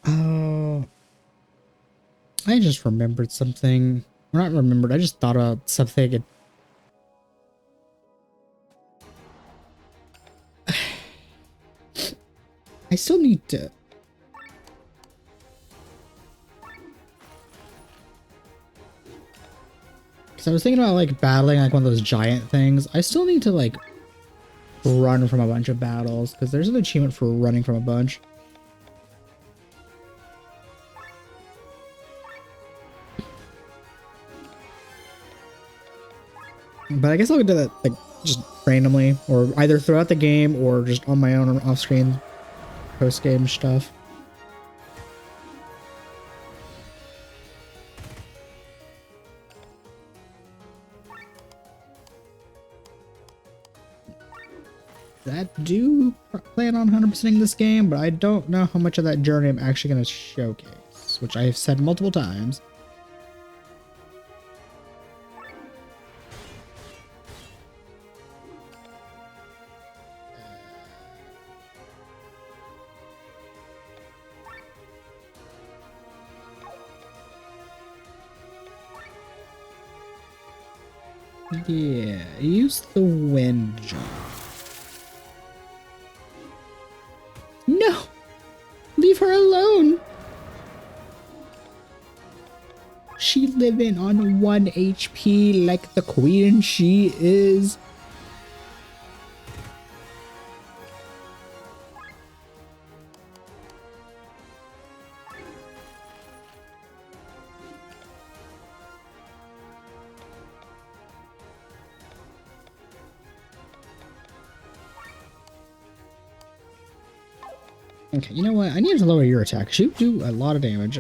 Oh, I just remembered something. Or not remembered, I just thought about something. I still need to... Because I was thinking about, like, battling, like, one of those giant things. I still need to, like, run from a bunch of battles. Because there's an achievement for running from a bunch. But I guess I'll do that, like, just randomly. Or either throughout the game or just on my own or off-screen post-game stuff. That do plan on 100%ing this game, but I don't know how much of that journey I'm actually going to showcase, which I have said multiple times. Yeah, use the wind jump. No! Leave her alone! She living on 1 HP like the queen she is. Okay, you know what? I need to lower your attack. You do a lot of damage.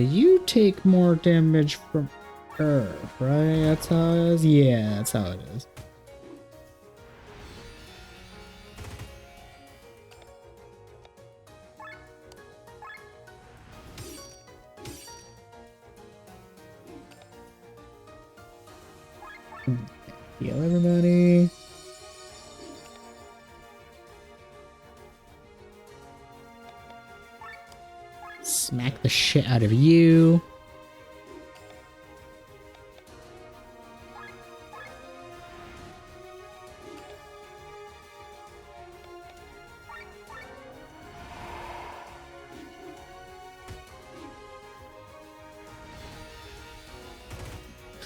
You take more damage from Earth, right? That's how it is? Yeah, that's how it is. Heal everybody. Smack the shit out of you.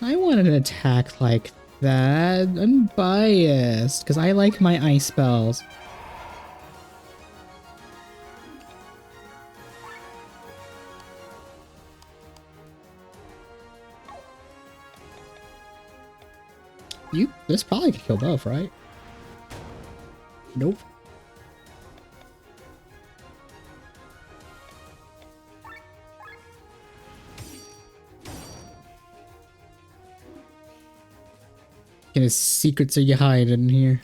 I wanted an attack like that. I'm biased because I like my ice spells. This probably could kill both, right? Nope. What secrets are you hiding in here?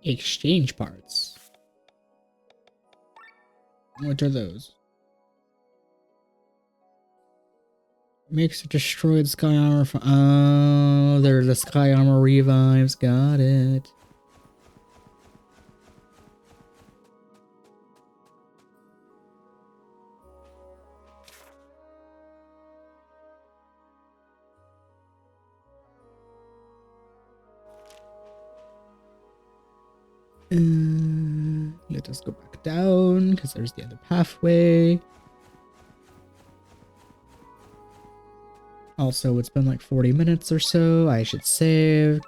Exchange parts. What are those? Makes it destroy the sky armor. Oh, there's the sky armor revives. Got it. Let us go back down because there's the other pathway. Also, it's been like 40 minutes or so. I should save.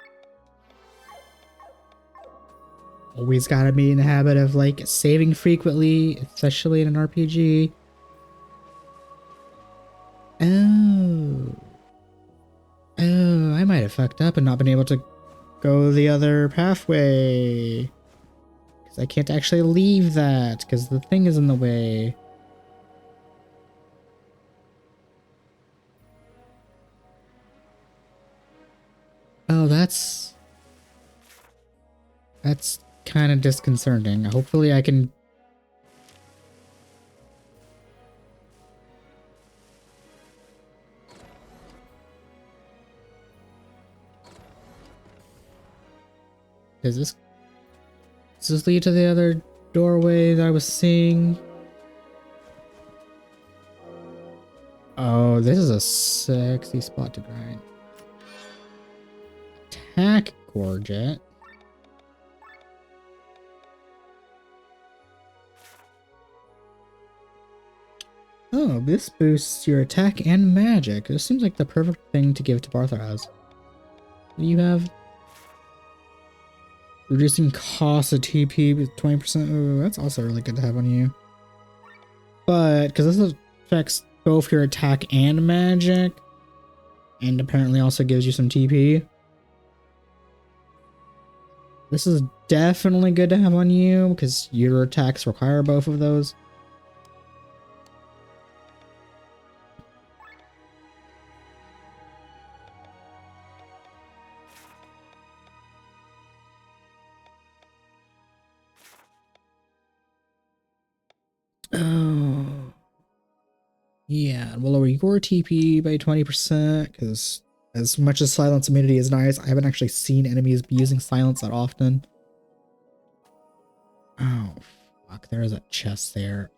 Always gotta be in the habit of like saving frequently, especially in an RPG. Oh. Oh, I might have fucked up and not been able to go the other pathway. Because I can't actually leave that because the thing is in the way. Oh, that's kind of disconcerting. Hopefully I can... Does this lead to the other doorway that I was seeing? Oh, this is a sexy spot to grind. Attack Gorget. Oh, this boosts your attack and magic. This seems like the perfect thing to give to Bartharaz. What do you have? Reducing cost of TP with 20%. Ooh, that's also really good to have on you. But, because this affects both your attack and magic, and apparently also gives you some TP. This is definitely good to have on you, because your attacks require both of those. Oh. Yeah, we'll lower your TP by 20%, because as much as silence immunity is nice, I haven't actually seen enemies be using silence that often. Oh, fuck, there is a chest there.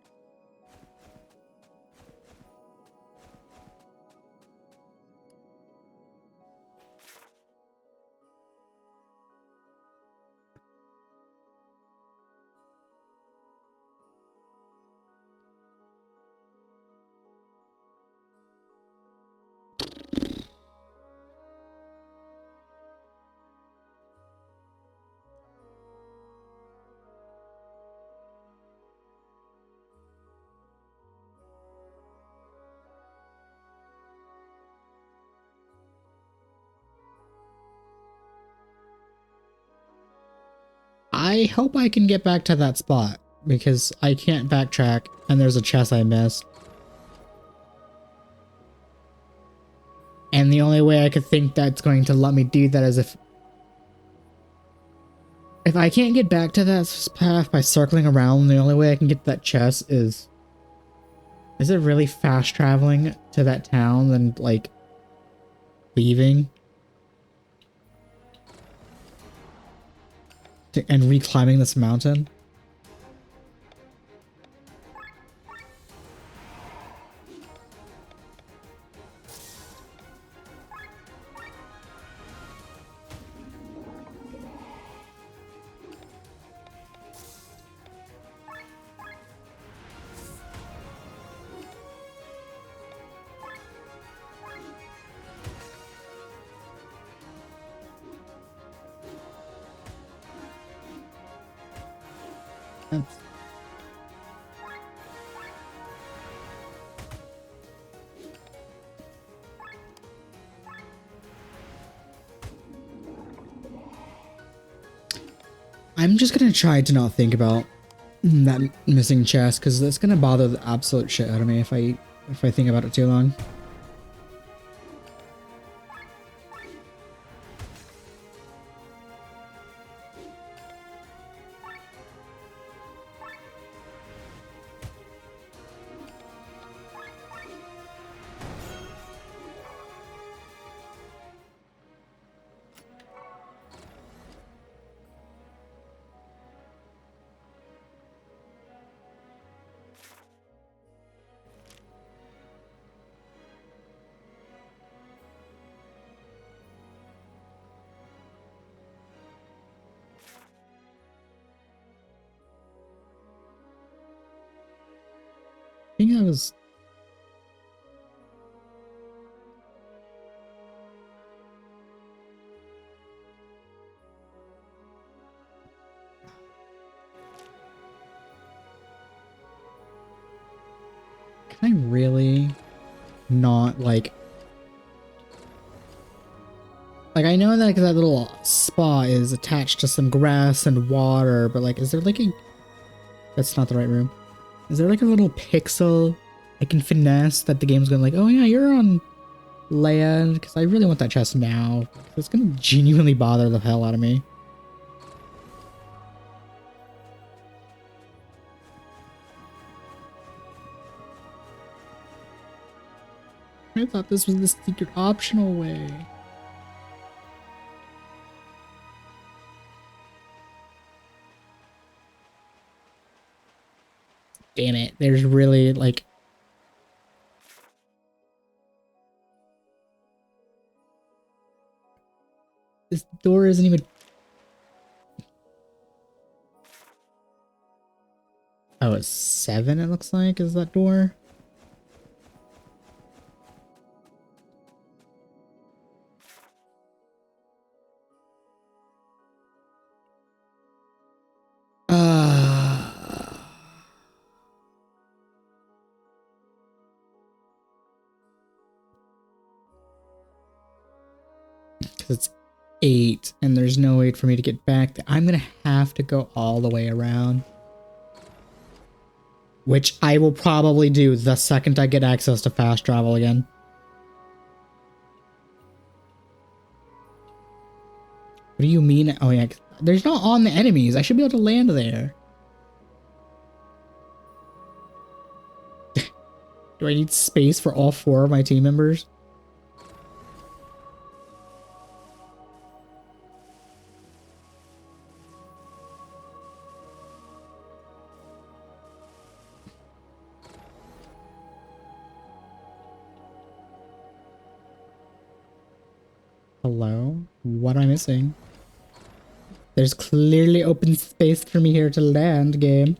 I hope I can get back to that spot, because I can't backtrack, and there's a chest I missed. And the only way I could think that's going to let me do that is if I can't get back to that path by circling around, the only way I can get to that chest is it really fast traveling to that town than, like, leaving? And reclimbing this mountain? I'm just gonna try to not think about that missing chest, because it's gonna bother the absolute shit out of me if I think about it too long. I think I was... Can I really not, like... Like, I know that that little spa is attached to some grass and water, but, like, is there, like, a... That's not the right room. Is there, like, a little pixel I can finesse that the game's gonna, like, oh, yeah, you're on land? Because I really want that chest now. It's gonna genuinely bother the hell out of me. I thought this was the secret optional way. Damn it. There's really, like... This door isn't even... Oh, it's 7, it looks like, is that door? It's 8, and there's no way for me to get back. I'm gonna have to go all the way around. Which I will probably do the second I get access to fast travel again. What do you mean? Oh yeah, there's not on the enemies. I should be able to land there. Do I need space for all 4 of my team members? Hello? What am I missing? There's clearly open space for me here to land, game.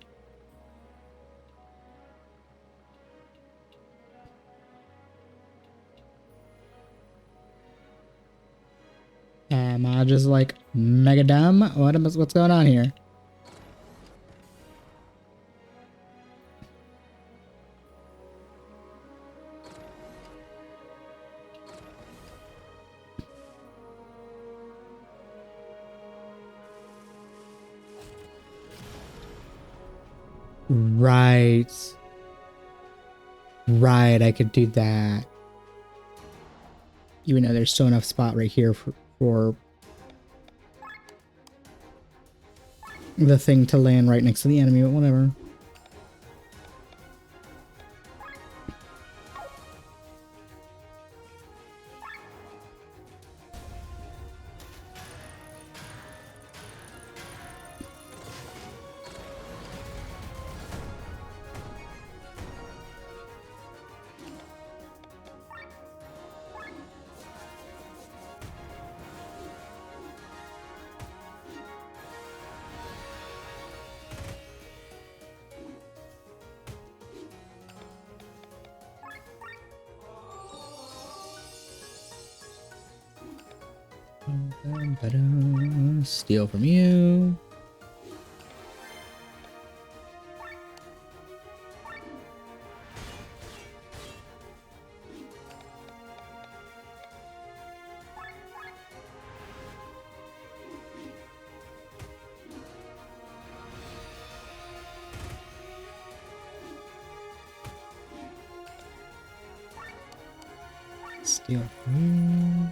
Am I just like mega dumb? What's going on here? Right. Right, I could do that. Even though there's still enough spot right here for the thing to land right next to the enemy, but whatever. Steal from you. Steal from you.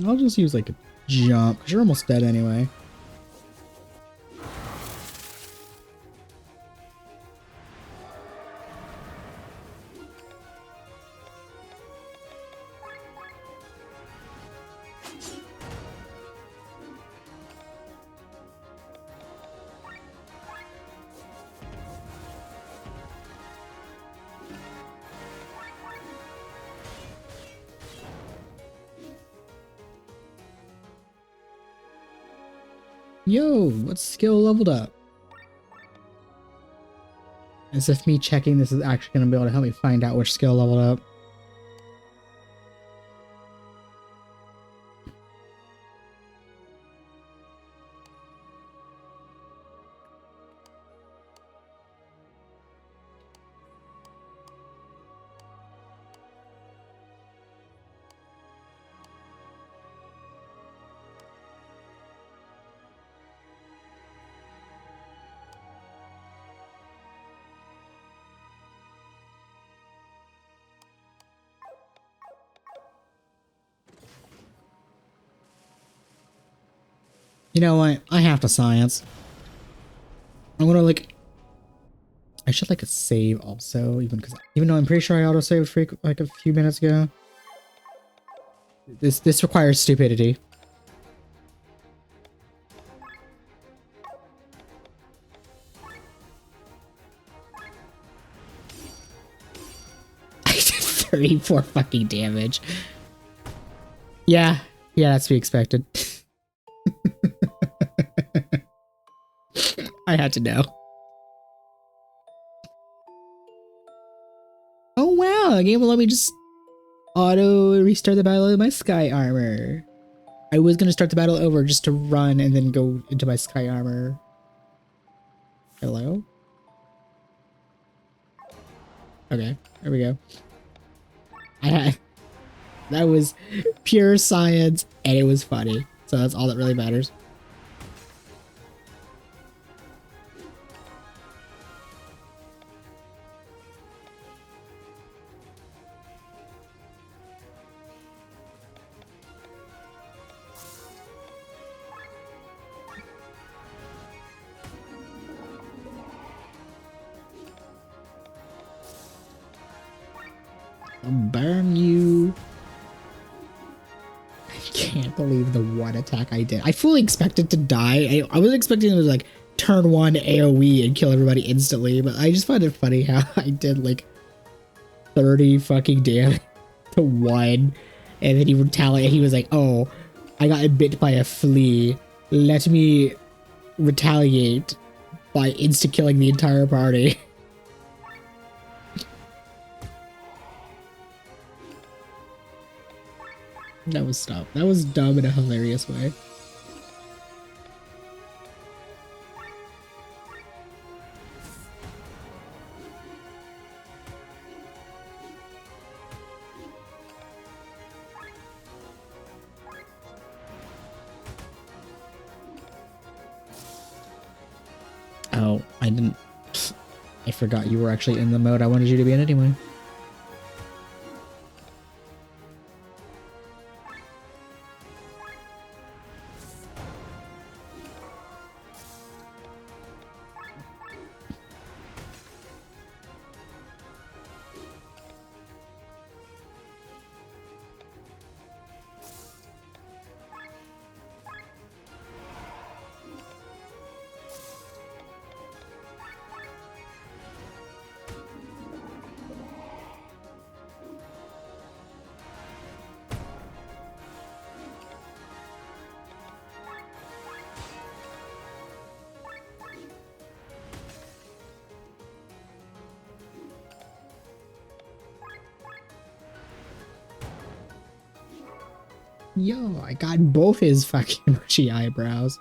I'll just use like a jump, because you're almost dead anyway. Yo, what skill leveled up? As if me checking this is actually going to be able to help me find out which skill leveled up. You know what? I have to science. I'm gonna like. I should like a save also, even though I'm pretty sure I auto saved for like a few minutes ago. This requires stupidity. I did 34 fucking damage. Yeah, that's to be expected. I had to know. Oh wow, the game will let me just auto restart the battle with my sky armor. I was gonna start the battle over just to run and then go into my sky armor. Hello? Okay, there we go. That was pure science and it was funny. So that's all that really matters. I'll burn you. I can't believe the one attack I did. I fully expected to die. I was expecting it was like turn 1 AoE and kill everybody instantly, but I just find it funny how I did like 30 fucking damage to one, and then he retaliated. He was like, "Oh, I got bit by a flea. Let me retaliate by insta killing the entire party." That was dumb. That was dumb in a hilarious way. Oh, I didn't. I forgot you were actually in the mode I wanted you to be in anyway. Yo, I got both his fucking mushy eyebrows.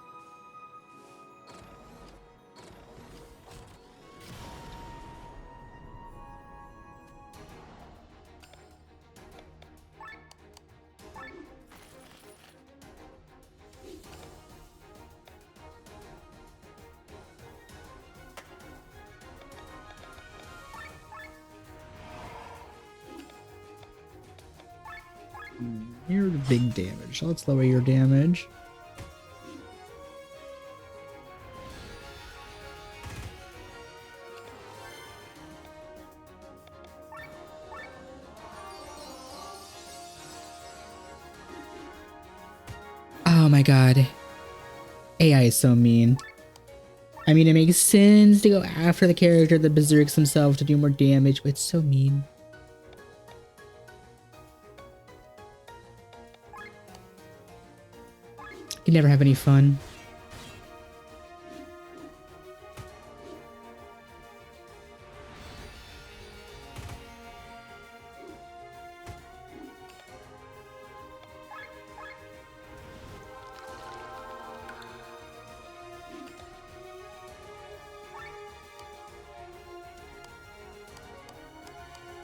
You're the big damage. So let's lower your damage. Oh my god. AI is so mean. I mean, it makes sense to go after the character that berserks himself to do more damage, but it's so mean. You never have any fun.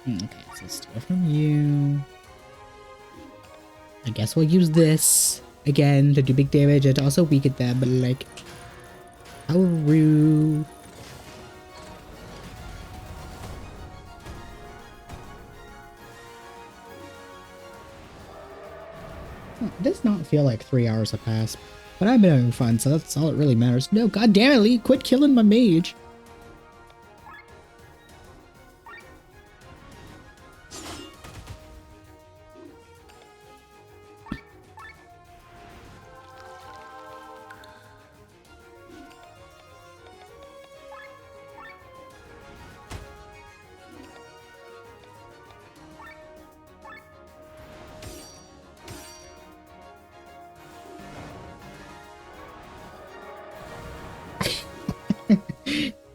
Okay, so steal from you. I guess we'll use this again to do big damage and also weaken them, but like, how rude. It does not feel like 3 hours have passed, but I've been having fun, so that's all that really matters. No, god damn it, Lee, quit killing my mage.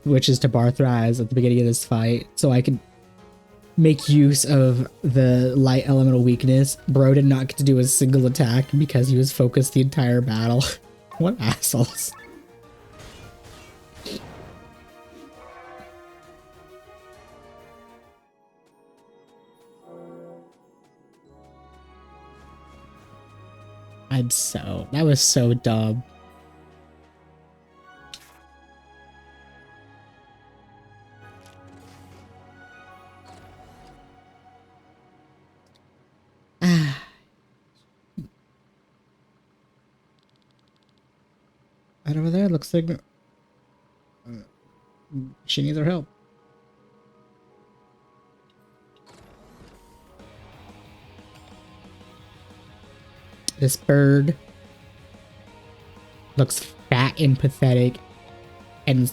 Which is to bar Thrize at the beginning of this fight, so I can make use of the light elemental weakness. Bro did not get to do a single attack because he was focused the entire battle. What assholes. That was so dumb. Right over there, looks like she needs our help. This bird looks fat and pathetic and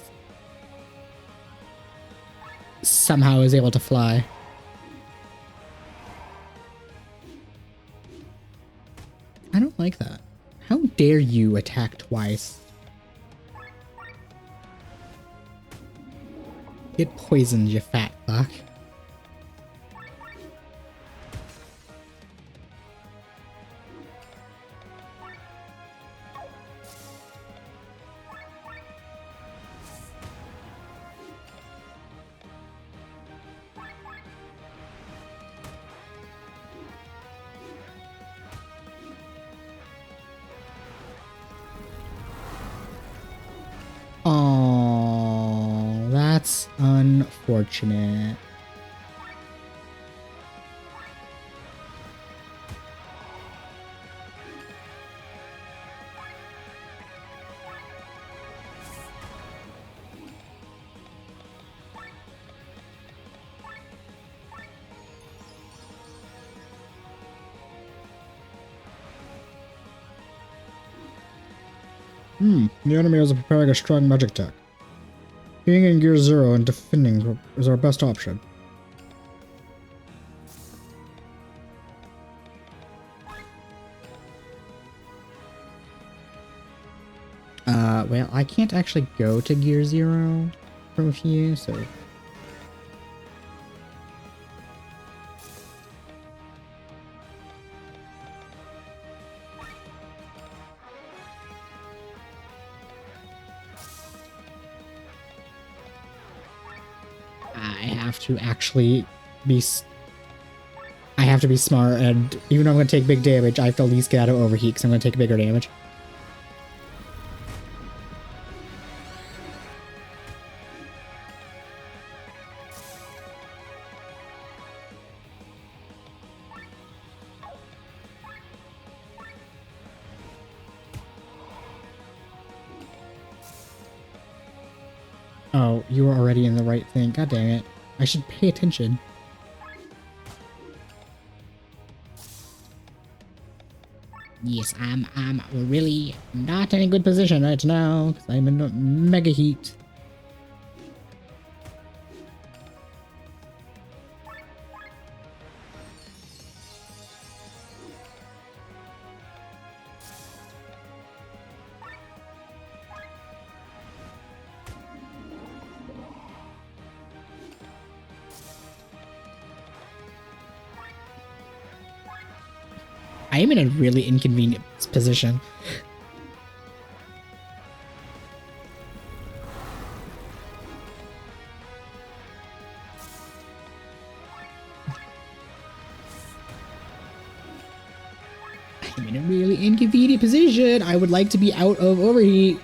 somehow is able to fly. I don't like that. How dare you attack twice? Get poisoned, you fat fuck. Oh, that's unfortunate. The enemy is preparing a strong magic attack. Being in gear 0 and defending is our best option. Well, I can't actually go to gear 0 from a few, so... I have to actually be... I have to be smart, and even though I'm going to take big damage, I have to at least get out of overheat, because I'm going to take bigger damage. Oh, you were already in the right thing. God dang it. I should pay attention. Yes, we're really not in a good position right now, because I'm in mega heat. I am in a really inconvenient position. I'm in a really inconvenient position. I would like to be out of overheat.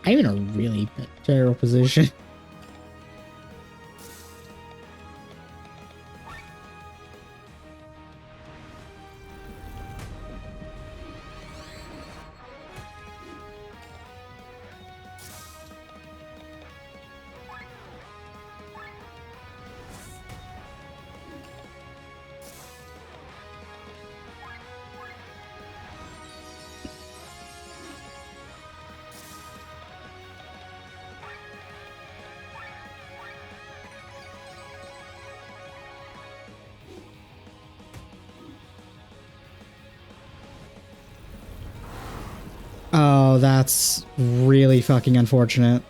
I'm in a really terrible position. Oh, that's really fucking unfortunate.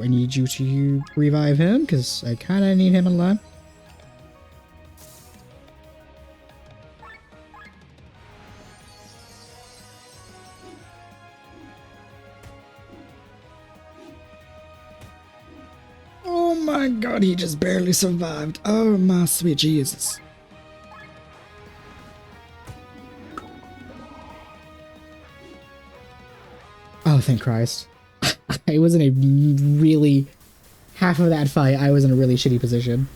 I need you to revive him, because I kind of need him alive. Oh my god, he just barely survived. Oh my sweet Jesus. Oh, thank Christ. I was in a really... half of that fight, I was in a really shitty position.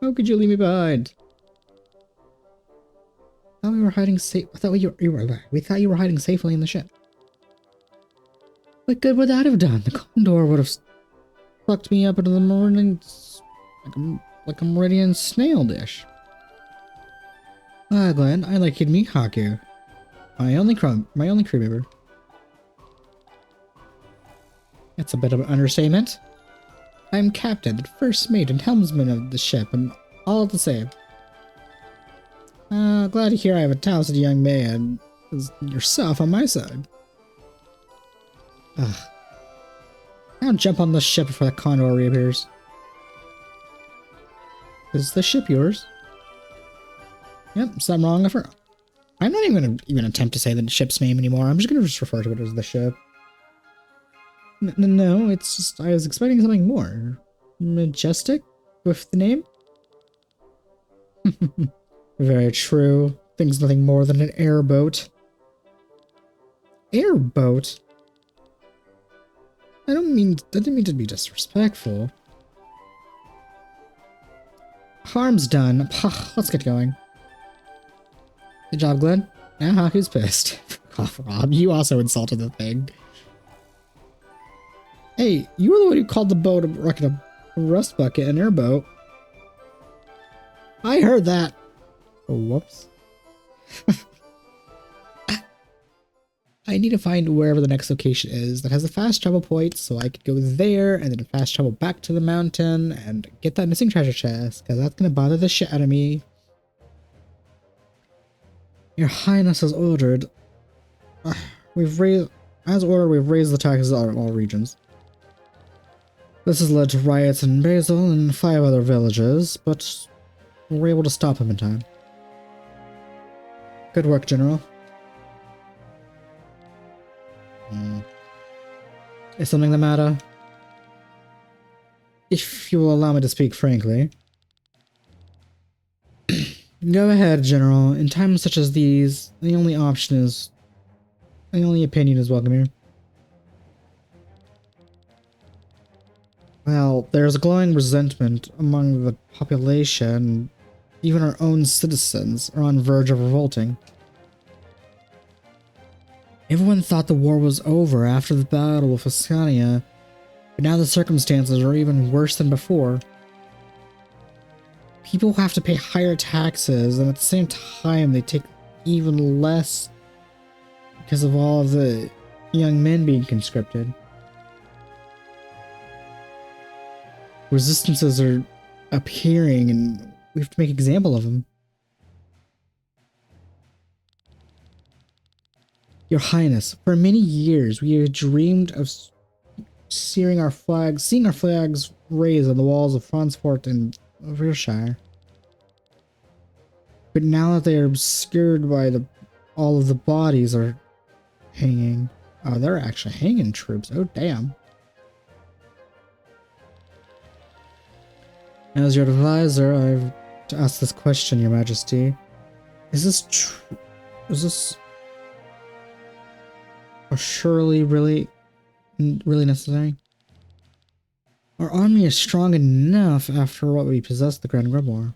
How could you leave me behind? I thought we were hiding safe. I thought we thought you were hiding safely in the ship. What good would that have done? The condor would have sucked me up into the meridian like a meridian snail dish. Ah, Glenn, I like Kid Haku. My only crew member. That's a bit of an understatement. I'm captain, the first mate, and helmsman of the ship, and all the same. Glad to hear I have a talented young man as yourself on my side. Ugh. Now jump on the ship before the condor reappears. Is the ship yours? Yep, something wrong with her. I'm not even gonna even attempt to say the ship's name anymore. I'm just gonna refer to it as the ship. No, it's just I was expecting something more majestic with the name. Very true. Thing's nothing more than an airboat. Airboat? I didn't mean to be disrespectful. Harm's done. Let's get going. Good job, Glenn. Now Haku's pissed. Off, Rob. You also insulted the thing. Hey, you were the one who called the boat a rust bucket, an airboat. I heard that. Oh, whoops. I need to find wherever the next location is that has a fast travel point so I could go there and then fast travel back to the mountain and get that missing treasure chest, because that's going to bother the shit out of me. Your Highness has ordered. We've raised the taxes on all regions. This has led to riots in Basil and 5 other villages, but we were able to stop them in time. Good work, General. Is something the matter? If you will allow me to speak frankly. Go ahead, General. In times such as these, the only opinion is welcome here. Well, there's growing resentment among the population. Even our own citizens are on the verge of revolting. Everyone thought the war was over after the battle with Ascania, but now the circumstances are even worse than before. People have to pay higher taxes, and at the same time they take even less because of all of the young men being conscripted. Resistances are appearing, and we have to make an example of them. Your Highness, for many years we have dreamed of seeing our flags raised on the walls of Frankfurt and Wiltshire. But now that they are obscured by all of the bodies are hanging. Oh, they're actually hanging troops. Oh, damn. As your advisor, I have to ask this question, Your Majesty. Is this true? Is this surely really necessary? Our army is strong enough after what we possess the Grand Grimoire.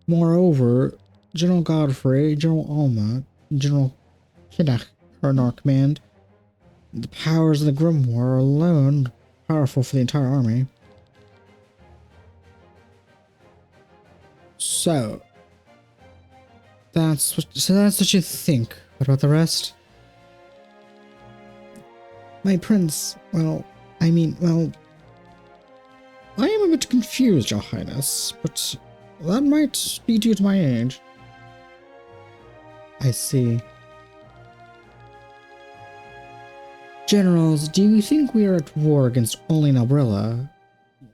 Moreover, General Godfrey, General Alma, General Kinnach are in our command. The powers of the Grimoire are alone powerful for the entire army. So that's what you think. What about the rest? My prince, I am a bit confused, Your Highness, but that might be due to my age. I see. Generals, do you think we are at war against only Umbrella?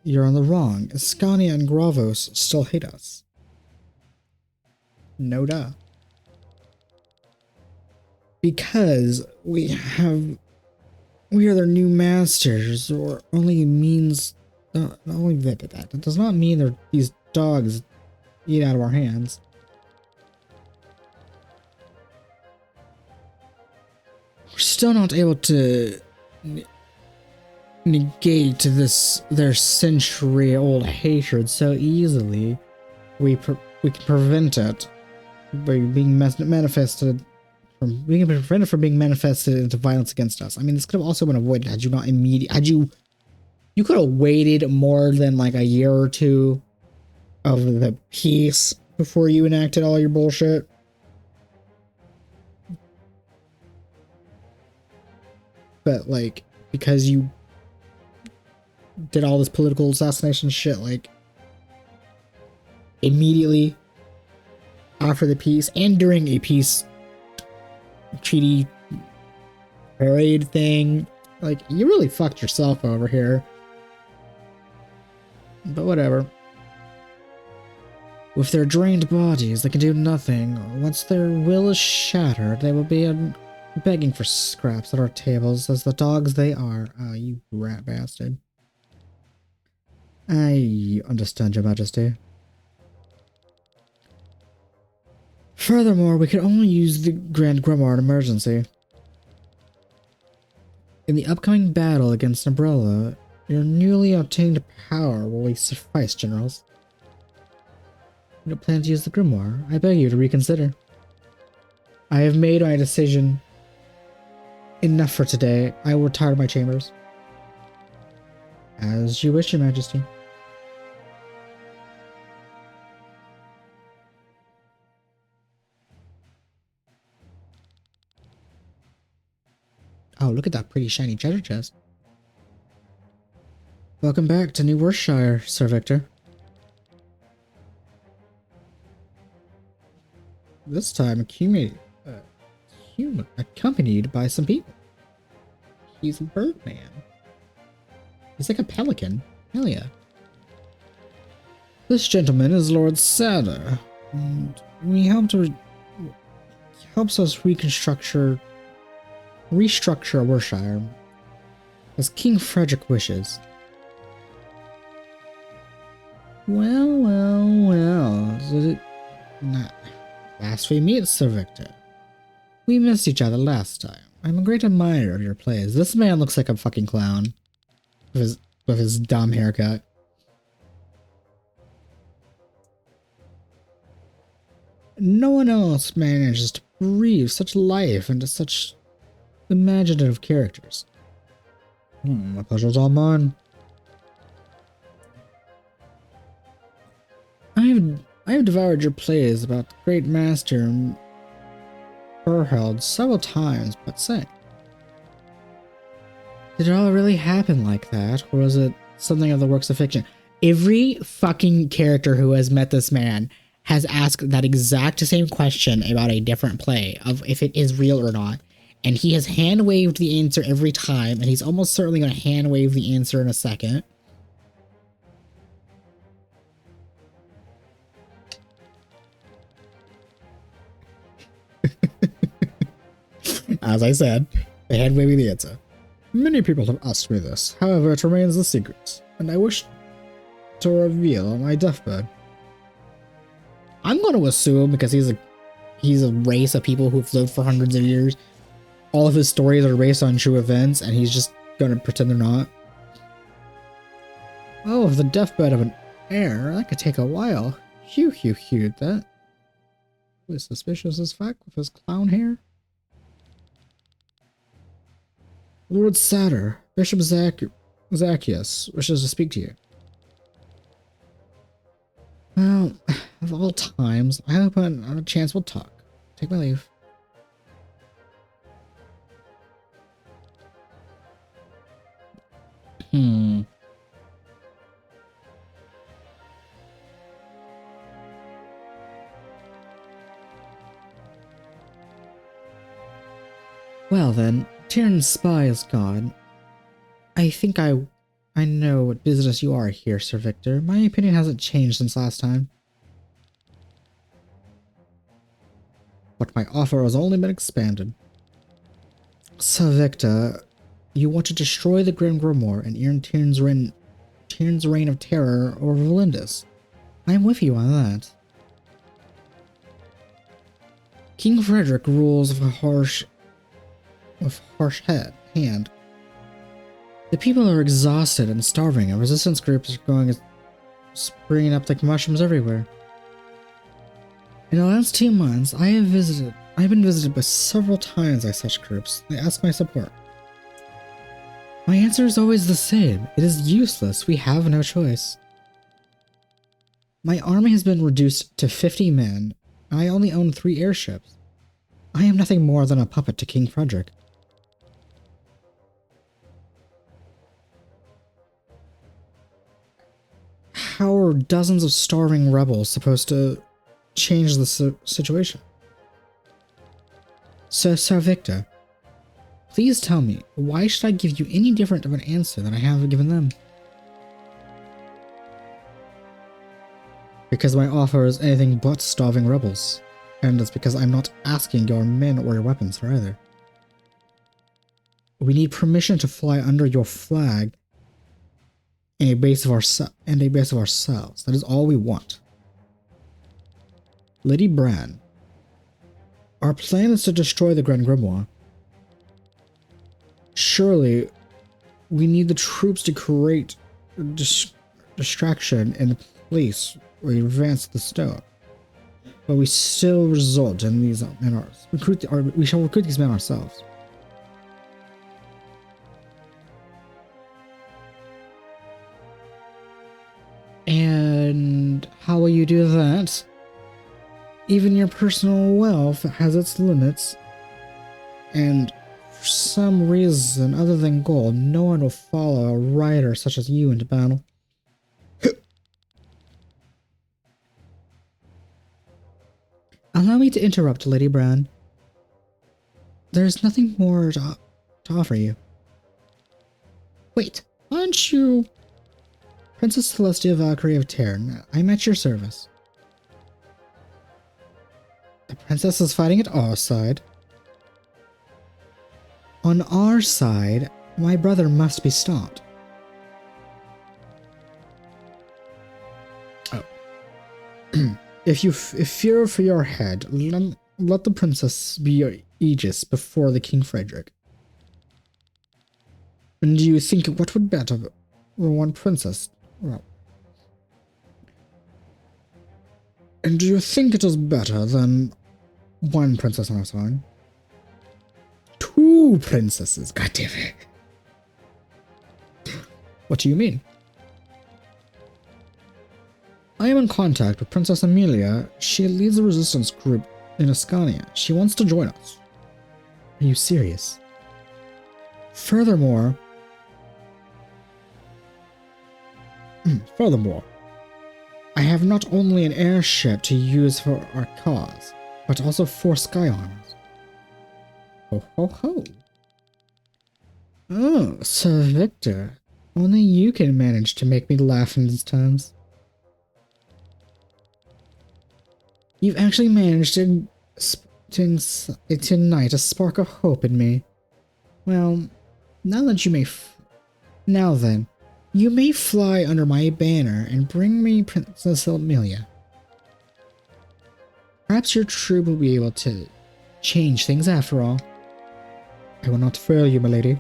You're on the wrong. Ascania and Gravos still hate us. No duh. Because we are their new masters, or only means not only that. It does not mean they're these dogs eat out of our hands. We're still not able to negate their century-old hatred so easily. We can prevent it by being manifested. We can prevent it from being manifested into violence against us. I mean, this could have also been avoided had you not you could have waited more than like a year or two of the peace before you enacted all your bullshit. But like, because you did all this political assassination shit, like immediately after the peace and during a peace treaty parade thing, like, you really fucked yourself over here. But whatever. With their drained bodies, they can do nothing. Once their will is shattered, they will be begging for scraps at our tables as the dogs they are. Oh, you rat bastard. I understand, Your Majesty. Furthermore, we can only use the Grand Grimoire in emergency. In the upcoming battle against Umbrella, your newly obtained power will suffice, generals. You don't plan to use the Grimoire? I beg you to reconsider. I have made my decision. Enough for today. I will retire to my chambers. As you wish, Your Majesty. Oh, look at that pretty shiny treasure chest. Welcome back to New Wiltshire, Sir Victor. This time accompanied by some people. He's a birdman. He's like a pelican. Hell yeah. This gentleman is Lord Sada, and he helps us restructure Wiltshire as King Frederick wishes. Well. Did it not? Last we meet, Sir Victor. We missed each other last time. I'm a great admirer of your plays. This man looks like a fucking clown with his dumb haircut. No one else manages to breathe such life into such imaginative characters. My pleasure's all mine. I have devoured your plays about the great master Burheld several times, but say, did it all really happen like that, or was it something of the works of fiction? Every fucking character who has met this man has asked that exact same question about a different play, of if it is real or not. And he has hand-waved the answer every time, and he's almost certainly going to hand-wave the answer in a second. As I said, hand-waving the answer. Many people have asked me this, however it remains a secret, and I wish to reveal on my deathbed. I'm going to assume, because he's a race of people who've lived for hundreds of years, all of his stories are based on true events, and he's just going to pretend they're not. Oh, the deathbed of an heir, that could take a while. Phew, that was suspicious as fuck with his clown hair. Lord Satyr, Bishop Zacchaeus wishes to speak to you. Well, of all times, I hope on a chance we'll talk. Take my leave. Well then, Tyrann's spy is gone. I think I know what business you are here, Sir Victor. My opinion hasn't changed since last time. But my offer has only been expanded. Sir Victor, you want to destroy the Grim Grimoire and end Tyrann's reign of terror over Valindus. I am with you on that. King Frederick rules with a harsh hand. The people are exhausted and starving, and resistance groups are springing up like mushrooms everywhere. In the last 2 months, I've been visited by several times by such groups. They ask my support. My answer is always the same. It is useless. We have no choice. My army has been reduced to 50 men, and I only own 3 airships. I am nothing more than a puppet to King Frederick. How are dozens of starving rebels supposed to change the situation? So, Sir Victor, please tell me, why should I give you any different of an answer than I have given them? Because my offer is anything but starving rebels, and it's because I'm not asking your men or your weapons for either. We need permission to fly under your flag and a base of ourselves. That is all we want. Lady Bran, our plan is to destroy the Grand Grimoire. Surely, we need the troops to create distraction in the place where we advance the stone. But we still result in these men. We shall recruit these men ourselves. And how will you do that? Even your personal wealth has its limits, and for some reason other than gold, no one will follow a rider such as you into battle. Allow me to interrupt, Lady Bran. There's nothing more to offer you. Wait, aren't you Princess Celestia Valkyrie of Terran? I'm at your service. The princess is fighting at our side. On our side, my brother must be stopped. Oh. If you fear for your head, let the princess be your aegis before the King Frederick. And do you think what would better one princess? Well, and do you think it is better than one princess on our side? 2 2 princesses, goddammit. What do you mean? I am in contact with Princess Amelia. She leads a resistance group in Ascania. She wants to join us. Are you serious? Furthermore, I have not only an airship to use for our cause, but also 4 sky arms. Ho ho ho. Oh, Sir Victor. Only you can manage to make me laugh in these times. You've actually managed to ignite a spark of hope in me. Well, now then, you may fly under my banner and bring me Princess Amelia. Perhaps your troop will be able to change things after all. I will not fail you, milady.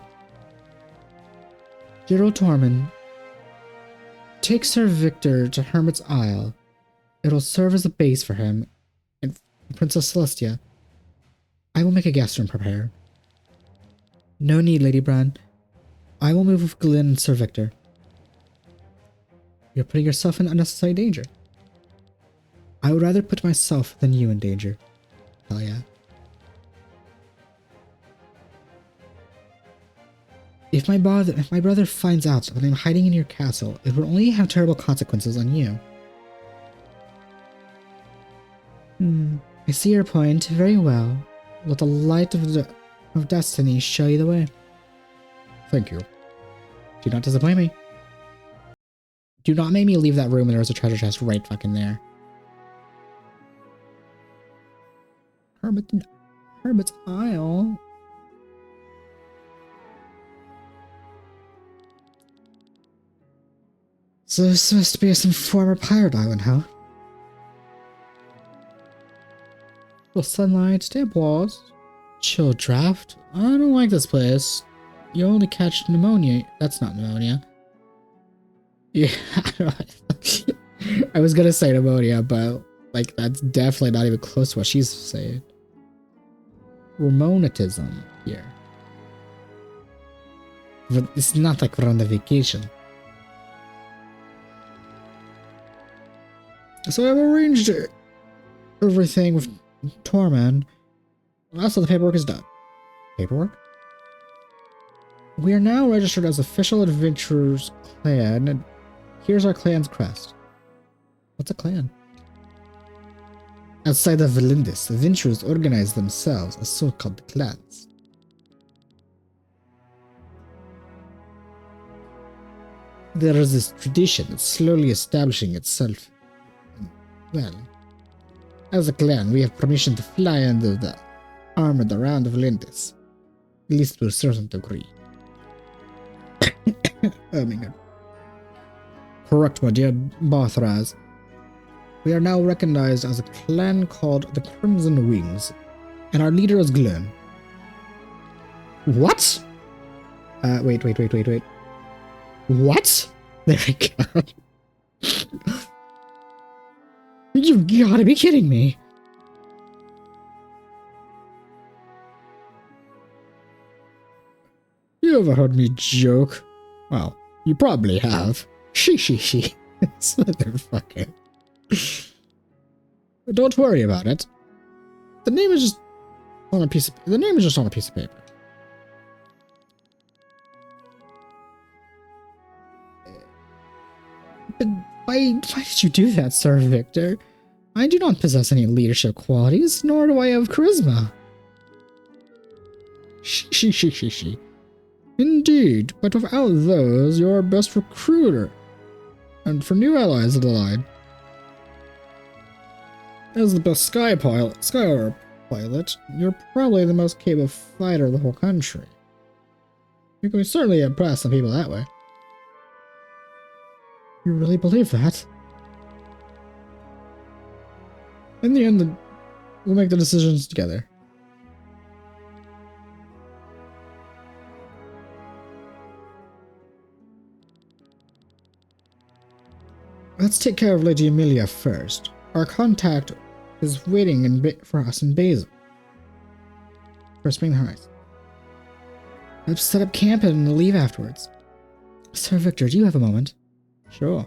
Gerald Tormund, take Sir Victor to Hermit's Isle. It'll serve as a base for him, and Princess Celestia. I will make a guest room prepared. No need, Lady Bran. I will move with Glenn and Sir Victor. You're putting yourself in unnecessary danger. I would rather put myself than you in danger. Hell yeah. If my brother finds out that I'm hiding in your castle, it will only have terrible consequences on you. I see your point. Very well. Let the light of destiny show you the way. Thank you. Do not disappoint me. Do not make me leave that room and there was a treasure chest right fucking there. Hermit's Isle? So there's supposed to be some former pirate island, huh? Well, sunlight, damp walls, chill draft. I don't like this place. You only catch pneumonia. That's not pneumonia. Yeah, I was gonna say pneumonia, but like that's definitely not even close to what she's saying. Rheumatism here. But it's not like we're on the vacation. So I've arranged everything with Tormund. Also, the paperwork is done. Paperwork? We are now registered as official adventurers clan, and here's our clan's crest. What's a clan? Outside of Valindis, adventurers organize themselves as so-called clans. There is this tradition that's slowly establishing itself. Well, as a clan, we have permission to fly under the armored around Valindis, at least to a certain degree. Oh my god. Correct, my dear Barthraz. We are now recognized as a clan called the Crimson Wings, and our leader is Glenn. What? Wait. What? There we go. You've gotta be kidding me. You ever heard me joke? Well, you probably have. She. Motherfucker. But don't worry about it. The name is just on a piece of paper. But why did you do that, Sir Victor? I do not possess any leadership qualities, nor do I have charisma. She. Indeed, but without those, you're our best recruiter. And for new allies of the line. As the best sky pilot, you're probably the most capable fighter of the whole country. You can certainly impress some people that way. You really believe that? In the end, we'll make the decisions together. Let's take care of Lady Amelia first. Our contact is waiting for us in Basil. For Spring Heights. Let's set up camp and leave afterwards. Sir Victor, do you have a moment? Sure.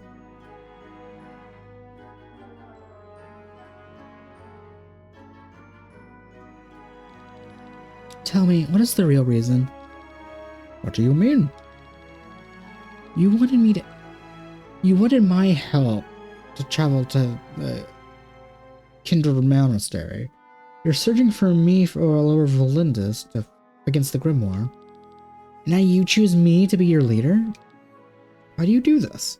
Tell me, what is the real reason? What do you mean? You wanted my help to travel to the Kindred Monastery. You're searching for me for Lord Valindus against the Grimoire. Now you choose me to be your leader? Why do you do this?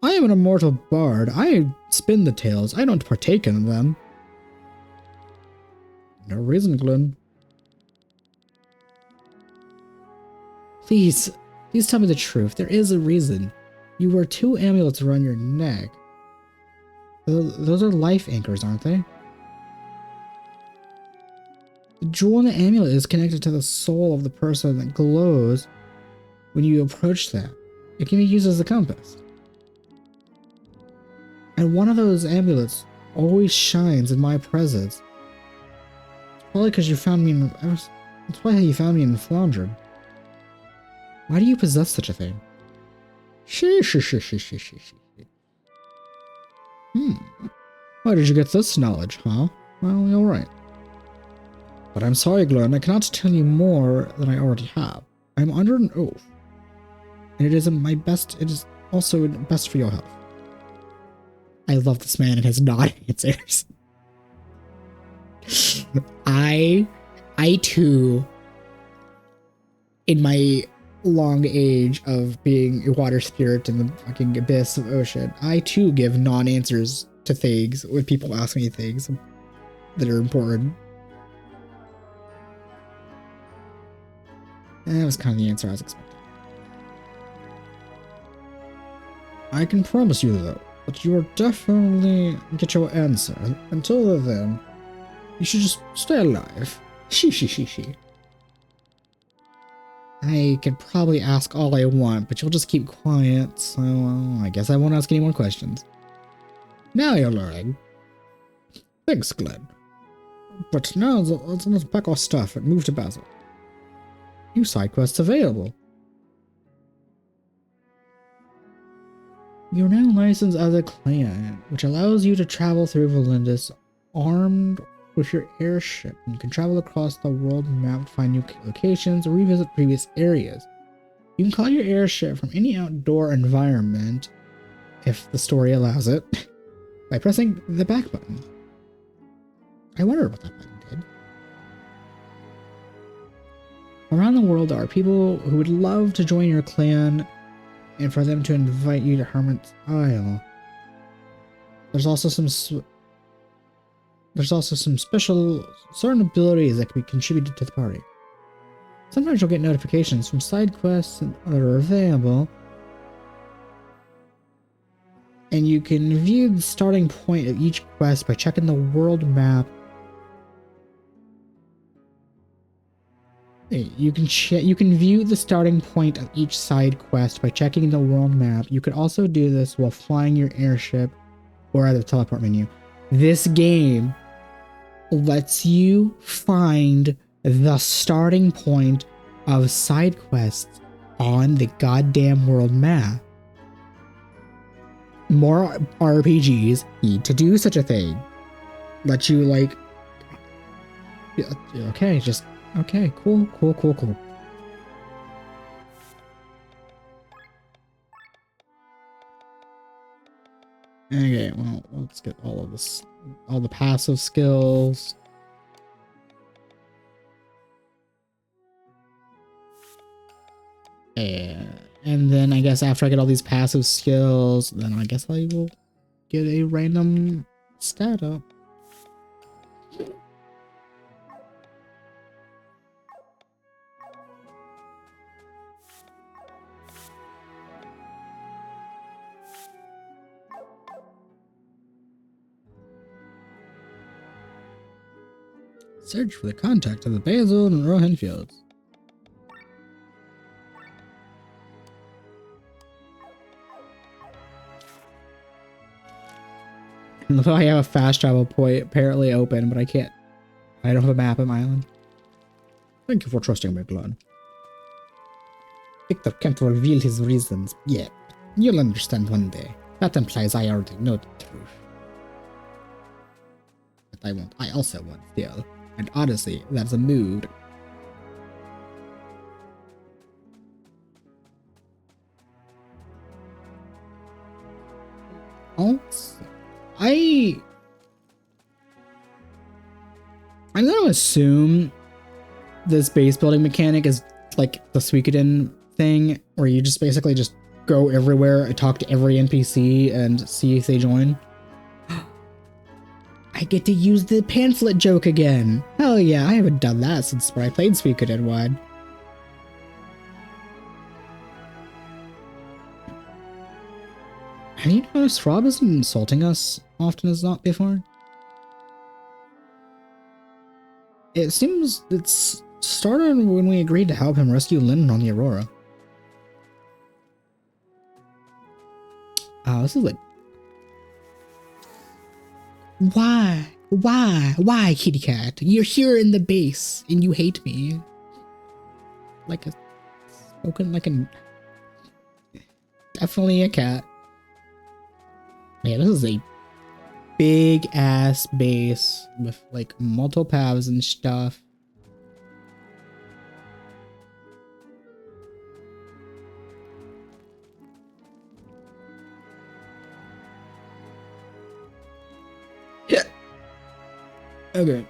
I am an immortal bard. I spin the tales. I don't partake in them. No reason, Glenn. Please tell me the truth. There is a reason. You wear 2 amulets around your neck. Those are life anchors, aren't they? The jewel in the amulet is connected to the soul of the person that glows when you approach that. It can be used as a compass. And one of those amulets always shines in my presence. It's probably because you found me in... That's probably how you found me in Flandre. Why do you possess such a thing? Why did you get this knowledge, huh? Well, you're right. But I'm sorry, Glenn, I cannot tell you more than I already have. I'm under an oath. And it is also best for your health. I love this man and his non-answers. I too, in my long age of being a water spirit in the fucking abyss of ocean, I too give non-answers to things when people ask me things that are important. And that was kind of the answer I was expecting. I can promise you, though, that you will definitely get your answer. Until then, you should just stay alive. She. I could probably ask all I want, but you'll just keep quiet, so I guess I won't ask any more questions. Now you're learning. Thanks, Glenn. But now let's pack our stuff and move to Basel. New side quests available. You're now licensed as a clan, which allows you to travel through Valindus armed with your airship. You can travel across the world map to find new locations or revisit previous areas. You can call your airship from any outdoor environment, if the story allows it, by pressing the back button. I wonder what that button did. Around the world, there are people who would love to join your clan and for them to invite you to Hermit's Isle. There's also some special certain abilities that can be contributed to the party. Sometimes you'll get notifications from side quests that are available, and you can view the starting point of each quest by checking the world map. You can view the starting point of each side quest by checking the world map. You could also do this while flying your airship or at the teleport menu. This game lets you find the starting point of side quests on the goddamn world map. More RPGs need to do such a thing. Let you, like... Okay, just... Okay, cool. Okay, well, let's get all of this, all the passive skills. And then I guess after I get all these passive skills, then I guess I will get a random stat up. Search for the contact of the Basil and Rohan fields. Although I have a fast travel point apparently open, but I don't have a map of my island. Thank you for trusting me, Glenn. Victor can't reveal his reasons yet. You'll understand one day. That implies I already know the truth. But I won't. I also won't steal. And honestly, that's a mood. Also, I'm gonna assume this base building mechanic is like the Suikoden thing, where you just basically just go everywhere and talk to every NPC and see if they join. I get to use the pamphlet joke again. Hell yeah, I haven't done that since I played Suikoden 1. Have you noticed Rob isn't insulting us often as not before? It seems it's started when we agreed to help him rescue Lennon on the Aurora. Oh, this is like... Why, kitty cat? You're here in the base, and you hate me. Like a... spoken like a... Definitely a cat. Yeah, this is a big-ass base with, like, multiple paths and stuff. Yeah. Okay.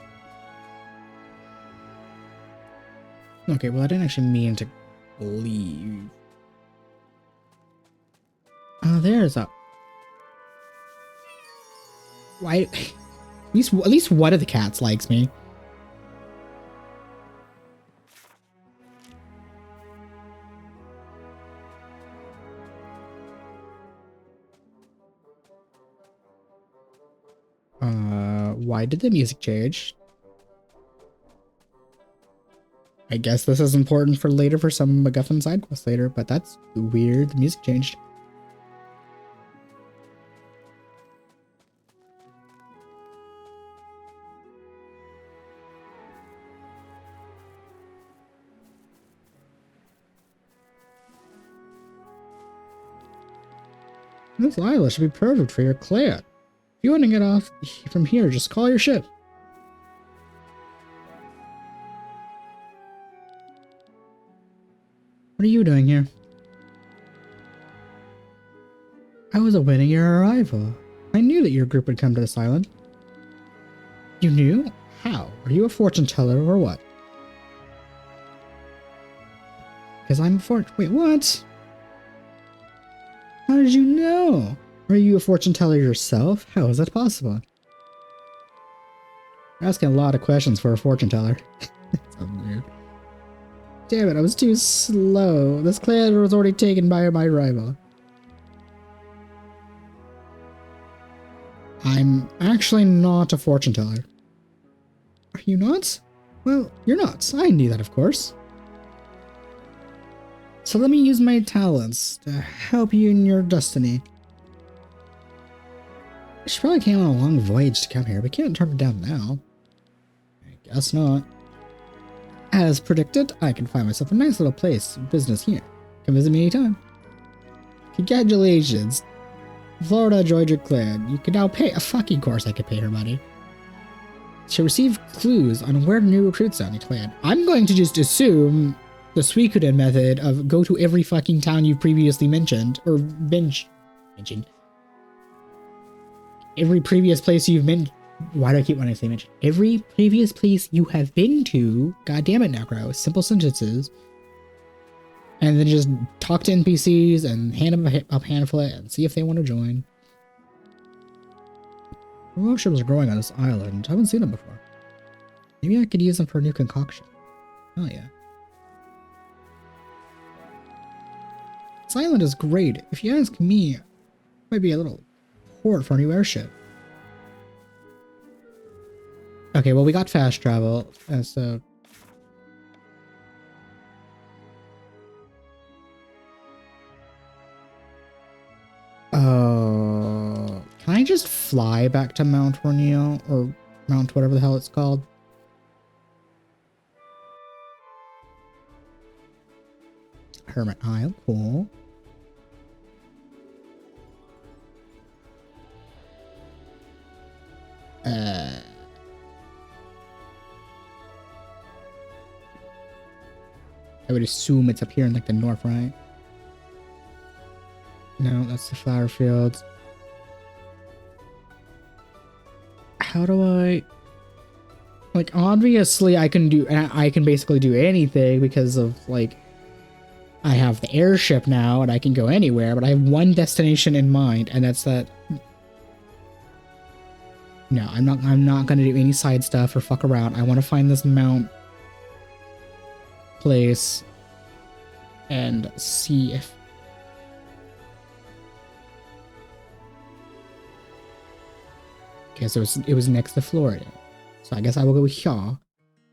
Okay, well, I didn't actually mean to leave. Oh, there's a... Why? At least one of the cats likes me. Why did the music change? I guess this is important for later for some MacGuffin side quest later, but that's weird. The music changed. This island should be perfect for your clan. If you want to get off from here, just call your ship. What are you doing here? I was awaiting your arrival. I knew that your group would come to this island. You knew? How? Are you a fortune teller or what? Because I'm a fortune... Wait, what? How did you know? Are you a fortune teller yourself? How is that possible? You're asking a lot of questions for a fortune teller. Sounds weird. Damn it, I was too slow. This clan was already taken by my rival. I'm actually not a fortune teller. Are you not? Well, you're not. I knew that, of course. So let me use my talents to help you in your destiny. She probably came on a long voyage to come here, but can't turn it down now. I guess not. As predicted, I can find myself a nice little place of business here. Come visit me anytime. Congratulations. Florida joined your clan. You can now pay a fucking course I could pay her money. To receive clues on where new recruits on your clan. I'm going to just assume the Suikoden method of go to every fucking town you've previously mentioned, or mentioned. Every previous place you've been. Why do I keep wanting to say mention? Every previous place you have been to. God damn it, Necro. Simple sentences. And then just talk to NPCs and hand them a pamphlet and see if they want to join. Airship's are growing on this island. I haven't seen them before. Maybe I could use them for a new concoction. Oh yeah. This island is great. If you ask me, it might be a little port for a new airship. Okay, well we got fast travel, so... Can I just fly back to Mount Rainier, or Mount whatever the hell it's called? Hermit Isle, cool. I would assume it's up here in like the north, right? No, that's the flower fields. How do I... Like, obviously I can basically do anything because of, like, I have the airship now and I can go anywhere, but I have one destination in mind, and that's that... No, I'm not gonna do any side stuff or fuck around. I want to find this mount place and see if... Okay, so it was next to Florida. So I guess I will go here,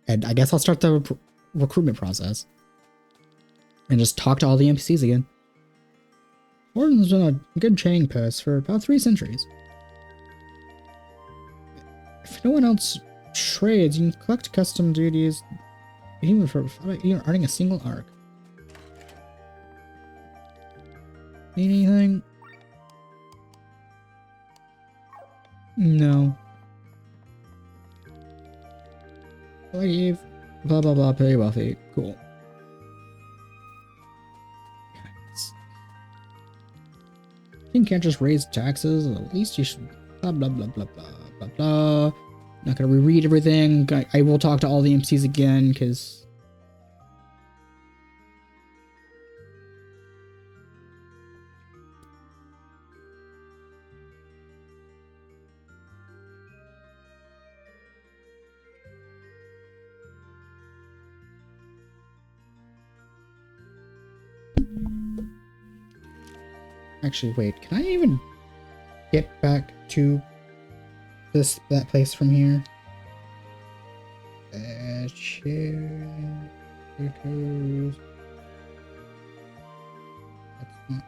and I guess I'll start the recruitment process and just talk to all the NPCs again. Orton's been a good trading post for about 3 centuries. If no one else trades, you can collect custom duties even for even earning a single arc. Need anything? No. Leave. Blah blah blah. Very wealthy. Cool. You can't just raise taxes. At least you should. Blah blah blah blah blah blah blah. Not gonna reread everything. I will talk to all the MCs again because. Actually, wait, can I even get back to that place from here? That's not...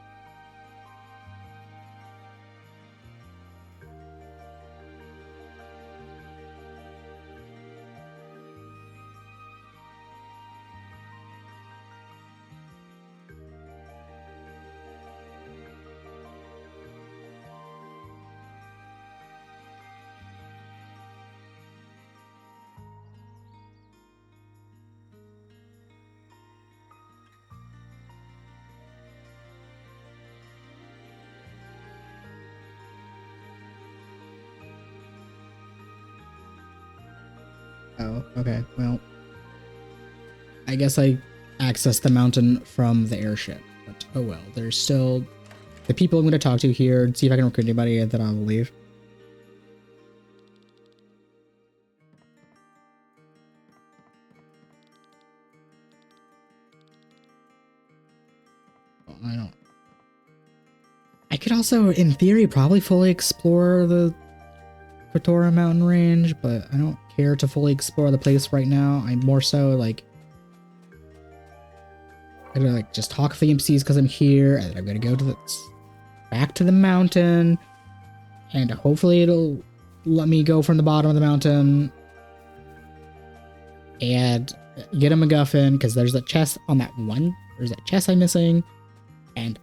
Oh, okay, well, I guess I accessed the mountain from the airship, but oh well, there's still the people I'm going to talk to here and see if I can recruit anybody, and then I'll leave. I don't... I could also, in theory, probably fully explore the Quatora mountain range, but I don't care to fully explore the place right now. I'm more so like I'm gonna like just talk to the MCs because I'm here, and I'm gonna go to back to the mountain, and hopefully it'll let me go from the bottom of the mountain and get a MacGuffin, because there's that chest on there's that chest I'm missing, and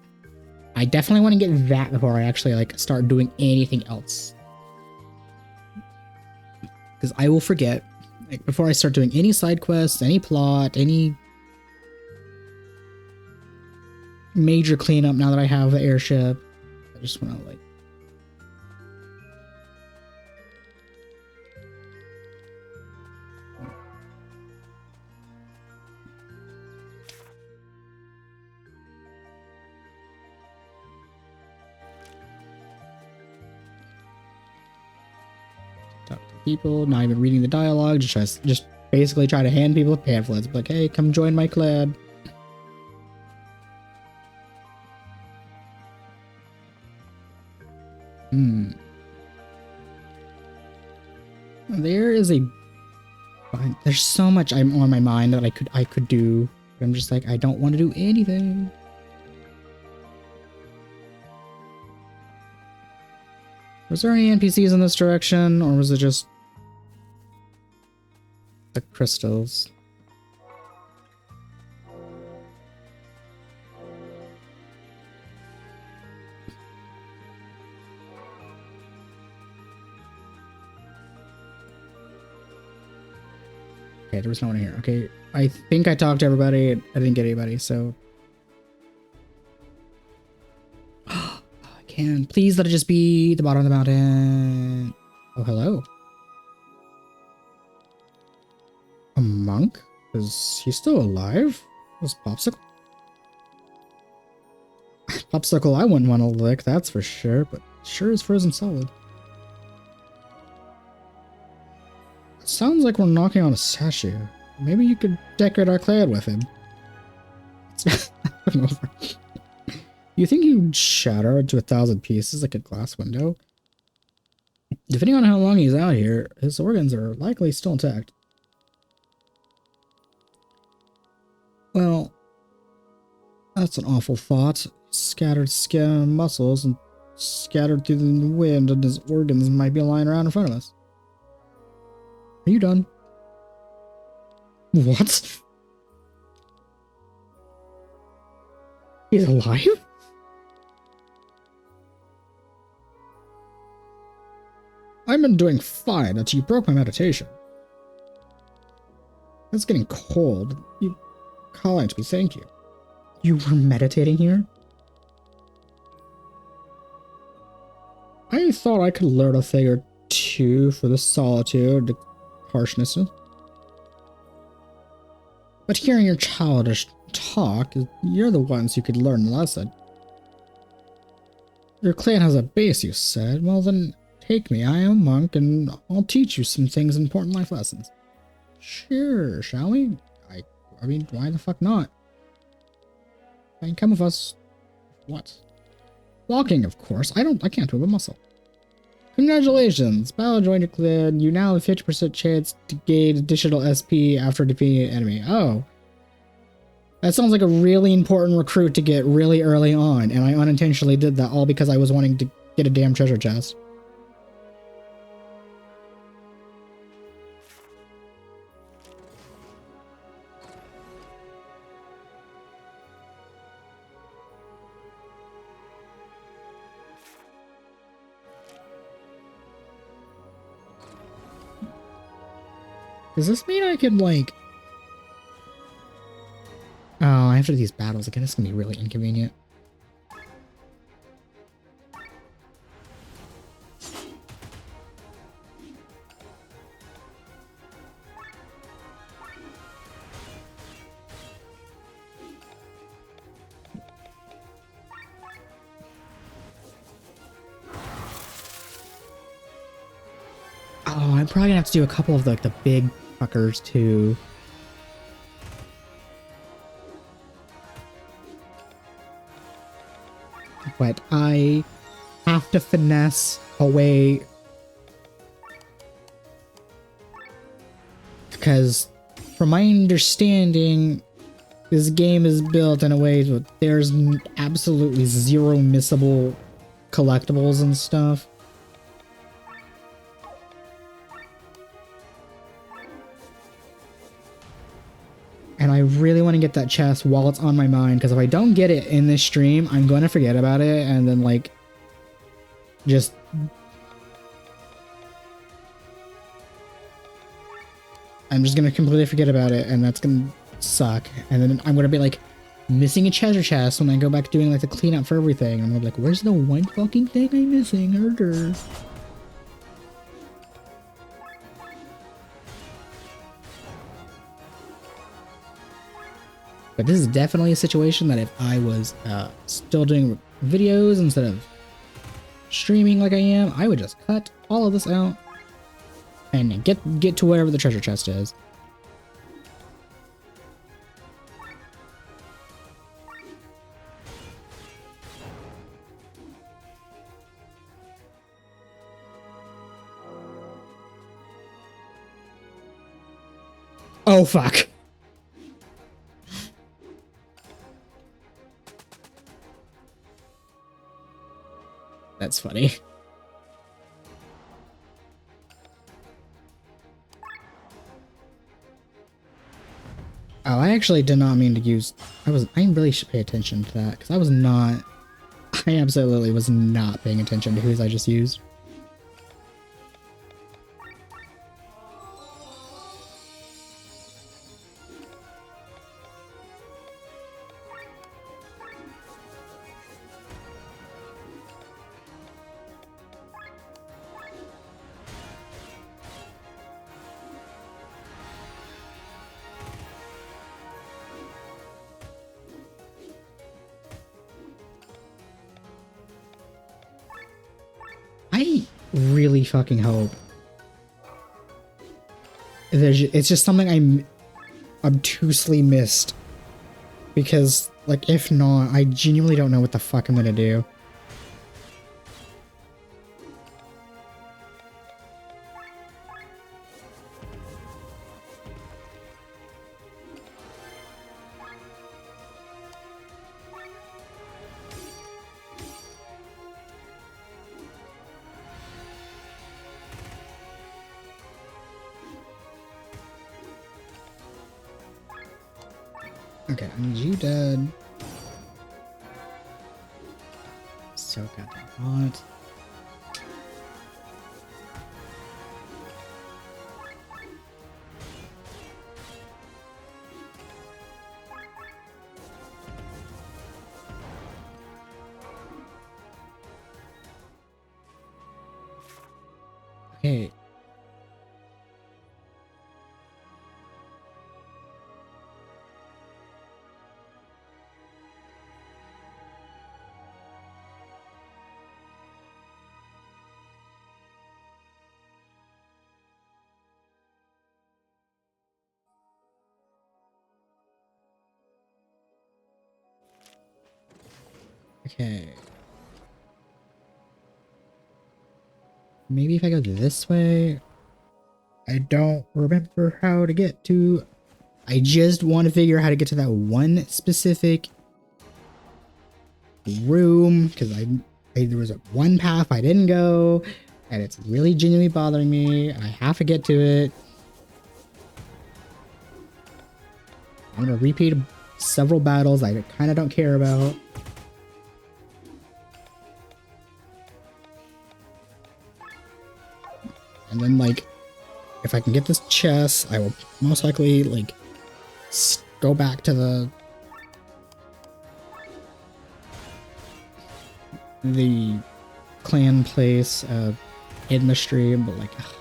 I definitely want to get that before I actually like start doing anything else. Because I will forget, like, before I start doing any side quests, any plot, any major cleanup now that I have the airship. I just want to, like... talk to people, not even reading the dialogue, just basically try to hand people pamphlets, like, hey, come join my club. There is there's so much I'm on my mind that I could do, but I'm just like, I don't want to do anything. Was there any NPCs in this direction, or was it just the crystals? Okay, there was no one here. Okay, I think I talked to everybody. I didn't get anybody, so... I can. Please let it just be the bottom of the mountain. Oh, hello. A monk? Is he still alive? Was Popsicle? Popsicle I wouldn't want to lick, that's for sure, but sure is frozen solid. It sounds like we're knocking on a statue. Maybe you could decorate our clan with him. You think you'd shatter it to 1,000 pieces like a glass window? Depending on how long he's out here, his organs are likely still intact. Well, that's an awful thought. Scattered skin and muscles and scattered through the wind, and his organs might be lying around in front of us. Are you done? What? He's alive? I've been doing fine until you broke my meditation. It's getting cold. You calling to me, thank you. You were meditating here? I thought I could learn a thing or two for the solitude, the harshness. But hearing your childish talk, you're the ones who could learn the lesson. Your clan has a base, you said. Well then, take me. I am a monk, and I'll teach you some things, important life lessons. Sure, shall we? I mean, why the fuck not? I come with us. What? Walking, of course. I can't move a muscle. Congratulations! Battle joined your clan. You now have a 50% chance to gain additional SP after defeating an enemy. Oh. That sounds like a really important recruit to get really early on, and I unintentionally did that all because I was wanting to get a damn treasure chest. Does this mean I could, like... Oh, after these battles, again, it's gonna be really inconvenient. Oh, I'm probably gonna have to do a couple of, like, the big fuckers, too. But I have to finesse a way, because from my understanding, this game is built in a way that there's absolutely zero missable collectibles and stuff. And I really want to get that chest while it's on my mind, because if I don't get it in this stream, I'm going to forget about it, and then, like, just... I'm just going to completely forget about it, and that's going to suck. And then I'm going to be, like, missing a treasure chest when I go back doing, like, the cleanup for everything. And I'm going to be like, where's the one fucking thing I'm missing? Herder. But this is definitely a situation that if I was still doing videos instead of streaming like I am, I would just cut all of this out and get to wherever the treasure chest is. Oh, fuck. That's funny. Oh, I actually did not mean to use... I really should pay attention to that, because I was not... I absolutely was not paying attention to whose I just used. I really fucking hope it's just something I obtusely missed. Because, like, if not, I genuinely don't know what the fuck I'm gonna do. Okay, I need you dead. So goddamn hot. Okay. Okay. Maybe if I go this way. I don't remember how to get to. I just want to figure out how to get to that one specific room because there was one path I didn't go, and it's really genuinely bothering me. I have to get to it. I'm gonna repeat several battles I kind of don't care about. And then, like, if I can get this chest, I will most likely, like, go back to the clan place in the stream, but, like, ugh.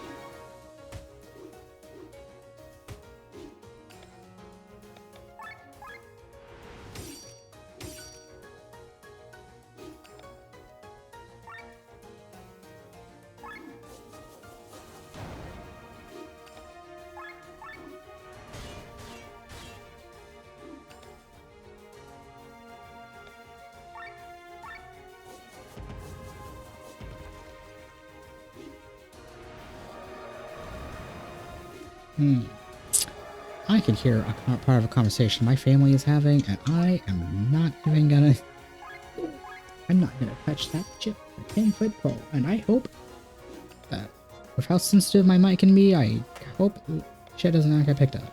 I can hear a part of a conversation my family is having, and I am not even gonna... I'm not gonna touch that chip with a 10-foot pole, and I hope that with how sensitive my mic can be, I hope shit does not get picked up.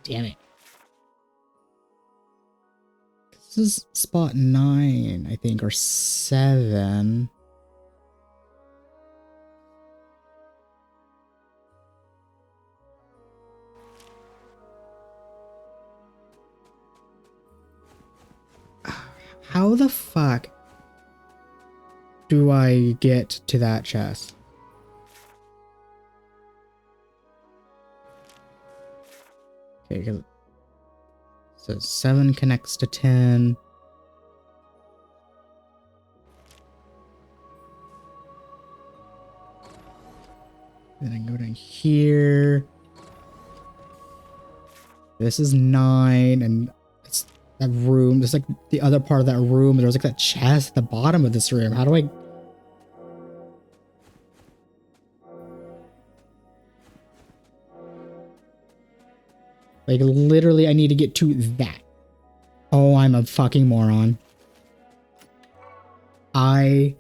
Damn it. This is spot 9, I think, or 7. How the fuck do I get to that chest? Okay, because so 7 connects to 10. Then I go down here. This is 9, and it's that room. There's like the other part of that room. There's like that chest at the bottom of this room. How do I... Like, literally, I need to get to that. Oh, I'm a fucking moron. I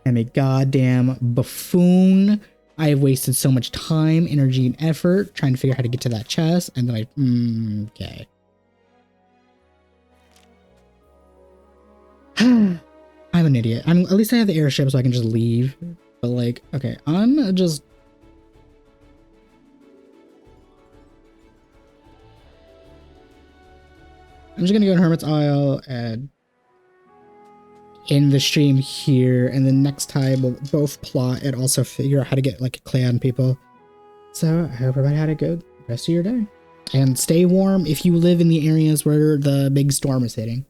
am a goddamn buffoon. I have wasted so much time, energy, and effort trying to figure out how to get to that chest, and then okay. I'm an idiot. At least I have the airship so I can just leave. But like, okay, I'm just gonna go in Hermit's Isle and end the stream here, and then next time we'll both plot and also figure out how to get like clan people. So I hope everybody had a good rest of your day. And stay warm if you live in the areas where the big storm is hitting.